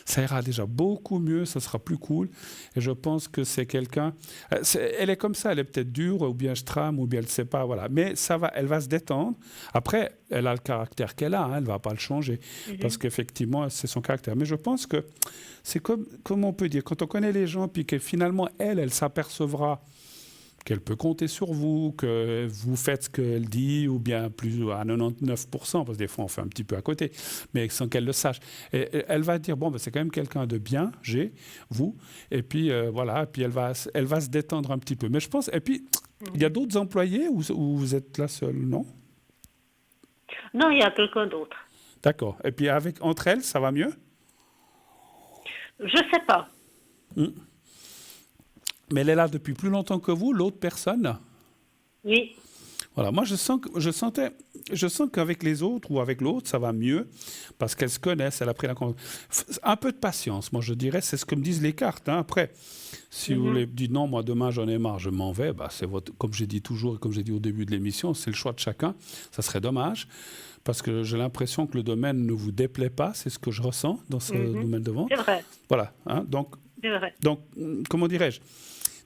ça ira déjà beaucoup mieux, ça sera plus cool. Et je pense que c'est quelqu'un... elle est comme ça, elle est peut-être dure, ou bien je trame, ou bien elle ne sait pas, voilà. Mais ça va, elle va se détendre. Après, elle a le caractère qu'elle a, hein, elle ne va pas le changer, parce qu'effectivement, c'est son caractère. Mais je pense que c'est comme on peut dire, quand on connaît les gens, puis que finalement, elle s'apercevra qu'elle peut compter sur vous, que vous faites ce qu'elle dit, ou bien plus à 99%, parce que des fois on fait un petit peu à côté, mais sans qu'elle le sache. Et elle va dire, bon, ben, c'est quand même quelqu'un de bien, vous, et puis voilà, et puis elle va se détendre un petit peu. Mais je pense, et puis, il y a d'autres employés ou vous êtes la seule, non? Non, il y a quelqu'un d'autre. D'accord. Et puis entre elles, ça va mieux? Je sais pas. Mais elle est là depuis plus longtemps que vous, l'autre personne? Oui. Voilà, moi je sens qu'avec les autres ou avec l'autre, ça va mieux parce qu'elles se connaissent, elle a pris la confiance. Un peu de patience, moi je dirais, c'est ce que me disent les cartes. Hein. Après, si vous voulez dire non, moi demain j'en ai marre, je m'en vais, bah, comme j'ai dit toujours et comme j'ai dit au début de l'émission, c'est le choix de chacun. Ça serait dommage parce que j'ai l'impression que le domaine ne vous déplaît pas, c'est ce que je ressens dans ce domaine de vente. C'est vrai. Voilà, hein, C'est vrai. donc comment dirais-je?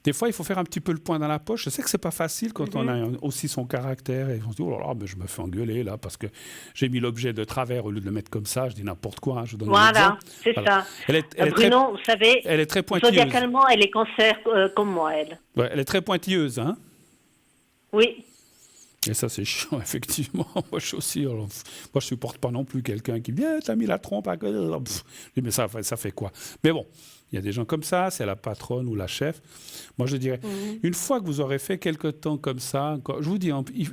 Des fois, il faut faire un petit peu le point dans la poche. Je sais que c'est pas facile quand on a aussi son caractère et on se dit, oh là là, mais je me fais engueuler là parce que j'ai mis l'objet de travers au lieu de le mettre comme ça. Je dis n'importe quoi. Hein, je donne un exemple. C'est ça. Elle Bruno, vous savez, elle est très pointilleuse. zodiacalement, elle est cancer comme moi, elle. Ouais, elle est très pointilleuse, hein. Oui. Et ça, c'est chiant, effectivement. Moi, je suis aussi... moi, je supporte pas non plus quelqu'un qui me dit « t'as mis la trompe à... » Mais ça fait quoi? Mais bon, il y a des gens comme ça, c'est la patronne ou la chef. Moi, je dirais, une fois que vous aurez fait quelque temps comme ça, je vous dis,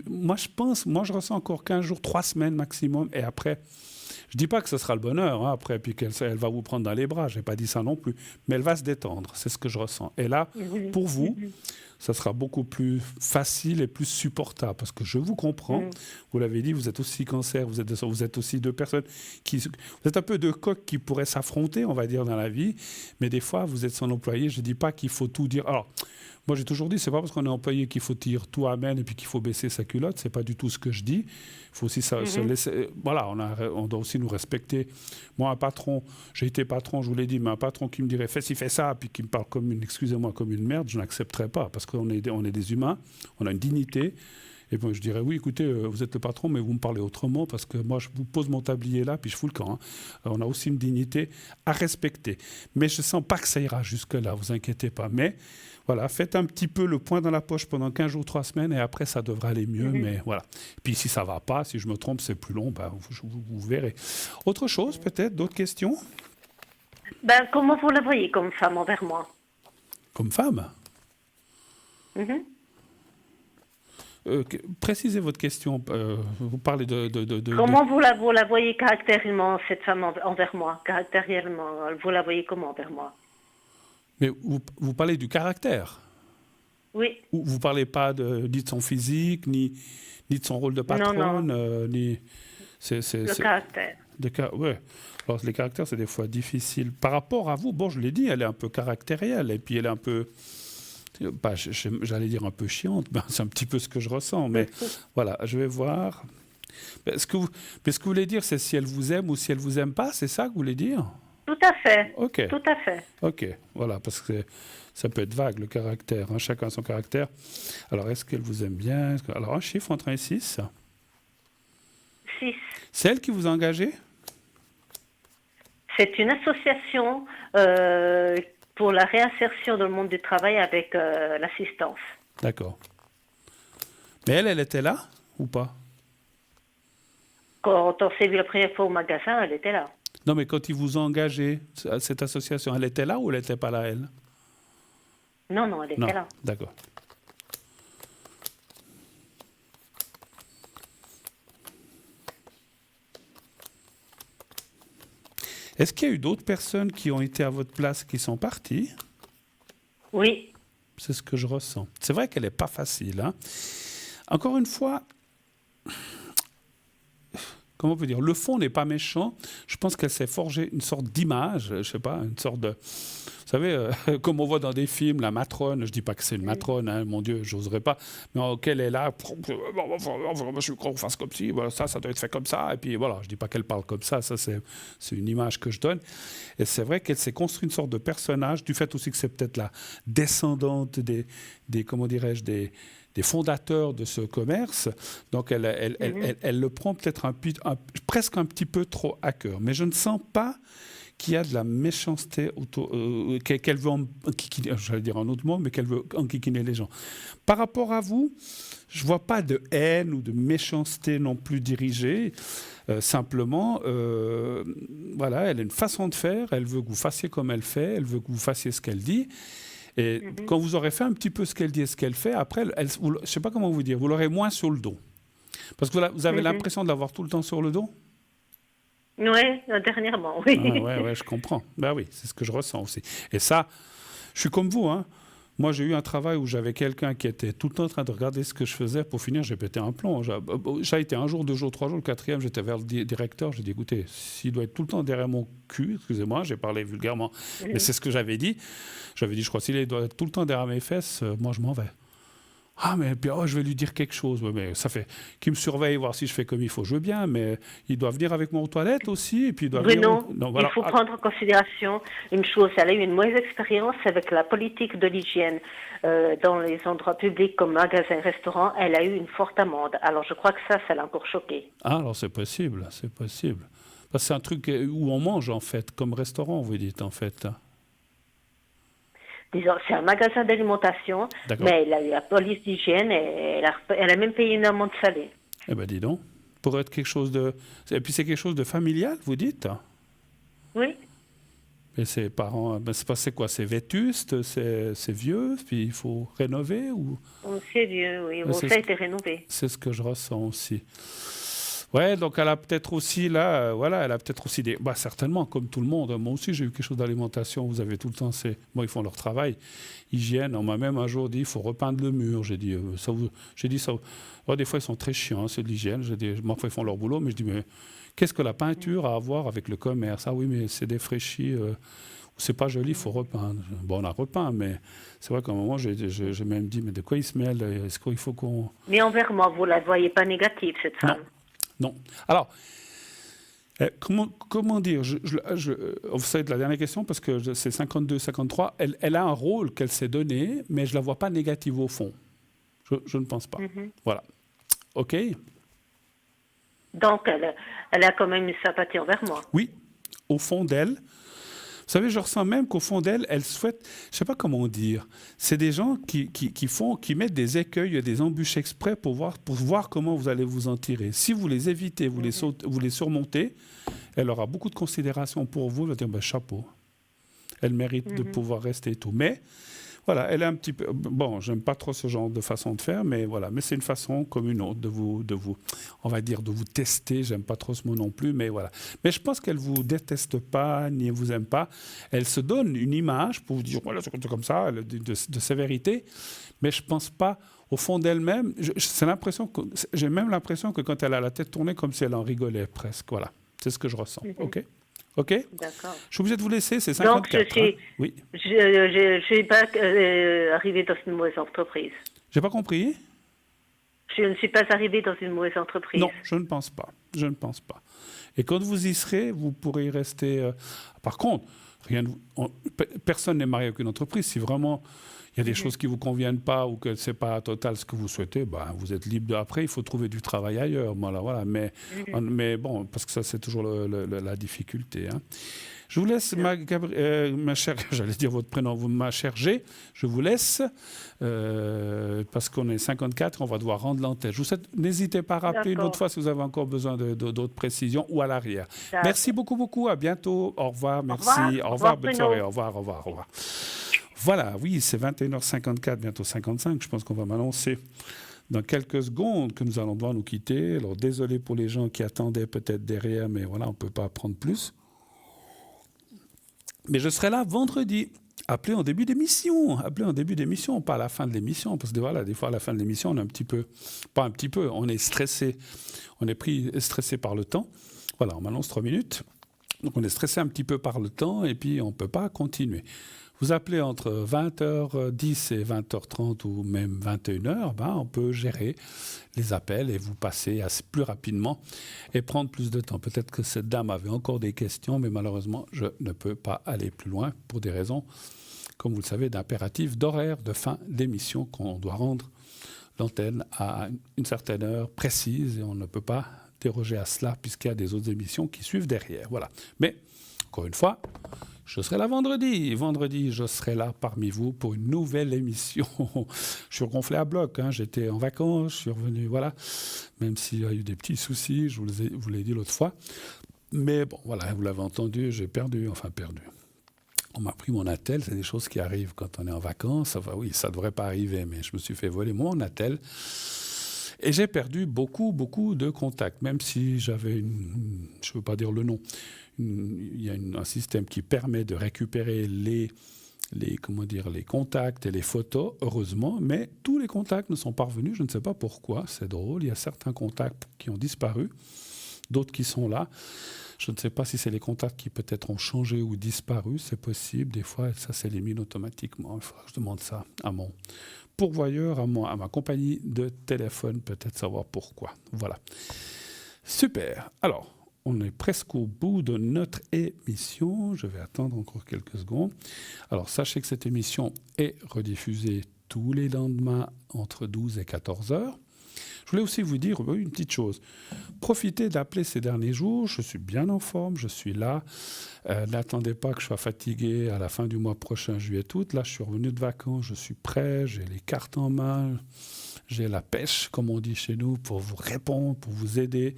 moi, je ressens encore 15 jours, 3 semaines maximum, et après... Je ne dis pas que ce sera le bonheur, hein, après, puis qu'elle va vous prendre dans les bras, je n'ai pas dit ça non plus, mais elle va se détendre, c'est ce que je ressens. Et là, pour vous, ça sera beaucoup plus facile et plus supportable, parce que je vous comprends, vous l'avez dit, vous êtes aussi cancer, vous êtes aussi deux personnes, vous êtes un peu deux coqs qui pourraient s'affronter, on va dire, dans la vie, mais des fois, vous êtes son employé, je ne dis pas qu'il faut tout dire. Alors, moi, j'ai toujours dit, c'est pas parce qu'on est employé qu'il faut dire tout amen et puis qu'il faut baisser sa culotte. C'est pas du tout ce que je dis. Il faut aussi se laisser. Voilà, on doit aussi nous respecter. Moi, un patron, j'ai été patron, je vous l'ai dit, mais un patron qui me dirait fais ci, fais ça, puis qui me parle comme une merde, je n'accepterais pas parce qu'on est des humains, on a une dignité. Et puis je dirais, oui, écoutez, vous êtes le patron, mais vous me parlez autrement, parce que moi, je vous pose mon tablier là, puis je fous le camp. Hein. On a aussi une dignité à respecter. Mais je ne sens pas que ça ira jusque-là, vous inquiétez pas. Mais voilà, faites un petit peu le point dans la poche pendant 15 jours, 3 semaines, et après, ça devrait aller mieux. Mais voilà. Puis si ça ne va pas, si je me trompe, c'est plus long, ben, vous verrez. Autre chose, peut-être, d'autres questions? Ben, comment vous la voyez comme femme envers moi? Comme femme? Précisez votre question. Vous parlez de comment vous la voyez caractériellement, cette femme envers moi? Caractériellement, vous la voyez comment envers moi? Mais vous parlez du caractère? Oui. Vous ne parlez pas ni de son physique, ni de son rôle de patronne, ni... Le caractère. Ouais. Alors, les caractères, c'est des fois difficile. Par rapport à vous, bon, je l'ai dit, elle est un peu caractérielle, et puis elle est un peu... j'allais dire un peu chiante, ben, c'est un petit peu ce que je ressens, mais voilà, je vais voir. Ce que vous voulez dire, c'est si elle vous aime ou si elle vous aime pas, c'est ça que vous voulez dire? Tout à fait. Ok. Tout à fait. Ok, voilà, parce que ça peut être vague, le caractère, hein, chacun a son caractère. Alors, est-ce qu'elle vous aime bien? Alors, un chiffre entre 1 et 6? 6. C'est elle qui vous a engagé? C'est une association pour la réinsertion dans le monde du travail avec l'assistance. D'accord. Mais elle était là ou pas? Quand on s'est vu la première fois au magasin, elle était là. Non, mais quand ils vous ont engagé à cette association, elle était là ou elle n'était pas là, elle? Non, elle était là. D'accord. Est-ce qu'il y a eu d'autres personnes qui ont été à votre place et qui sont parties? Oui. C'est ce que je ressens. C'est vrai qu'elle n'est pas facile. Hein. Encore une fois, comment on peut dire, le fond n'est pas méchant. Je pense qu'elle s'est forgée une sorte d'image, je ne sais pas, une sorte de... savez, comme on voit dans des films, la matrone, je ne dis pas que c'est une matrone, hein, mon Dieu, j'oserais pas, mais qu'elle est là, je crois qu'on fasse comme ci, voilà, ça doit être fait comme ça, et puis voilà, je ne dis pas qu'elle parle comme ça c'est une image que je donne. Et c'est vrai qu'elle s'est construite une sorte de personnage, du fait aussi que c'est peut-être la descendante des comment dirais-je, des fondateurs de ce commerce, donc elle le prend peut-être presque un petit peu trop à cœur. Mais je ne sens pas qu'il y a de la méchanceté autour, qu'elle veut, j'allais dire un autre mot, mais qu'elle veut enquiquiner les gens. Par rapport à vous, je ne vois pas de haine ou de méchanceté non plus dirigée. Simplement, voilà, elle a une façon de faire, elle veut que vous fassiez comme elle fait, elle veut que vous fassiez ce qu'elle dit. Et quand vous aurez fait un petit peu ce qu'elle dit et ce qu'elle fait, après, je ne sais pas comment vous dire, vous l'aurez moins sur le dos. Parce que vous avez l'impression de l'avoir tout le temps sur le dos. Oui, dernièrement, oui. Ouais, je comprends. Ben oui, c'est ce que je ressens aussi. Et ça, je suis comme vous, hein. Moi, j'ai eu un travail où j'avais quelqu'un qui était tout le temps en train de regarder ce que je faisais. Pour finir, j'ai pété un plomb. J'ai été un jour, 2 jours, 3 jours. Le 4e, j'étais vers le directeur. J'ai dit, écoutez, s'il doit être tout le temps derrière mon cul, excusez-moi, j'ai parlé vulgairement, mais c'est ce que j'avais dit. J'avais dit, je crois, s'il doit être tout le temps derrière mes fesses, moi, je m'en vais. Ah, mais puis, je vais lui dire quelque chose. Mais ça fait qu'il me surveille, voir si je fais comme il faut. Je veux bien, mais il doit venir avec moi aux toilettes aussi. Et puis il doit Bruno, il faut prendre en considération une chose. Elle a eu une mauvaise expérience avec la politique de l'hygiène dans les endroits publics comme magasins, restaurants. Elle a eu une forte amende. Alors je crois que ça l'a encore choquée. Ah, alors c'est possible, c'est possible. Parce que c'est un truc où on mange, en fait, comme restaurant, vous dites, en fait. C'est un magasin d'alimentation, mais elle a eu la police d'hygiène et elle a même payé une amende salée. Eh bien, dis donc. Pour être quelque chose de... Et puis c'est quelque chose de familial, vous dites? Oui. Et ses parents... c'est quoi? C'est vétuste, c'est vieux, puis il faut rénover ou... C'est vieux, oui. Ça a été rénové. C'est ce que je ressens aussi. Ouais, donc elle a peut-être aussi là, voilà, elle a peut-être aussi des, certainement comme tout le monde. Moi aussi j'ai eu quelque chose d'alimentation. Vous avez tout le temps, ils font leur travail, hygiène. On m'a même un jour dit, il faut repeindre le mur. J'ai dit ça. Alors, des fois ils sont très chiants, c'est de l'hygiène. J'ai dit, ils font leur boulot, mais je dis mais qu'est-ce que la peinture a à voir avec le commerce? Ah oui, mais c'est défraîchi. C'est pas joli, il faut repeindre. Bon, on a repeint, mais c'est vrai qu'à un moment, j'ai même dit, mais de quoi il se mêle? Est-ce qu'il faut qu'on... Mais envers moi, vous la voyez pas négative, cette femme? Non. Alors, comment dire, vous savez de la dernière question, parce que c'est 52-53, elle a un rôle qu'elle s'est donné, mais je ne la vois pas négative au fond. Je ne pense pas. Voilà. OK? Donc, elle a quand même une sympathie envers moi. Oui, au fond d'elle. Vous savez, je ressens même qu'au fond d'elle, elle souhaite, je ne sais pas comment dire, c'est des gens qui mettent des écueils, des embûches exprès pour voir comment vous allez vous en tirer. Si vous les évitez, vous les surmontez, elle aura beaucoup de considération pour vous, elle va dire, chapeau, elle mérite de pouvoir rester et tout. Mais voilà, elle est un petit peu... Bon, j'aime pas trop ce genre de façon de faire, mais voilà. Mais c'est une façon comme une autre de vous, on va dire, de vous tester. J'aime pas trop ce mot non plus, mais voilà. Mais je pense qu'elle vous déteste pas, ni vous aime pas. Elle se donne une image pour vous dire, voilà, c'est comme ça, de sévérité. Mais je pense pas, au fond d'elle-même, j'ai même l'impression que quand elle a la tête tournée, comme si elle en rigolait presque. Voilà, c'est ce que je ressens. OK? OK? D'accord. Je suis obligé de vous laisser, c'est 54. Donc, oui. Je ne suis pas arrivée dans une mauvaise entreprise. J'ai pas compris? Je ne suis pas arrivée dans une mauvaise entreprise. Non, je ne pense pas. Je ne pense pas. Et quand vous y serez, vous pourrez y rester... Par contre, personne n'est marié avec une entreprise. Si vraiment il y a des choses qui ne vous conviennent pas ou que ce n'est pas total ce que vous souhaitez, vous êtes libre. Après, il faut trouver du travail ailleurs. Voilà. Mais bon, parce que ça, c'est toujours la difficulté. Hein. Je vous laisse, ma chère, j'allais dire votre prénom, ma chère G, je vous laisse, parce qu'on est 54, on va devoir rendre l'antenne. Je vous souhaite, n'hésitez pas à rappeler une autre fois si vous avez encore besoin d'autres précisions ou à l'arrière. Merci beaucoup, à bientôt, au revoir, merci, au revoir, bonne soirée, au revoir. Voilà, oui, c'est 21h54, bientôt 55, je pense qu'on va m'annoncer dans quelques secondes que nous allons devoir nous quitter. Alors désolé pour les gens qui attendaient peut-être derrière, mais voilà, on ne peut pas prendre plus. Mais je serai là vendredi. Appelez en début d'émission, pas à la fin de l'émission, parce que voilà, des fois à la fin de l'émission, on est on est stressé, stressé par le temps. Voilà, on m'annonce 3 minutes, donc on est stressé un petit peu par le temps et puis on ne peut pas continuer. Vous appelez entre 20h10 et 20h30 ou même 21h, on peut gérer les appels et vous passer plus rapidement et prendre plus de temps. Peut-être que cette dame avait encore des questions, mais malheureusement, je ne peux pas aller plus loin pour des raisons, comme vous le savez, d'impératif d'horaire de fin d'émission qu'on doit rendre l'antenne à une certaine heure précise et on ne peut pas déroger à cela puisqu'il y a des autres émissions qui suivent derrière. Voilà. Mais, encore une fois, je serai là vendredi. Vendredi, je serai là parmi vous pour une nouvelle émission. Je suis gonflé à bloc. J'étais en vacances, je suis revenu, voilà. Même s'il y a eu des petits soucis, je vous l'ai dit l'autre fois. Mais bon, voilà, vous l'avez entendu, j'ai perdu. On m'a pris mon attel, c'est des choses qui arrivent quand on est en vacances. Enfin oui, ça ne devrait pas arriver, mais je me suis fait voler mon attel. Et j'ai perdu beaucoup de contacts, même si j'avais je ne veux pas dire le nom, il y a un système qui permet de récupérer les contacts et les photos, heureusement, mais tous les contacts ne sont pas revenus, je ne sais pas pourquoi, c'est drôle, il y a certains contacts qui ont disparu, d'autres qui sont là. Je ne sais pas si c'est les contacts qui peut-être ont changé ou disparu, c'est possible, des fois ça s'élimine automatiquement, il faudra que je demande ça à mon pourvoyeur, à ma compagnie de téléphone, peut-être savoir pourquoi. Voilà. Super. Alors, on est presque au bout de notre émission. Je vais attendre encore quelques secondes. Alors, sachez que cette émission est rediffusée tous les lendemains entre 12 et 14 heures. Je voulais aussi vous dire une petite chose. Profitez d'appeler ces derniers jours. Je suis bien en forme, je suis là. N'attendez pas que je sois fatigué à la fin du mois prochain, juillet-août. Là, je suis revenu de vacances, je suis prêt, j'ai les cartes en main, j'ai la pêche, comme on dit chez nous, pour vous répondre, pour vous aider.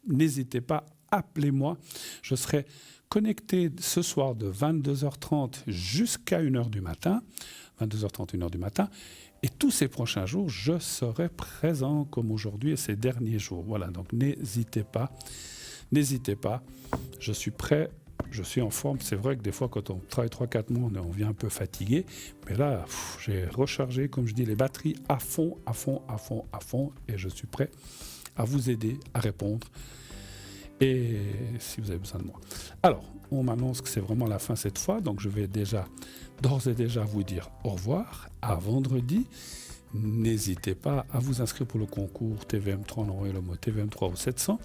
N'hésitez pas, appelez-moi. Je serai connecté ce soir de 22h30 jusqu'à 1h du matin. 22h30, 1h du matin. Et tous ces prochains jours, je serai présent comme aujourd'hui et ces derniers jours. Voilà, donc n'hésitez pas. Je suis prêt, je suis en forme. C'est vrai que des fois, quand on travaille 3-4 mois, on vient un peu fatigué. Mais là, j'ai rechargé, comme je dis, les batteries à fond. Et je suis prêt à vous aider, à répondre. Et si vous avez besoin de moi. Alors, on m'annonce que c'est vraiment la fin cette fois, donc je vais d'ores et déjà vous dire au revoir, à vendredi. N'hésitez pas à vous inscrire pour le concours TVM3, envoyez le mot TVM3 au 700.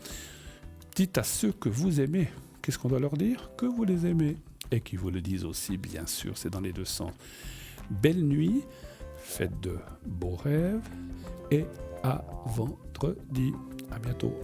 Dites à ceux que vous aimez, qu'est-ce qu'on doit leur dire? Que vous les aimez. Et qu'ils vous le disent aussi, bien sûr, c'est dans les deux sens. Belle nuit, faites de beaux rêves et à vendredi. À bientôt.